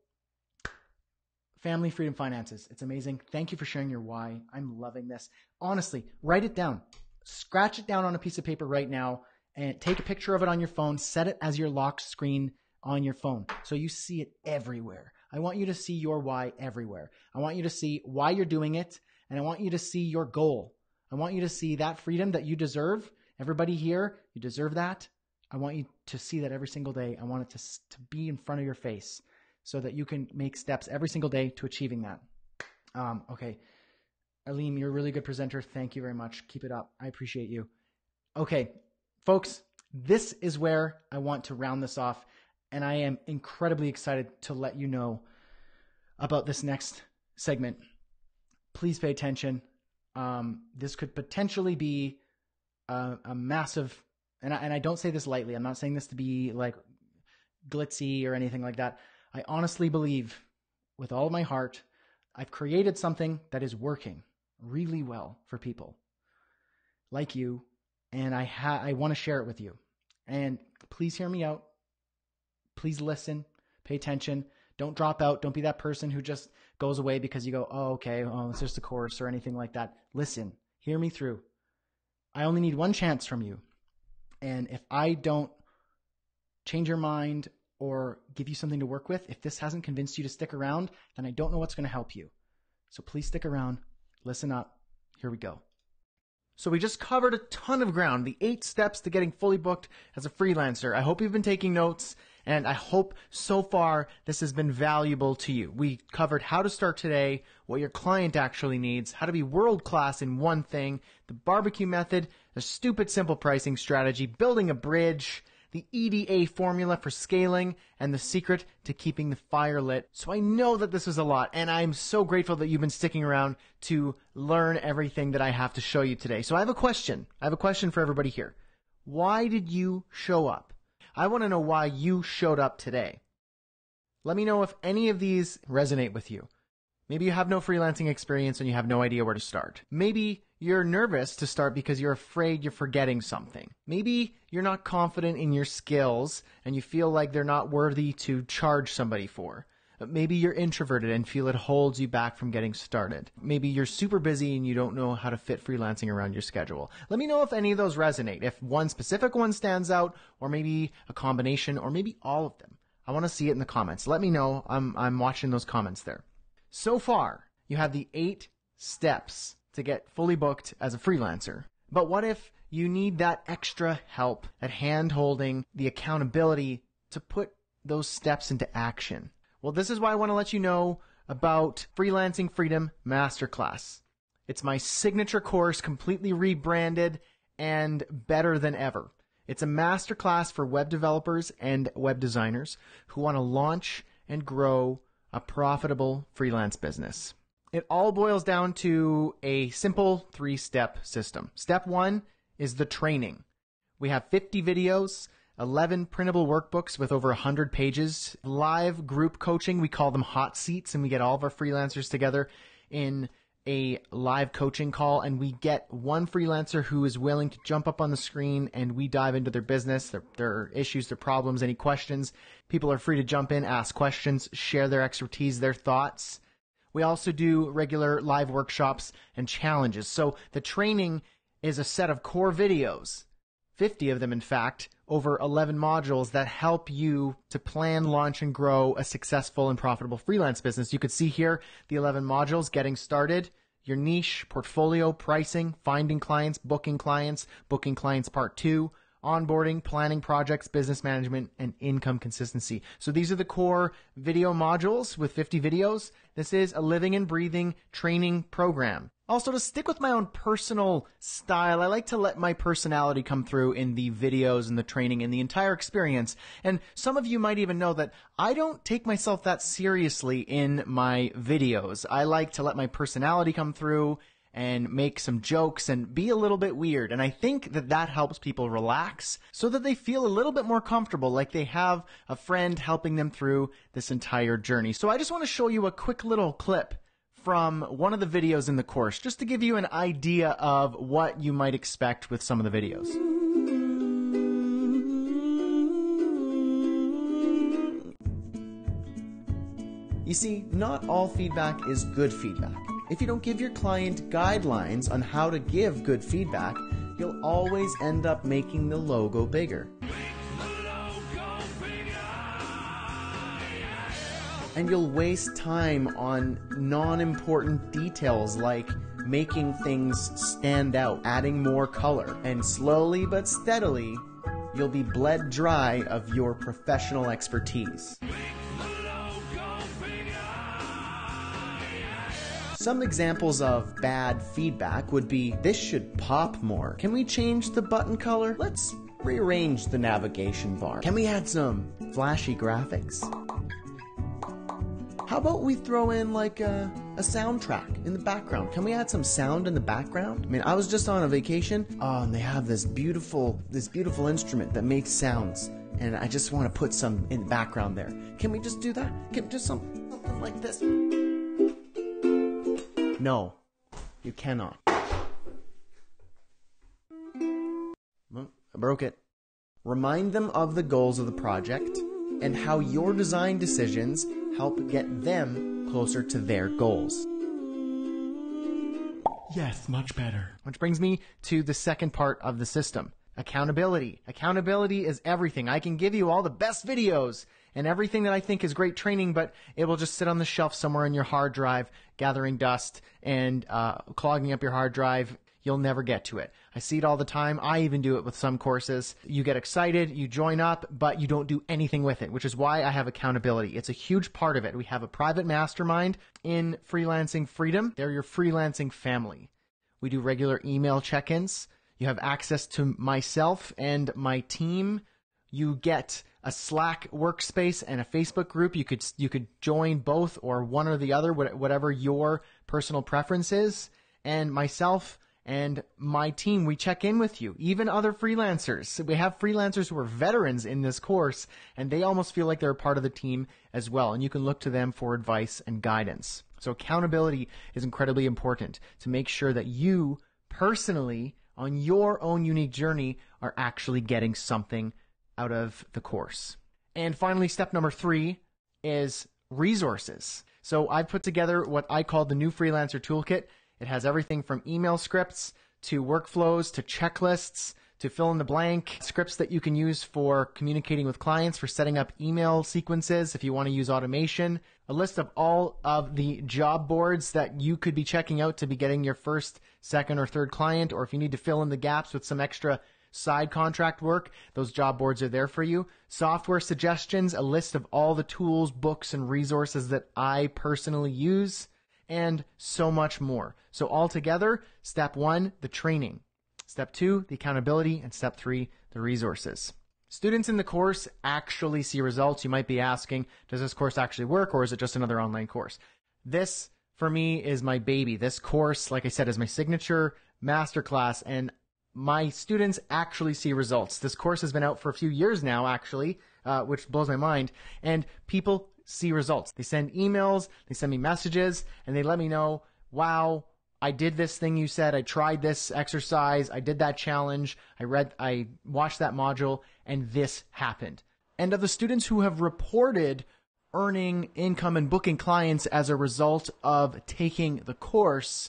family, freedom, finances. It's amazing. Thank you for sharing your why. I'm loving this. Honestly, write it down. Scratch it down on a piece of paper right now and take a picture of it on your phone. Set it as your locked screen on your phone so you see it everywhere. I want you to see your why everywhere. I want you to see why you're doing it, and I want you to see your goal. I want you to see that freedom that you deserve. Everybody here, you deserve that. I want you to see that every single day. I want it to be in front of your face so that you can make steps every single day to achieving that. Okay. Aleem, you're a really good presenter. Thank you very much. Keep it up. I appreciate you. Okay, folks, this is where I want to round this off, and I am incredibly excited to let you know about this next segment. Please pay attention. This could potentially be a massive, and I don't say this lightly. I'm not saying this to be like glitzy or anything like that. I honestly believe with all of my heart, I've created something that is working really well for people like you, and I want to share it with you. And please hear me out. please listen, pay attention. Don't drop out. Don't be that person who just goes away because you go, oh, okay, oh, it's just a course or anything like that. Listen, hear me through. I only need one chance from you. And if I don't change your mind or give you something to work with, if this hasn't convinced you to stick around, then I don't know what's going to help you. So please stick around. Listen up. Here we go. So we just covered a ton of ground, the 8 steps to getting fully booked as a freelancer. I hope you've been taking notes, and I hope so far this has been valuable to you. We covered how to start today, what your client actually needs, how to be world-class in one thing, the barbecue method, the stupid simple pricing strategy, building a bridge, the EDA formula for scaling, and the secret to keeping the fire lit. So I know that this was a lot, and I'm so grateful that you've been sticking around to learn everything that I have to show you today. So I have a question. I have a question for everybody here. Why did you show up? I want to know why you showed up today. Let me know if any of these resonate with you. Maybe you have no freelancing experience and you have no idea where to start. Maybe you're nervous to start because you're afraid you're forgetting something. Maybe you're not confident in your skills and you feel like they're not worthy to charge somebody for. Maybe you're introverted and feel it holds you back from getting started. Maybe you're super busy and you don't know how to fit freelancing around your schedule. Let me know if any of those resonate, if one specific one stands out, or maybe a combination, or maybe all of them. I want to see it in the comments. Let me know. I'm watching those comments there. So far, you have the 8 steps to get fully booked as a freelancer. But what if you need that extra help, that hand-holding, the accountability to put those steps into action? Well, this is why I want to let you know about Freelancing Freedom Masterclass. It's my signature course, completely rebranded and better than ever. It's a masterclass for web developers and web designers who want to launch and grow a profitable freelance business. It all boils down to a simple 3-step system. Step 1 is the training. We have 50 videos, 11 printable workbooks with over 100 pages, live group coaching. We call them hot seats, and we get all of our freelancers together in a live coaching call, and we get one freelancer who is willing to jump up on the screen and we dive into their business, their issues, their problems, any questions. People are free to jump in, ask questions, share their expertise, their thoughts. We also do regular live workshops and challenges. So the training is a set of core videos, 50 of them in fact, over 11 modules that help you to plan, launch, and grow a successful and profitable freelance business. You could see here the 11 modules: getting started, your niche, portfolio, pricing, finding clients, booking clients part 2, onboarding, planning projects, business management, and income consistency. So these are the core video modules with 50 videos. This is a living and breathing training program. Also, to stick with my own personal style, I like to let my personality come through in the videos and the training and the entire experience. And some of you might even know that I don't take myself that seriously in my videos. I like to let my personality come through and make some jokes and be a little bit weird. And I think that that helps people relax so that they feel a little bit more comfortable, like they have a friend helping them through this entire journey. So I just want to show you a quick little clip from one of the videos in the course, just to give you an idea of what you might expect with some of the videos. You see, not all feedback is good feedback. If you don't give your client guidelines on how to give good feedback, you'll always end up making the logo bigger. And you'll waste time on non-important details like making things stand out, adding more color, and slowly but steadily, you'll be bled dry of your professional expertise. Some examples of bad feedback would be, this should pop more. Can we change the button color? Let's rearrange the navigation bar. Can we add some flashy graphics? How about we throw in like a soundtrack in the background? Can we add some sound in the background? I mean, I was just on a vacation, and they have this beautiful instrument that makes sounds, and I just want to put some in the background there. Can we just do that? Can we just something like this? No, you cannot. Well, I broke it. Remind them of the goals of the project. and how your design decisions help get them closer to their goals. Yes, much better. Which brings me to the second part of the system. Accountability. Accountability is everything. I can give you all the best videos and everything that I think is great training, but it will just sit on the shelf somewhere in your hard drive, gathering dust and clogging up your hard drive. You'll never get to it. I see it all the time. I even do it with some courses. You get excited, you join up, but you don't do anything with it, which is why I have accountability. It's a huge part of it. We have a private mastermind in Freelancing Freedom. They're your freelancing family. We do regular email check-ins. You have access to myself and my team. You get a Slack workspace and a Facebook group. You could join both or one or the other, whatever your personal preference is. And myself and my team, we check in with you, even other freelancers. We have freelancers who are veterans in this course, and they almost feel like they're a part of the team as well. And you can look to them for advice and guidance. So accountability is incredibly important to make sure that you personally, on your own unique journey, are actually getting something out of the course. And finally, step number 3 is resources. So I've put together what I call the new freelancer toolkit. It has everything from email scripts to workflows to checklists to fill in the blank scripts that you can use for communicating with clients, for setting up email sequences if you want to use automation, a list of all of the job boards that you could be checking out to be getting your first, second, or third client, or if you need to fill in the gaps with some extra side contract work, those job boards are there for you. Software suggestions, a list of all the tools, books, and resources that I personally use, and so much more. So altogether, step 1, the training. Step 2, the accountability, and step 3, the resources. Students in the course actually see results. You might be asking, does this course actually work, or is it just another online course? This, for me, is my baby. This course, like I said, is my signature masterclass, and my students actually see results. This course has been out for a few years now, actually, which blows my mind, and people see results. They send emails, they send me messages, and they let me know, wow, I did this thing you said, I tried this exercise, I did that challenge, I watched that module, and this happened. And of the students who have reported earning income and booking clients as a result of taking the course,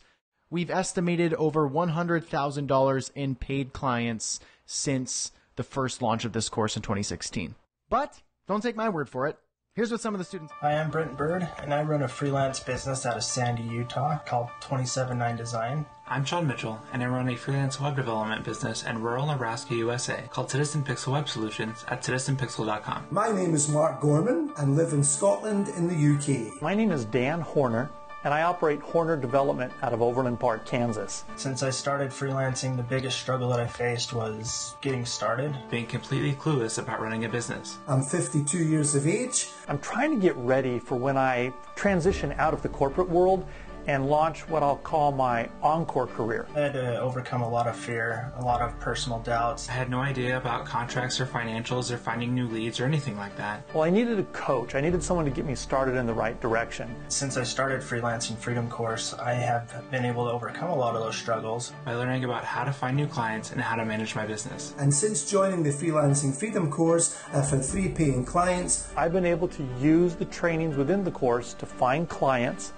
we've estimated over $100,000 in paid clients since the first launch of this course in 2016. But don't take my word for it. Here's what some of the students... Hi, I'm Brent Bird, and I run a freelance business out of Sandy, Utah called 279 Design. I'm Sean Mitchell, and I run a freelance web development business in rural Nebraska, USA called Citizen Pixel Web Solutions at citizenpixel.com. My name is Mark Gorman and live in Scotland in the UK. My name is Dan Horner, and I operate Horner Development out of Overland Park, Kansas. Since I started freelancing, the biggest struggle that I faced was getting started. Being completely clueless about running a business. I'm 52 years of age. I'm trying to get ready for when I transition out of the corporate world and launch what I'll call my encore career. I had to overcome a lot of fear, a lot of personal doubts. I had no idea about contracts or financials or finding new leads or anything like that. Well, I needed a coach. I needed someone to get me started in the right direction. Since I started Freelancing Freedom course, I have been able to overcome a lot of those struggles. By learning about how to find new clients and how to manage my business. And since joining the Freelancing Freedom course, I've had 3 paying clients. I've been able to use the trainings within the course to find clients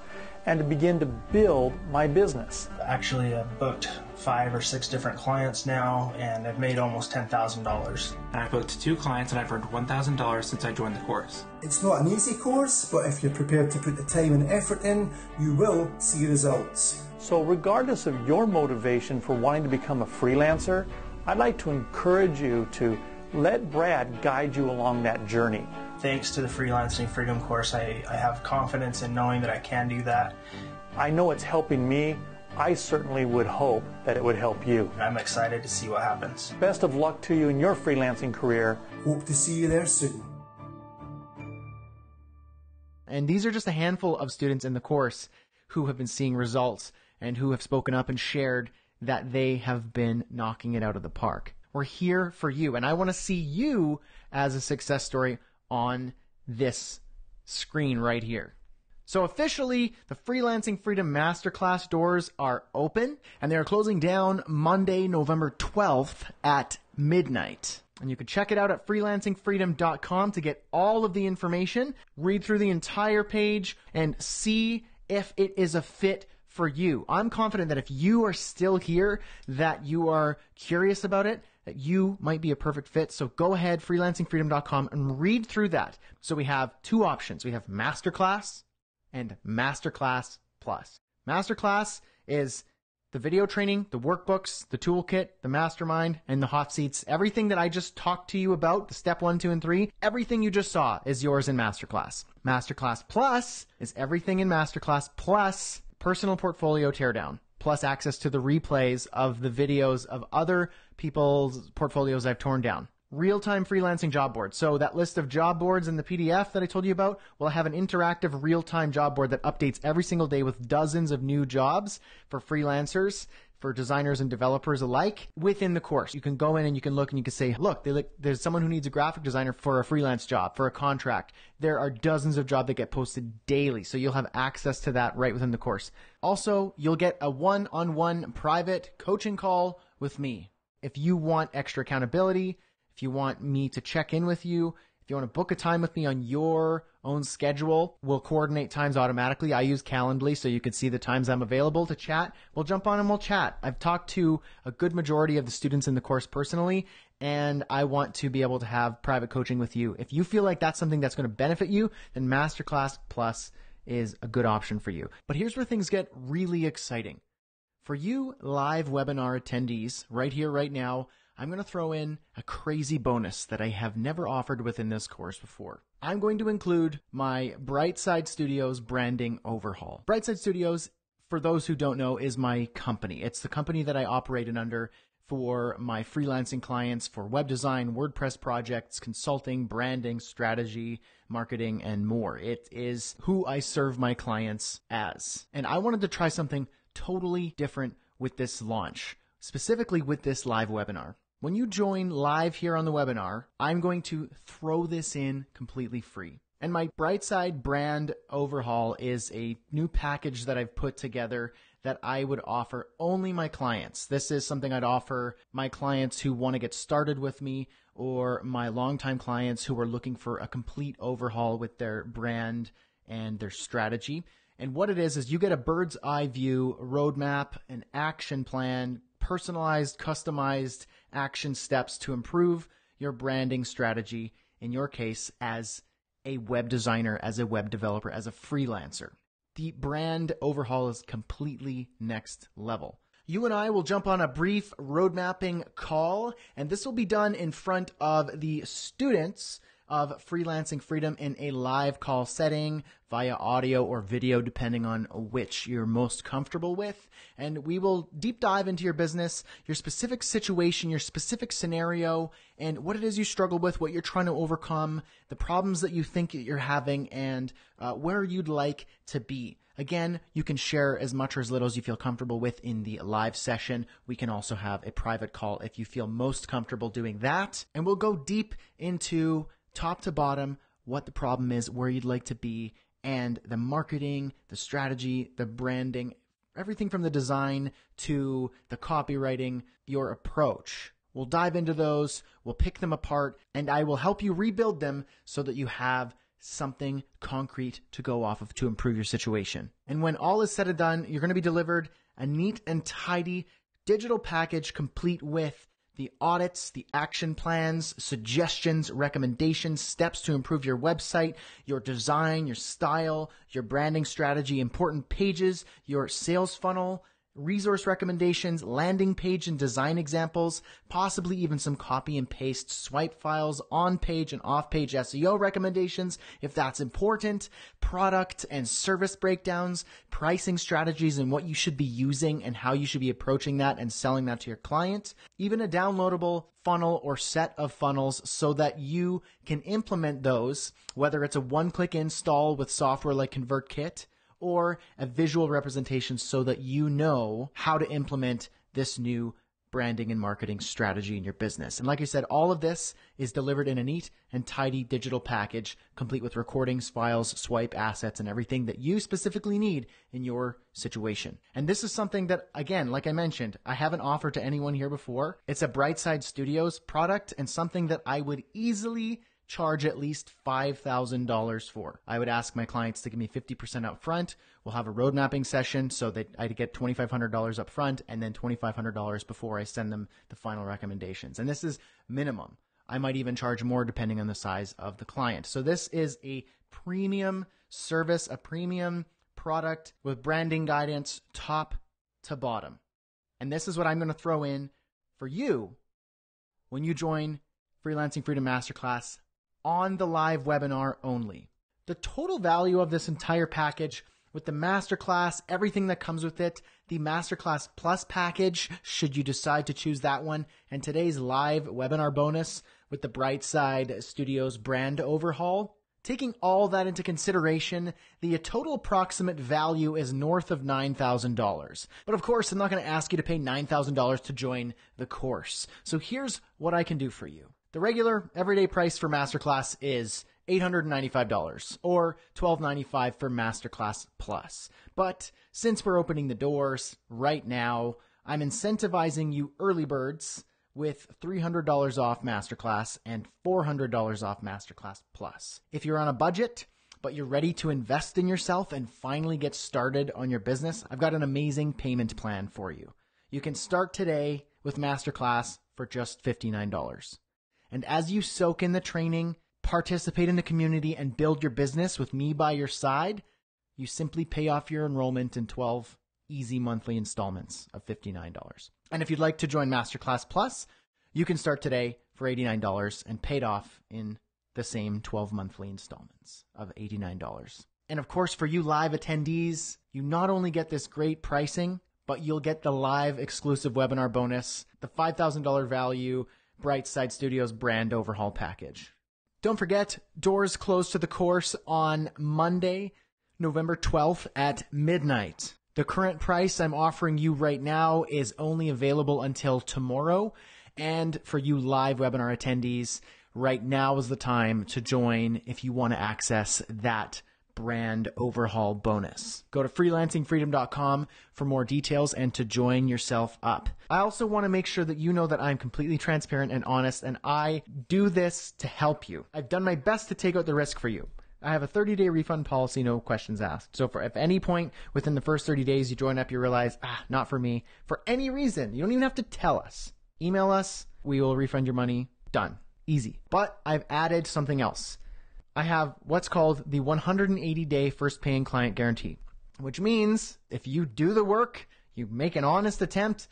and to begin to build my business. Actually, I've booked 5 or 6 different clients now, and I've made almost $10,000. And I've booked 2 clients, and I've earned $1,000 since I joined the course. It's not an easy course, but if you're prepared to put the time and effort in, you will see results. So regardless of your motivation for wanting to become a freelancer, I'd like to encourage you to let Brad guide you along that journey. Thanks to the Freelancing Freedom course, I have confidence in knowing that I can do that. I know it's helping me. I certainly would hope that it would help you. I'm excited to see what happens. Best of luck to you in your freelancing career. Hope to see you there soon. And these are just a handful of students in the course who have been seeing results and who have spoken up and shared that they have been knocking it out of the park. We're here for you, and I want to see you as a success story on this screen right here. So officially, the Freelancing Freedom Masterclass doors are open, and they are closing down Monday, November 12th at midnight. And you can check it out at freelancingfreedom.com to get all of the information, read through the entire page, and see if it is a fit for you. I'm confident that if you are still here, that you are curious about it, that you might be a perfect fit. So go ahead, freelancingfreedom.com, and read through that. So we have two options. We have Masterclass and Masterclass Plus. Masterclass is the video training, the workbooks, the toolkit, the mastermind, and the hot seats. Everything that I just talked to you about, the step 1, 2, and 3, everything you just saw is yours in Masterclass. Masterclass Plus is everything in Masterclass plus personal portfolio teardown, plus access to the replays of the videos of other people's portfolios I've torn down. Real-time freelancing job board. So that list of job boards in the PDF that I told you about, will have an interactive real-time job board that updates every single day with dozens of new jobs for freelancers, for designers and developers alike within the course. You can go in and you can look and you can say, look, there's someone who needs a graphic designer for a freelance job, for a contract. There are dozens of jobs that get posted daily, so you'll have access to that right within the course. Also, you'll get a one-on-one private coaching call with me. If you want extra accountability, if you want me to check in with you, if you want to book a time with me on your own schedule, we'll coordinate times automatically. I use Calendly so you can see the times I'm available to chat. We'll jump on and we'll chat. I've talked to a good majority of the students in the course personally, and I want to be able to have private coaching with you. If you feel like that's something that's going to benefit you, then Masterclass Plus is a good option for you. But here's where things get really exciting. For you live webinar attendees right here, right now, I'm going to throw in a crazy bonus that I have never offered within this course before. I'm going to include my Brightside Studios branding overhaul. Brightside Studios, for those who don't know, is my company. It's the company that I operate under for my freelancing clients, for web design, WordPress projects, consulting, branding, strategy, marketing, and more. It is who I serve my clients as. And I wanted to try something totally different with this launch, specifically with this live webinar. When you join live here on the webinar, I'm going to throw this in completely free. And my Brightside brand overhaul is a new package that I've put together that I would offer only my clients. This is something I'd offer my clients who want to get started with me, or my longtime clients who are looking for a complete overhaul with their brand and their strategy. And what it is you get a bird's eye view, a roadmap, an action plan, personalized, customized action steps to improve your branding strategy, in your case, as a web designer, as a web developer, as a freelancer. The brand overhaul is completely next level. You and I will jump on a brief road mapping call, and this will be done in front of the students of Freelancing Freedom in a live call setting via audio or video, depending on which you're most comfortable with. And we will deep dive into your business, your specific situation, your specific scenario, and what it is you struggle with, what you're trying to overcome, the problems that you think you're having, and where you'd like to be. Again, you can share as much or as little as you feel comfortable with in the live session. We can also have a private call if you feel most comfortable doing that. And we'll go deep into top to bottom, what the problem is, where you'd like to be, and the marketing, the strategy, the branding, everything from the design to the copywriting, your approach. We'll dive into those, we'll pick them apart, and I will help you rebuild them so that you have something concrete to go off of to improve your situation. And when all is said and done, you're going to be delivered a neat and tidy digital package complete with the audits, the action plans, suggestions, recommendations, steps to improve your website, your design, your style, your branding strategy, important pages, your sales funnel, resource recommendations, landing page and design examples, possibly even some copy and paste swipe files, on-page and off-page SEO recommendations if that's important, product and service breakdowns, pricing strategies and what you should be using and how you should be approaching that and selling that to your client, even a downloadable funnel or set of funnels so that you can implement those, whether it's a one-click install with software like ConvertKit, or a visual representation so that you know how to implement this new branding and marketing strategy in your business. And like I said, all of this is delivered in a neat and tidy digital package, complete with recordings, files, swipe assets, and everything that you specifically need in your situation. And this is something that, again, like I mentioned, I haven't offered to anyone here before. It's a Brightside Studios product and something that I would easily charge at least $5,000 for. I would ask my clients to give me 50% up front. We'll have a road mapping session so that I'd get $2,500 up front and then $2,500 before I send them the final recommendations. And this is minimum. I might even charge more depending on the size of the client. So this is a premium service, a premium product with branding guidance top to bottom. And this is what I'm going to throw in for you when you join Freelancing Freedom Masterclass on the live webinar only. The total value of this entire package with the Masterclass, everything that comes with it, the Masterclass Plus package, should you decide to choose that one, and today's live webinar bonus with the Brightside Studios brand overhaul, taking all that into consideration, the total approximate value is north of $9,000. But of course, I'm not going to ask you to pay $9,000 to join the course. So here's what I can do for you. The regular everyday price for Masterclass is $895 or $1,295 for Masterclass Plus. But since we're opening the doors right now, I'm incentivizing you early birds with $300 off Masterclass and $400 off Masterclass Plus. If you're on a budget, but you're ready to invest in yourself and finally get started on your business, I've got an amazing payment plan for you. You can start today with Masterclass for just $59. And as you soak in the training, participate in the community, and build your business with me by your side, you simply pay off your enrollment in 12 easy monthly installments of $59. And if you'd like to join Masterclass Plus, you can start today for $89 and pay it off in the same 12 monthly installments of $89. And of course, for you live attendees, you not only get this great pricing, but you'll get the live exclusive webinar bonus, the $5,000 value Brightside Studios brand overhaul package. Don't forget, doors close to the course on Monday, November 12th at midnight. The current price I'm offering you right now is only available until tomorrow. And for you live webinar attendees, right now is the time to join if you want to access that brand overhaul bonus. Go to freelancingfreedom.com for more details and to join yourself up. I also want to make sure that you know that I'm completely transparent and honest, and I do this to help you. I've done my best to take out the risk for you. I have a 30-day refund policy, no questions asked. So if any point within the first 30 days you join up, you realize, not for me, for any reason, you don't even have to tell us. Email us, we will refund your money. Done. Easy. But I've added something else. I have what's called the 180-day first paying client guarantee, which means if you do the work, you make an honest attempt,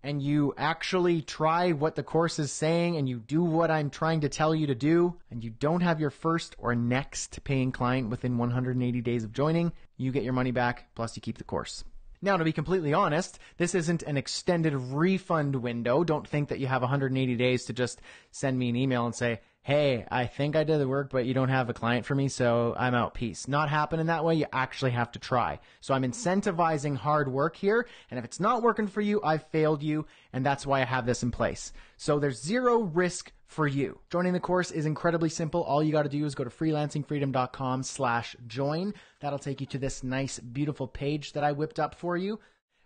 and you actually try what the course is saying, and you do what I'm trying to tell you to do, and you don't have your first or next paying client within 180 days of joining, you get your money back, plus you keep the course. Now, to be completely honest, this isn't an extended refund window. Don't think that you have 180 days to just send me an email and say, hey, I think I did the work, but you don't have a client for me, so I'm out. Peace. Not happening that way. You actually have to try. So I'm incentivizing hard work here, and if it's not working for you, I've failed you, and that's why I have this in place. So there's zero risk for you. Joining the course is incredibly simple. All you got to do is go to freelancingfreedom.com/join. That'll take you to this nice, beautiful page that I whipped up for you.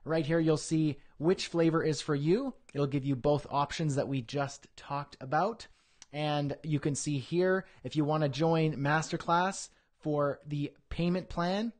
Right here, you'll see which flavor is for you. It'll give you both options that we just talked about. And you can see here, if you want to join Masterclass for the payment plan,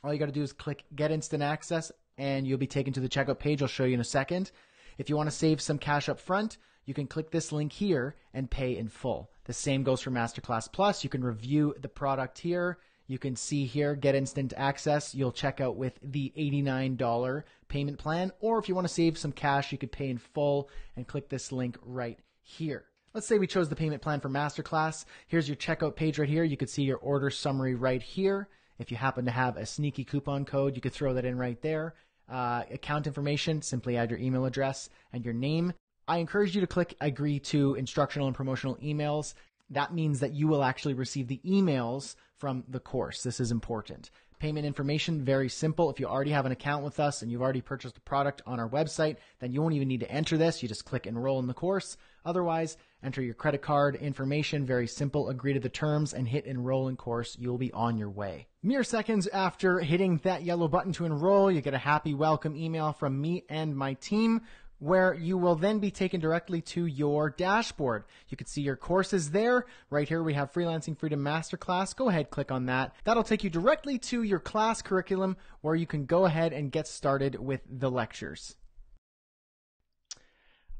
all you got to do is click Get Instant Access, and you'll be taken to the checkout page. I'll show you in a second. If you want to save some cash up front, you can click this link here and pay in full. The same goes for Masterclass Plus. You can review the product here. You can see here, Get Instant Access. You'll check out with the $89 payment plan. Or if you want to save some cash, you could pay in full and click this link right here. Let's say we chose the payment plan for Masterclass. Here's your checkout page right here. You could see your order summary right here. If you happen to have a sneaky coupon code, you could throw that in right there. Account information, simply add your email address and your name. I encourage you to click Agree to Instructional and Promotional Emails. That means that you will actually receive the emails from the course. This is important. Payment information, very simple. If you already have an account with us and you've already purchased a product on our website, then you won't even need to enter this. You just click enroll in the course. Otherwise, enter your credit card information, very simple, agree to the terms, and hit enroll in course. You'll be on your way. Mere seconds after hitting that yellow button to enroll, you get a happy welcome email from me and my team, where you will then be taken directly to your dashboard. You can see your courses there. Right here we have Freelancing Freedom Masterclass. Go ahead, click on that. That'll take you directly to your class curriculum where you can go ahead and get started with the lectures.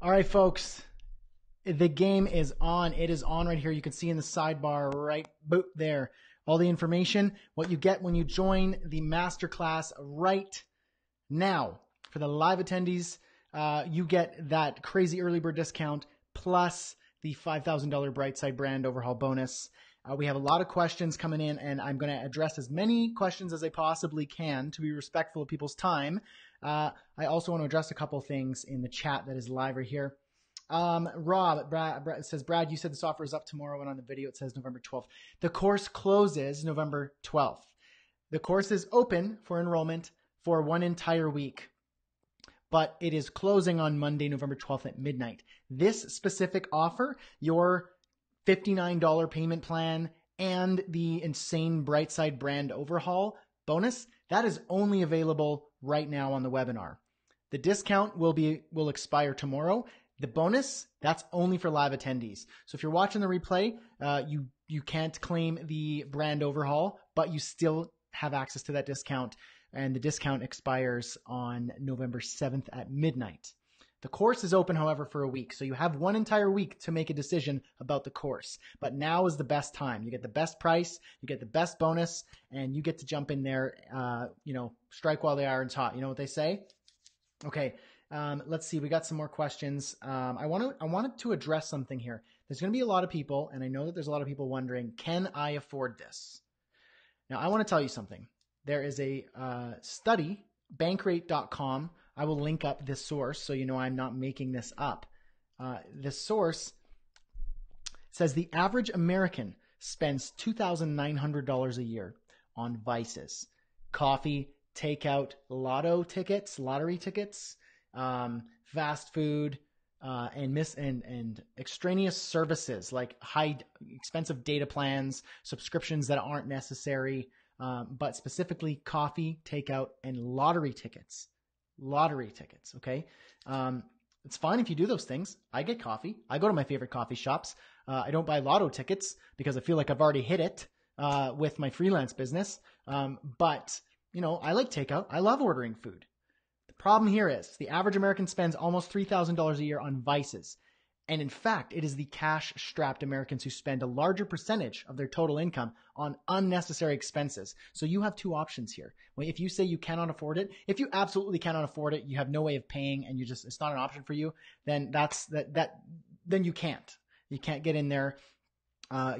All right, folks, the game is on. It is on right here. You can see in the sidebar right there all the information, what you get when you join the masterclass right now. For the live attendees, you get that crazy early bird discount plus the $5,000 Brightside brand overhaul bonus. We have a lot of questions coming in, and I'm going to address as many questions as I possibly can to be respectful of people's time. I also want to address a couple things in the chat that is live right here. Brad says, Brad, you said this offer is up tomorrow, and on the video it says November 12th. The course closes November 12th. The course is open for enrollment for one entire week, but it is closing on Monday, November 12th at midnight. This specific offer, your $59 payment plan and the insane Brightside brand overhaul bonus, that is only available right now on the webinar. The discount will expire tomorrow. The bonus, that's only for live attendees. So if you're watching the replay, you can't claim the brand overhaul, but you still have access to that discount. And the discount expires on November 7th at midnight. The course is open, however, for a week. So you have one entire week to make a decision about the course. But now is the best time. You get the best price, you get the best bonus, and you get to jump in there, strike while the iron's hot. You know what they say? Okay, let's see. We got some more questions. I wanted to address something here. There's going to be a lot of people, and I know that there's a lot of people wondering, can I afford this? Now, I want to tell you something. There is a study, bankrate.com. I will link up this source so you know I'm not making this up. This source says the average American spends $2,900 a year on vices: coffee, takeout, lottery tickets, fast food, and extraneous services like high expensive data plans, subscriptions that aren't necessary. But specifically coffee, takeout, and lottery tickets. Okay? It's fine if you do those things. I get coffee. I go to my favorite coffee shops. I don't buy lotto tickets because I feel like I've already hit it with my freelance business. But, I like takeout. I love ordering food. The problem here is the average American spends almost $3,000 a year on vices. And in fact, it is the cash-strapped Americans who spend a larger percentage of their total income on unnecessary expenses. So you have two options here. If you say you cannot afford it, if you absolutely cannot afford it, you have no way of paying, and it's not an option for you, then then you can't. You can't get in there.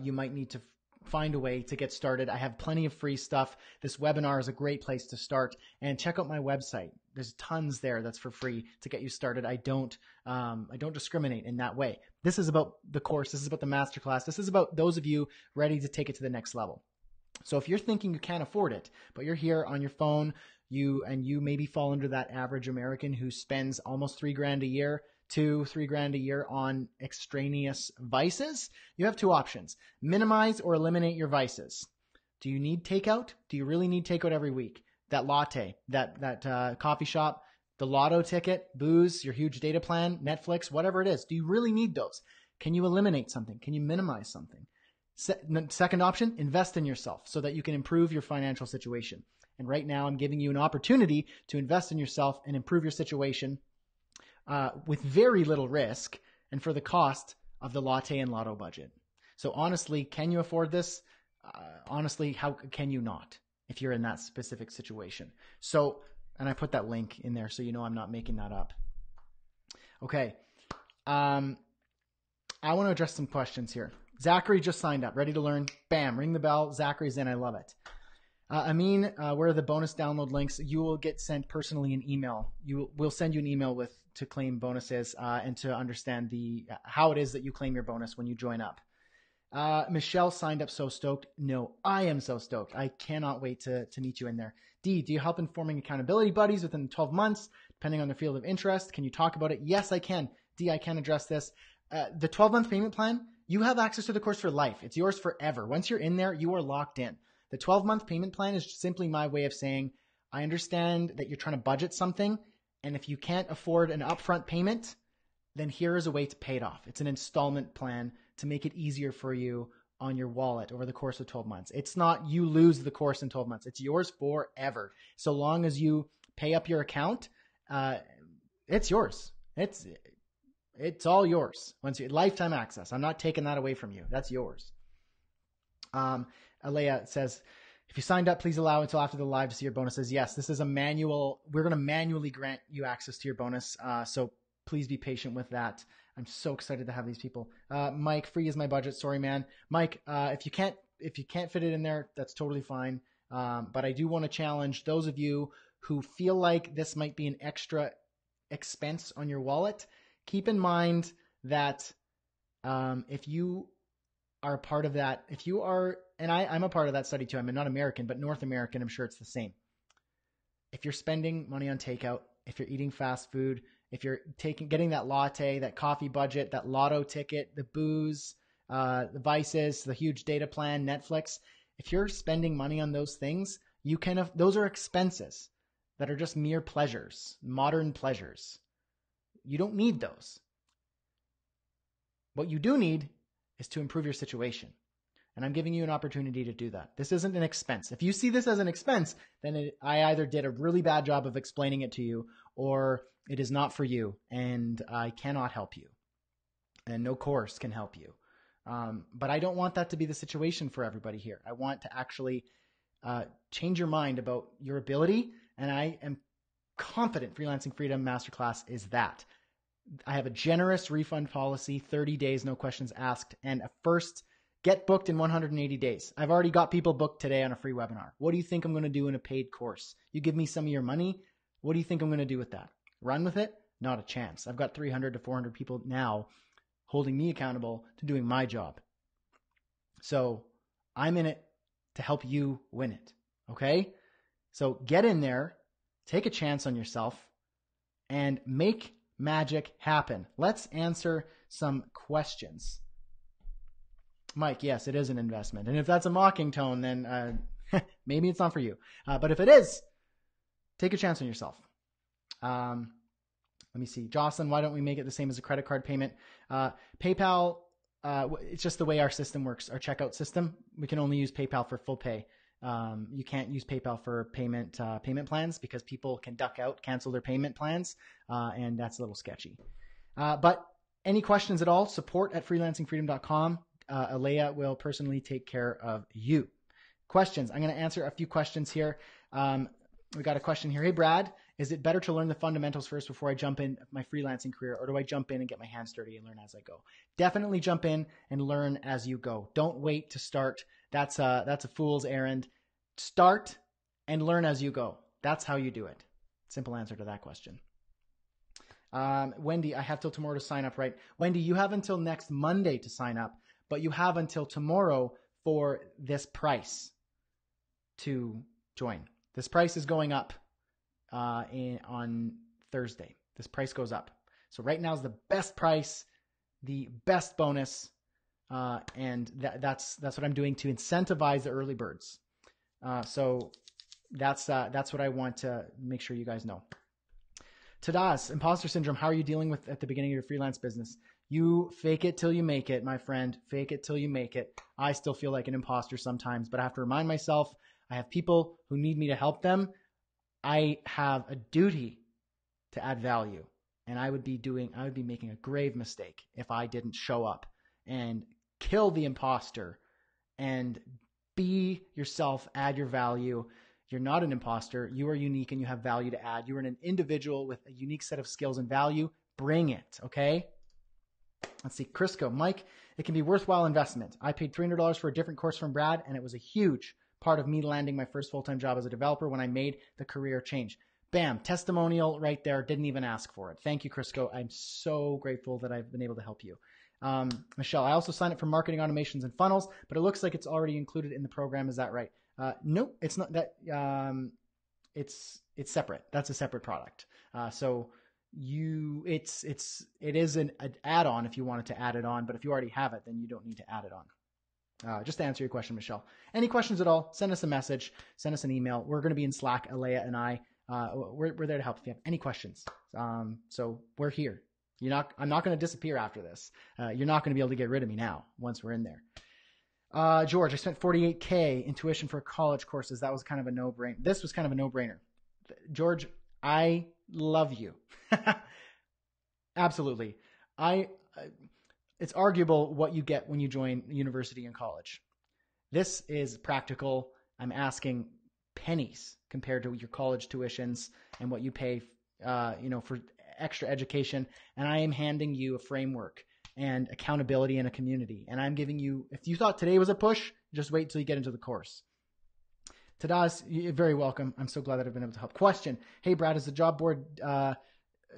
You might need to find a way to get started. I have plenty of free stuff. This webinar is a great place to start, and check out my website. There's tons there that's for free to get you started. I don't discriminate in that way. This is about the course. This is about the masterclass. This is about those of you ready to take it to the next level. So if you're thinking you can't afford it, but you're here on your phone, you maybe fall under that average American who spends almost $3,000 a year, $2,000-3,000 a year on extraneous vices, you have two options: minimize or eliminate your vices. Do you need takeout? Do you really need takeout every week? That latte, that coffee shop, the lotto ticket, booze, your huge data plan, Netflix, whatever it is. Do you really need those? Can you eliminate something? Can you minimize something? Second option, invest in yourself so that you can improve your financial situation. And right now I'm giving you an opportunity to invest in yourself and improve your situation with very little risk and for the cost of the latte and lotto budget. So honestly, can you afford this? Honestly, how can you not if you're in that specific situation? So, and I put that link in there so you know I'm not making that up. Okay. I want to address some questions here. Zachary just signed up, ready to learn. Bam, ring the bell. Zachary's in. I love it. Amin, where are the bonus download links? You will get sent personally an email. We'll send you an email to claim bonuses and to understand how it is that you claim your bonus when you join up. Michelle signed up, so stoked. No, I am so stoked. I cannot wait to meet you in there. D, do you help in forming accountability buddies within 12 months, depending on their field of interest? Can you talk about it? Yes, I can. D, I can address this. The 12-month payment plan, you have access to the course for life. It's yours forever. Once you're in there, you are locked in. The 12-month payment plan is simply my way of saying, I understand that you're trying to budget something, and if you can't afford an upfront payment, then here is a way to pay it off. It's an installment plan to make it easier for you on your wallet over the course of 12 months. It's not you lose the course in 12 months. It's yours forever. So long as you pay up your account, it's yours. It's all yours. Once you lifetime access. I'm not taking that away from you. That's yours. Alea says, if you signed up, please allow until after the live to see your bonuses. Yes, this is a manual. We're going to manually grant you access to your bonus. So please be patient with that. I'm so excited to have these people. Mike, free is my budget. Sorry, man. Mike, if you can't fit it in there, that's totally fine. But I do want to challenge those of you who feel like this might be an extra expense on your wallet. Keep in mind that if you are a part of that, if you are, and I'm a part of that study too. I'm not American, but North American, I'm sure it's the same. If you're spending money on takeout, if you're eating fast food, if you're getting that latte, that coffee budget, that lotto ticket, the booze, the vices, the huge data plan, Netflix, if you're spending money on those things, those are expenses that are just mere pleasures, modern pleasures. You don't need those. What you do need is to improve your situation. And I'm giving you an opportunity to do that. This isn't an expense. If you see this as an expense, then I either did a really bad job of explaining it to you, or it is not for you, and I cannot help you. And no course can help you. But I don't want that to be the situation for everybody here. I want to actually change your mind about your ability, and I am confident Freelancing Freedom Masterclass is that. I have a generous refund policy, 30 days, no questions asked, and a first get booked in 180 days. I've already got people booked today on a free webinar. What do you think I'm going to do in a paid course? You give me some of your money. What do you think I'm going to do with that? Run with it? Not a chance. I've got 300 to 400 people now holding me accountable to doing my job. So I'm in it to help you win it. Okay? So get in there, take a chance on yourself, and make magic happen. Let's answer some questions. Mike, yes, it is an investment. And if that's a mocking tone, then maybe it's not for you. But if it is, take a chance on yourself. Let me see. Jocelyn, why don't we make it the same as a credit card payment? PayPal, it's just the way our system works, our checkout system. We can only use PayPal for full pay. You can't use PayPal for payment plans because people can duck out, cancel their payment plans, and that's a little sketchy. But any questions at all, support@freelancingfreedom.com. Alea will personally take care of you. Questions. I'm going to answer a few questions here. We got a question here. Hey, Brad, is it better to learn the fundamentals first before I jump in my freelancing career, or do I jump in and get my hands dirty and learn as I go? Definitely jump in and learn as you go. Don't wait to start. That's a fool's errand. Start and learn as you go. That's how you do it. Simple answer to that question. Wendy, I have till tomorrow to sign up, right? Wendy, you have until next Monday to sign up, but you have until tomorrow for this price to join. This price is going up on Thursday. This price goes up. So right now is the best price, the best bonus, and that's what I'm doing to incentivize the early birds. So that's what I want to make sure you guys know. Tadas, imposter syndrome. How are you dealing with at the beginning of your freelance business? You fake it till you make it, my friend. Fake it till you make it. I still feel like an imposter sometimes, but I have to remind myself I have people who need me to help them. I have a duty to add value, and I would be making a grave mistake if I didn't show up and kill the imposter and be yourself, add your value. You're not an imposter. You are unique and you have value to add. You are an individual with a unique set of skills and value. Bring it, okay? Let's see. Crisco, Mike, it can be worthwhile investment. I paid $300 for a different course from Brad, and it was a huge part of me landing my first full-time job as a developer when I made the career change. Bam, testimonial right there. Didn't even ask for it. Thank you, Crisco. I'm so grateful that I've been able to help you. Michelle, I also signed up for marketing automations and funnels, but it looks like it's already included in the program. Is that right? Nope, it's not that. It's separate. That's a separate product. It is an add-on if you wanted to add it on, but if you already have it, then you don't need to add it on. Just to answer your question, Michelle. Any questions at all, send us a message, send us an email. We're going to be in Slack, Alea and I. We're there to help if you have any questions. So we're here. I'm not going to disappear after this. You're not going to be able to get rid of me now once we're in there. George, I spent $48K in tuition for college courses. That was kind of a no-brainer. This was kind of a no-brainer. George, I love you. Absolutely. It's arguable what you get when you join university and college. This is practical. I'm asking pennies compared to your college tuitions and what you pay, for extra education. And I am handing you a framework and accountability in a community. And I'm giving you, if you thought today was a push, just wait till you get into the course. Tadas, you're very welcome. I'm so glad that I've been able to help. Question. Hey, Brad, is the job board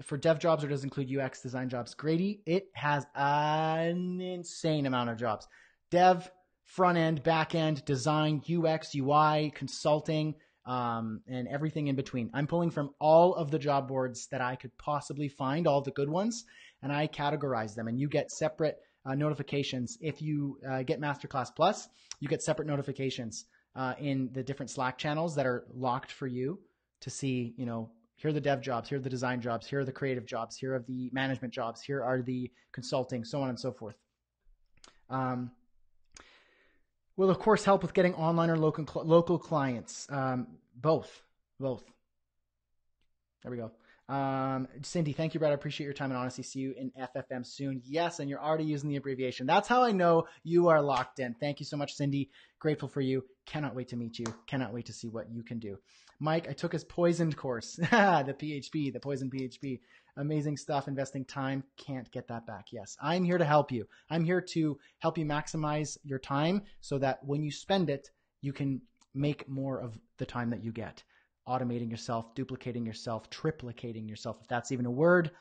for dev jobs or does it include UX design jobs? Grady, it has an insane amount of jobs. Dev, front end, back end, design, UX, UI, consulting, and everything in between. I'm pulling from all of the job boards that I could possibly find, all the good ones, and I categorize them. And you get separate notifications. If you get Masterclass Plus, you get separate notifications in the different Slack channels that are locked for you to see, here are the dev jobs, here are the design jobs, here are the creative jobs, here are the management jobs, here are the consulting, so on and so forth. Will, of course, help with getting online or local clients. Both. There we go. Cindy, thank you, Brad. I appreciate your time and honesty. See you in FFM soon. Yes, and you're already using the abbreviation. That's how I know you are locked in. Thank you so much, Cindy. Grateful for you. Cannot wait to meet you. Cannot wait to see what you can do. Mike, I took his poisoned course, the poisoned PHP. Amazing stuff, investing time. Can't get that back. Yes, I'm here to help you. I'm here to help you maximize your time so that when you spend it, you can make more of the time that you get. Automating yourself, duplicating yourself, triplicating yourself, if that's even a word,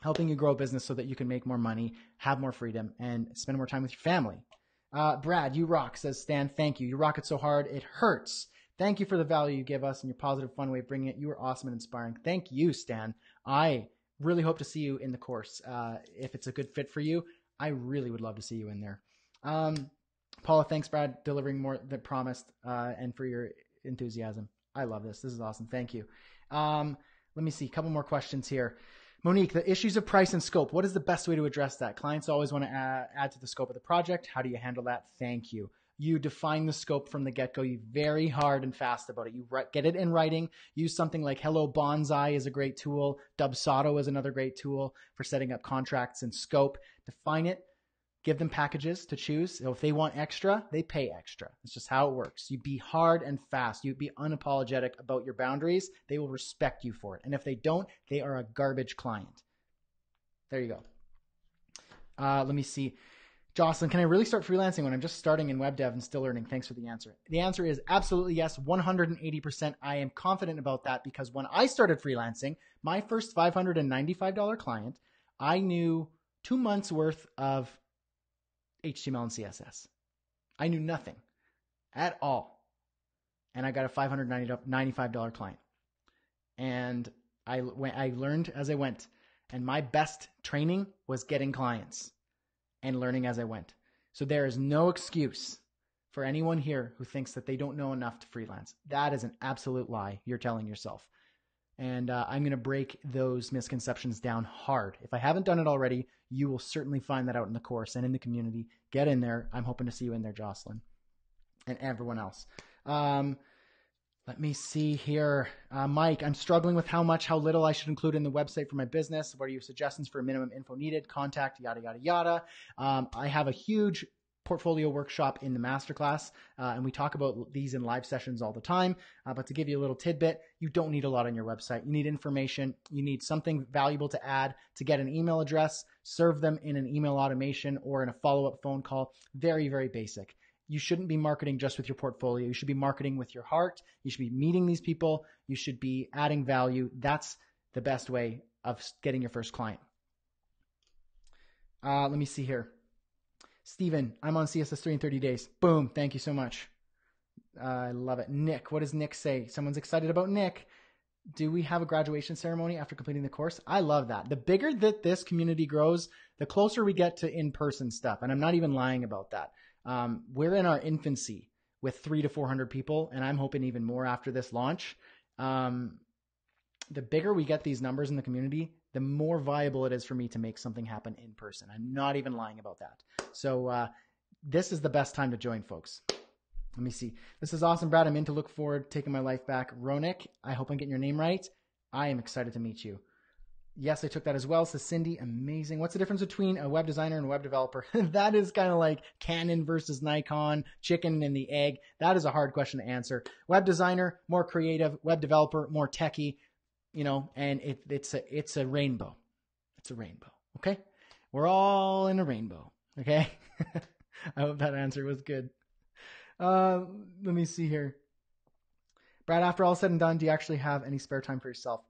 helping you grow a business so that you can make more money, have more freedom, and spend more time with your family. Brad, you rock, says Stan. Thank you. You rock it so hard, it hurts. Thank you for the value you give us and your positive, fun way of bringing it. You are awesome and inspiring. Thank you, Stan. I really hope to see you in the course. If it's a good fit for you, I really would love to see you in there. Paula, thanks, Brad, delivering more than promised, and for your enthusiasm. I love this. This is awesome. Thank you. Let me see. A couple more questions here. Monique, the issues of price and scope. What is the best way to address that? Clients always want to add to the scope of the project. How do you handle that? Thank you. You define the scope from the get-go. You very hard and fast about it. You get it in writing. Use something like Hello Bonsai is a great tool. Dubsado is another great tool for setting up contracts and scope. Define it. Give them packages to choose. So if they want extra, they pay extra. It's just how it works. You be hard and fast. You be unapologetic about your boundaries. They will respect you for it. And if they don't, they are a garbage client. There you go. Let me see. Jocelyn, can I really start freelancing when I'm just starting in web dev and still learning? Thanks for the answer. The answer is absolutely yes, 180%. I am confident about that because when I started freelancing, my first $595 client, I knew 2 months worth of HTML and CSS. I knew nothing at all. And I got a $595 client. And I learned as I went. And my best training was getting clients and learning as I went. So there is no excuse for anyone here who thinks that they don't know enough to freelance. That is an absolute lie you're telling yourself. And I'm going to break those misconceptions down hard. If I haven't done it already, you will certainly find that out in the course and in the community. Get in there. I'm hoping to see you in there, Jocelyn, and everyone else. Let me see here. Mike, I'm struggling with how little I should include in the website for my business. What are your suggestions for minimum info needed? Contact, yada, yada, yada. I have a huge portfolio workshop in the masterclass, and we talk about these in live sessions all the time. But to give you a little tidbit, you don't need a lot on your website. You need information. You need something valuable to add to get an email address, serve them in an email automation or in a follow-up phone call. Very, very basic. You shouldn't be marketing just with your portfolio. You should be marketing with your heart. You should be meeting these people. You should be adding value. That's the best way of getting your first client. Let me see here. Steven, I'm on CSS3 in 30 days. Boom. Thank you so much. I love it. Nick, what does Nick say? Someone's excited about Nick. Do we have a graduation ceremony after completing the course? I love that. The bigger that this community grows, the closer we get to in-person stuff. And I'm not even lying about that. We're in our infancy with 300 to 400 people, and I'm hoping even more after this launch. The bigger we get these numbers in the community, the more viable it is for me to make something happen in person. I'm not even lying about that. So this is the best time to join, folks. Let me see. This is awesome, Brad. I'm in to look forward to taking my life back. Ronik, I hope I'm getting your name right. I am excited to meet you. Yes, I took that as well. Says Cindy, amazing. What's the difference between a web designer and a web developer? That is kind of like Canon versus Nikon, chicken and the egg. That is a hard question to answer. Web designer, more creative. Web developer, more techie. You know, and it's a rainbow. It's a rainbow. Okay, we're all in a rainbow. Okay. I hope that answer was good. Let me see here. Brad, after all said and done, do you actually have any spare time for yourself?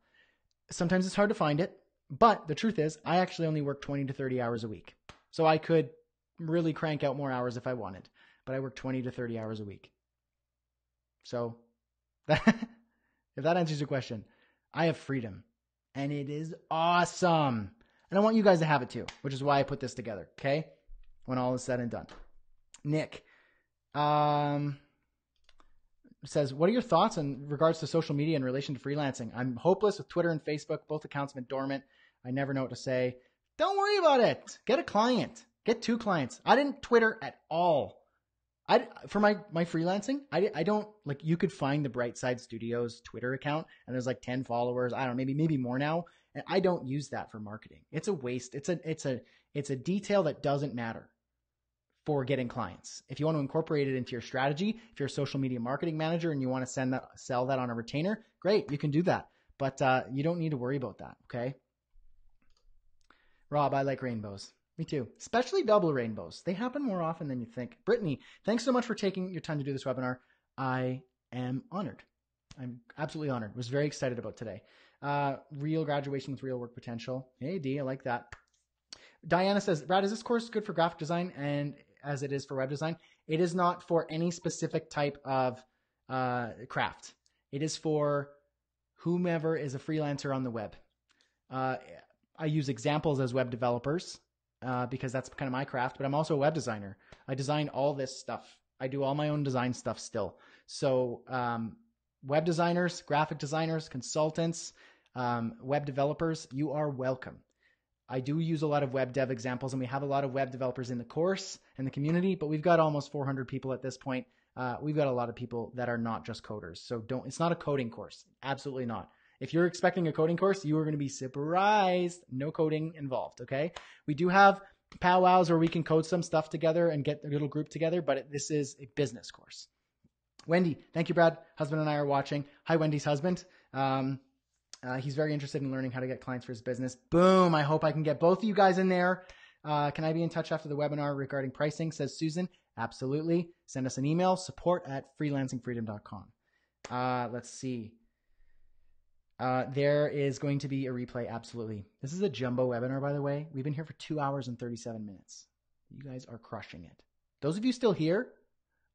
Sometimes it's hard to find it, but the truth is I actually only work 20 to 30 hours a week. So I could really crank out more hours if I wanted, but I work 20 to 30 hours a week. So if that answers your question, I have freedom and it is awesome. And I want you guys to have it too, which is why I put this together. Okay. When all is said and done. Nick, says, what are your thoughts in regards to social media in relation to freelancing? I'm hopeless with Twitter and Facebook. Both accounts have been dormant. I never know what to say. Don't worry about it. Get a client. Get 2 clients. I didn't Twitter at all. For my freelancing, I don't, like, you could find the Brightside Studios Twitter account and there's like 10 followers. I don't know, maybe more now. And I don't use that for marketing. It's a waste. It's a detail that doesn't matter for getting clients. If you want to incorporate it into your strategy, if you're a social media marketing manager and you want to sell that on a retainer, great, you can do that. But you don't need to worry about that, okay? Rob, I like rainbows. Me too, especially double rainbows. They happen more often than you think. Brittany, thanks so much for taking your time to do this webinar. I am honored. I'm absolutely honored. Was very excited about today. Real graduation with real work potential. Hey, D, I like that. Diana says, Brad, is this course good for graphic design and as it is for web design? It is not for any specific type of craft. It is for whomever is a freelancer on the web. I use examples as web developers because that's kind of my craft, but I'm also a web designer. I design all this stuff. I do all my own design stuff still. So web designers, graphic designers, consultants, web developers, you are welcome. I do use a lot of web dev examples, and we have a lot of web developers in the course and the community, but we've got almost 400 people at this point. We've got a lot of people that are not just coders. So it's not a coding course. Absolutely not. If you're expecting a coding course, you are going to be surprised. No coding involved. Okay. We do have powwows where we can code some stuff together and get a little group together, but this is a business course. Wendy, thank you, Brad. Husband and I are watching. Hi, Wendy's husband. He's very interested in learning how to get clients for his business. Boom. I hope I can get both of you guys in there. Can I be in touch after the webinar regarding pricing? Says Susan. Absolutely. Send us an email, support@freelancingfreedom.com. Let's see. There is going to be a replay. Absolutely. This is a jumbo webinar, by the way. We've been here for 2 hours and 37 minutes. You guys are crushing it. Those of you still here,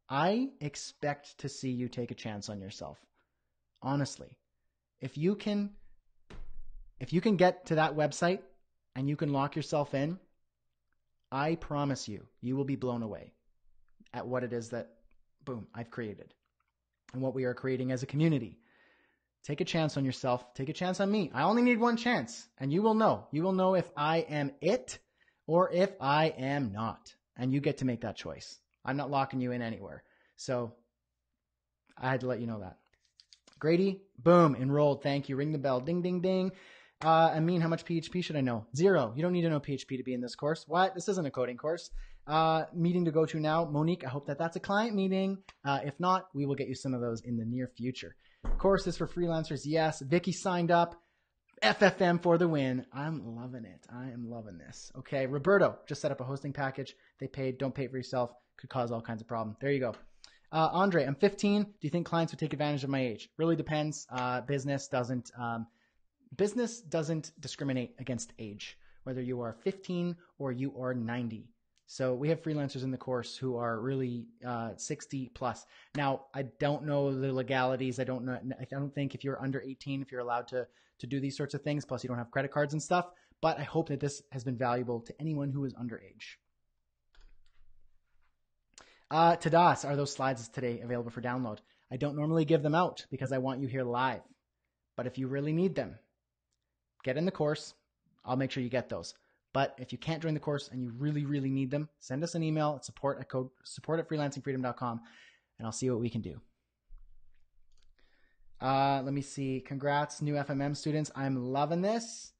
I expect to see you take a chance on yourself. Honestly. If you can get to that website and you can lock yourself in, I promise you, you will be blown away at what it is that, boom, I've created and what we are creating as a community. Take a chance on yourself. Take a chance on me. I only need one chance, and you will know. You will know if I am it or if I am not, and you get to make that choice. I'm not locking you in anywhere. So I had to let you know that. Grady, boom, enrolled. Thank you. Ring the bell. Ding, ding, ding. Amin, how much PHP should I know? 0. You don't need to know PHP to be in this course. What? This isn't a coding course. Meeting to go to now. Monique, I hope that's a client meeting. If not, we will get you some of those in the near future. Course is for freelancers. Yes. Vicky signed up. FFM for the win. I'm loving it. I am loving this. Okay. Roberto just set up a hosting package. They paid. Don't pay for yourself. Could cause all kinds of problems. There you go. Andre, I'm 15. Do you think clients would take advantage of my age? Really depends. Business doesn't discriminate against age. whether you are 15 or you are 90. So we have freelancers in the course who are really 60 plus. Now, I don't know the legalities. I don't think if you're under 18, if you're allowed to do these sorts of things, plus you don't have credit cards and stuff. But I hope that this has been valuable to anyone who is underage. Tadas, are those slides today available for download? I don't normally give them out because I want you here live. But if you really need them, get in the course. I'll make sure you get those. But if you can't join the course and you really, really need them, send us an email at support at freelancingfreedom.com, and I'll see what we can do. Let me see. Congrats, new FMM students. I'm loving this.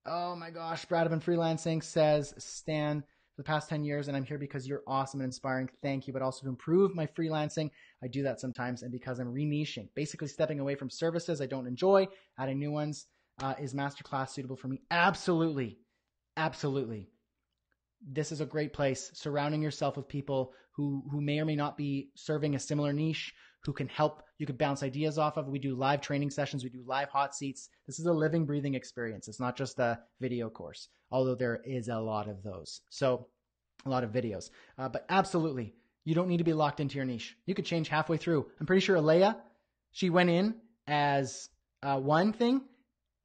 Oh my gosh. Brad, I've been freelancing, says Stan, for the past 10 years, and I'm here because you're awesome and inspiring. Thank you. But also to improve my freelancing. I do that sometimes, and because I'm re-niching, basically stepping away from services I don't enjoy, adding new ones. Is Masterclass suitable for me? Absolutely. Absolutely. This is a great place. Surrounding yourself with people who may or may not be serving a similar niche, who can help, you could bounce ideas off of. We do live training sessions. We do live hot seats. This is a living, breathing experience. It's not just a video course, although there is a lot of those. So a lot of videos. But absolutely, you don't need to be locked into your niche. You could change halfway through. I'm pretty sure Alea, she went in as one thing,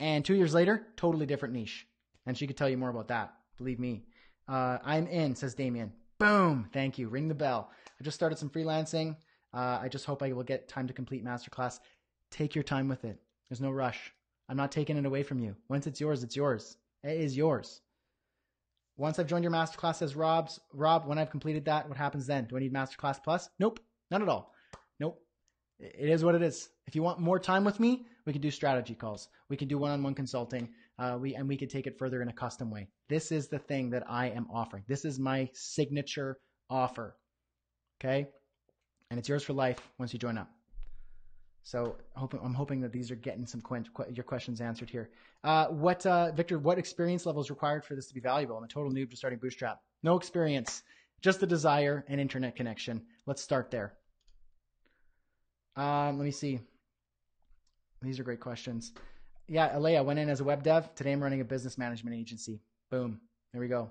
and 2 years later, totally different niche. And she could tell you more about that. Believe me. I'm in, says Damien. Boom. Thank you. Ring the bell. I just started some freelancing. I just hope I will get time to complete Masterclass. Take your time with it. There's no rush. I'm not taking it away from you. Once it's yours, it's yours. It is yours. Once I've joined your Masterclass, says Rob, when I've completed that, what happens then? Do I need Masterclass Plus? Nope. Not at all. Nope. It is what it is. If you want more time with me, we can do strategy calls. We can do one-on-one consulting. We could take it further in a custom way. This is the thing that I am offering. This is my signature offer. Okay? And it's yours for life once you join up. So I'm hoping that these are getting your questions answered here. Victor, what experience level is required for this to be valuable? I'm a total noob just starting Bootstrap. No experience, just the desire and internet connection. Let's start there. Let me see. These are great questions. Yeah, Alea went in as a web dev. Today I'm running a business management agency. Boom. There we go.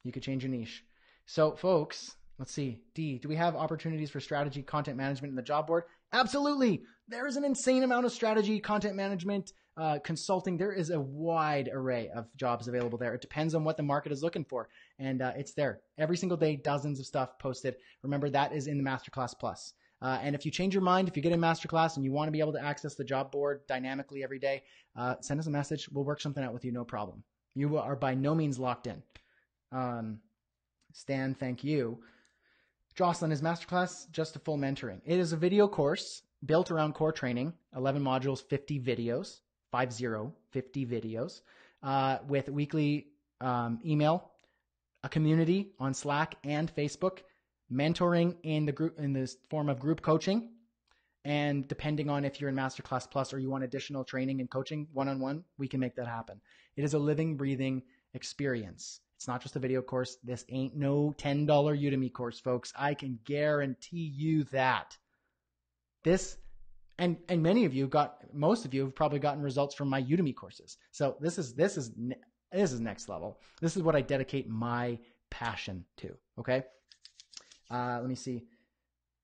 You could change your niche. So folks, let's see. D, do we have opportunities for strategy, content management in the job board? Absolutely. There is an insane amount of strategy, content management, consulting. There is a wide array of jobs available there. It depends on what the market is looking for. And it's there. Every single day, dozens of stuff posted. Remember, that is in the Masterclass Plus. And if you change your mind, if you get in Masterclass and you want to be able to access the job board dynamically every day, send us a message. We'll work something out with you, no problem. You are by no means locked in. Stan, thank you. Jocelyn, is Masterclass just a full mentoring? It is a video course built around core training, 11 modules, 50 videos, 50 videos, with weekly email, a community on Slack and Facebook, mentoring in this form of group coaching. And depending on if you're in Masterclass Plus or you want additional training and coaching one-on-one, we can make that happen. It is a living, breathing experience. It's not just a video course. This ain't no $10 Udemy course, folks. I can guarantee you that. This, and many of you most of you have probably gotten results from my Udemy courses. So this is next level. This is what I dedicate my passion to. Okay. Let me see.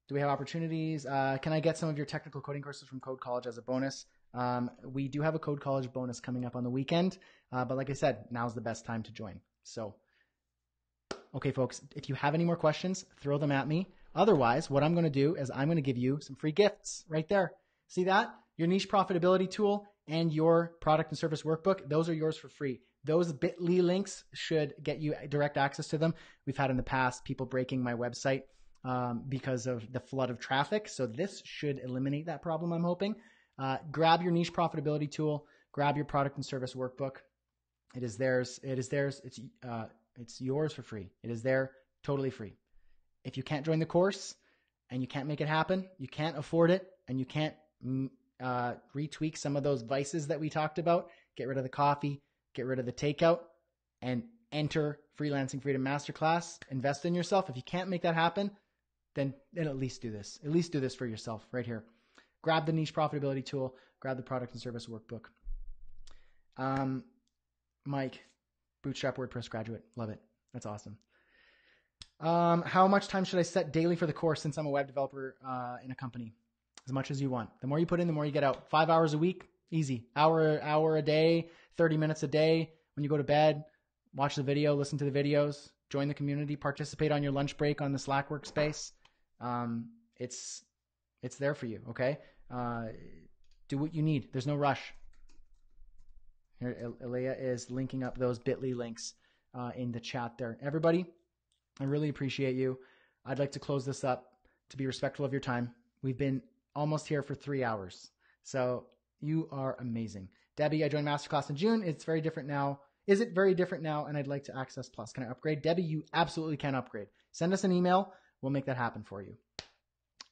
Do we have opportunities? Can I get some of your technical coding courses from Code College as a bonus? We do have a Code College bonus coming up on the weekend. But like I said, now's the best time to join. So, okay, folks, if you have any more questions, throw them at me. Otherwise, what I'm going to do is I'm going to give you some free gifts right there. See that? Your niche profitability tool and your product and service workbook, those are yours for free. Those bit.ly links should get you direct access to them. We've had in the past people breaking my website because of the flood of traffic. So this should eliminate that problem, I'm hoping. Grab your niche profitability tool. Grab your product and service workbook. It is theirs. It's yours for free. It is there, totally free. If you can't join the course and you can't make it happen, you can't afford it, and you can't retweak some of those vices that we talked about, get rid of the coffee, get rid of the takeout, and enter Freelancing Freedom Masterclass. Invest in yourself. If you can't make that happen, then at least do this. At least do this for yourself right here. Grab the niche profitability tool. Grab the product and service workbook. Mike, Bootstrap WordPress graduate. Love it. That's awesome. How much time should I set daily for the course since I'm a web developer in a company? As much as you want. The more you put in, the more you get out. 5 hours a week, easy. Hour a day, 30 minutes a day. When you go to bed, watch the video, listen to the videos, join the community, participate on your lunch break on the Slack workspace. It's there for you, okay? Do what you need. There's no rush. Here, Elia is linking up those bit.ly links in the chat there. Everybody, I really appreciate you. I'd like to close this up to be respectful of your time. We've been almost here for 3 hours. So you are amazing. Debbie, I joined Masterclass in June. It's very different now. Is it very different now? And I'd like to Access Plus. Can I upgrade? Debbie, you absolutely can upgrade. Send us an email. We'll make that happen for you.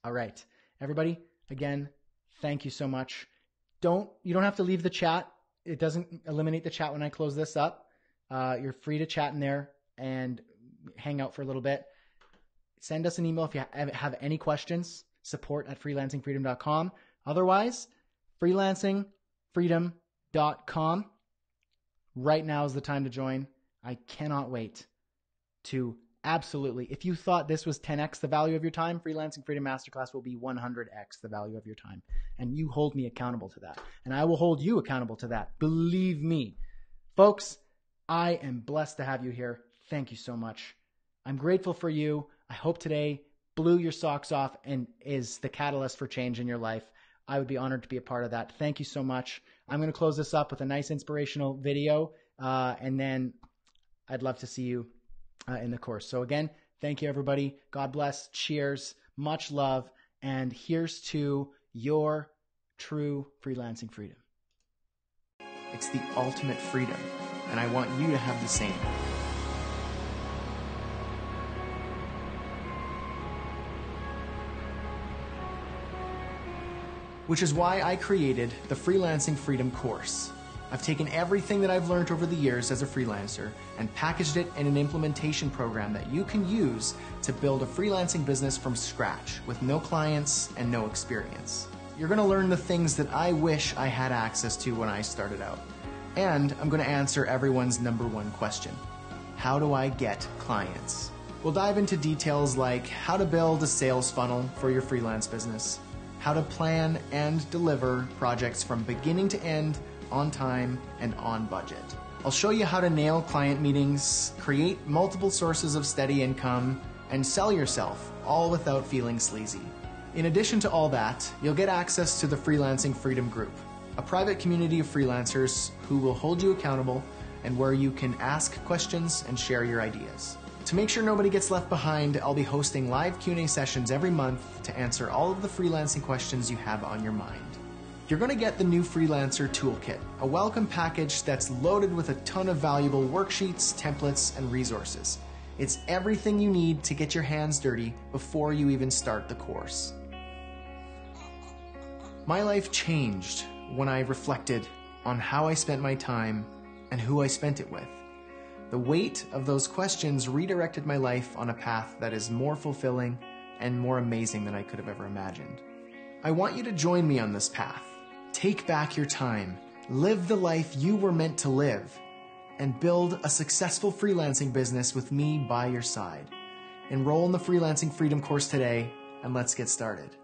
All right. Everybody, again, thank you so much. You don't have to leave the chat. It doesn't eliminate the chat when I close this up. You're free to chat in there and hang out for a little bit. Send us an email if you have any questions. support@freelancingfreedom.com. Otherwise, freelancingfreedom.com. Right now is the time to join. I cannot wait to absolutely. If you thought this was 10x the value of your time, Freelancing Freedom Masterclass will be 100x the value of your time. And you hold me accountable to that. And I will hold you accountable to that. Believe me. Folks, I am blessed to have you here. Thank you so much. I'm grateful for you. I hope today blew your socks off and is the catalyst for change in your life. I would be honored to be a part of that. Thank you so much. I'm going to close this up with a nice inspirational video, and then I'd love to see you in the course. So again, thank you, everybody. God bless. Cheers. Much love. And here's to your true freelancing freedom. It's the ultimate freedom, and I want you to have the same. Which is why I created the Freelancing Freedom course. I've taken everything that I've learned over the years as a freelancer and packaged it in an implementation program that you can use to build a freelancing business from scratch with no clients and no experience. You're going to learn the things that I wish I had access to when I started out. And I'm going to answer everyone's #1 question. How do I get clients? We'll dive into details like how to build a sales funnel for your freelance business, how to plan and deliver projects from beginning to end on time and on budget. I'll show you how to nail client meetings, create multiple sources of steady income, and sell yourself, all without feeling sleazy. In addition to all that, you'll get access to the Freelancing Freedom Group, a private community of freelancers who will hold you accountable and where you can ask questions and share your ideas. To make sure nobody gets left behind, I'll be hosting live Q&A sessions every month to answer all of the freelancing questions you have on your mind. You're going to get the new Freelancer Toolkit, a welcome package that's loaded with a ton of valuable worksheets, templates, and resources. It's everything you need to get your hands dirty before you even start the course. My life changed when I reflected on how I spent my time and who I spent it with. The weight of those questions redirected my life on a path that is more fulfilling and more amazing than I could have ever imagined. I want you to join me on this path. Take back your time, live the life you were meant to live, and build a successful freelancing business with me by your side. Enroll in the Freelancing Freedom course today, and let's get started.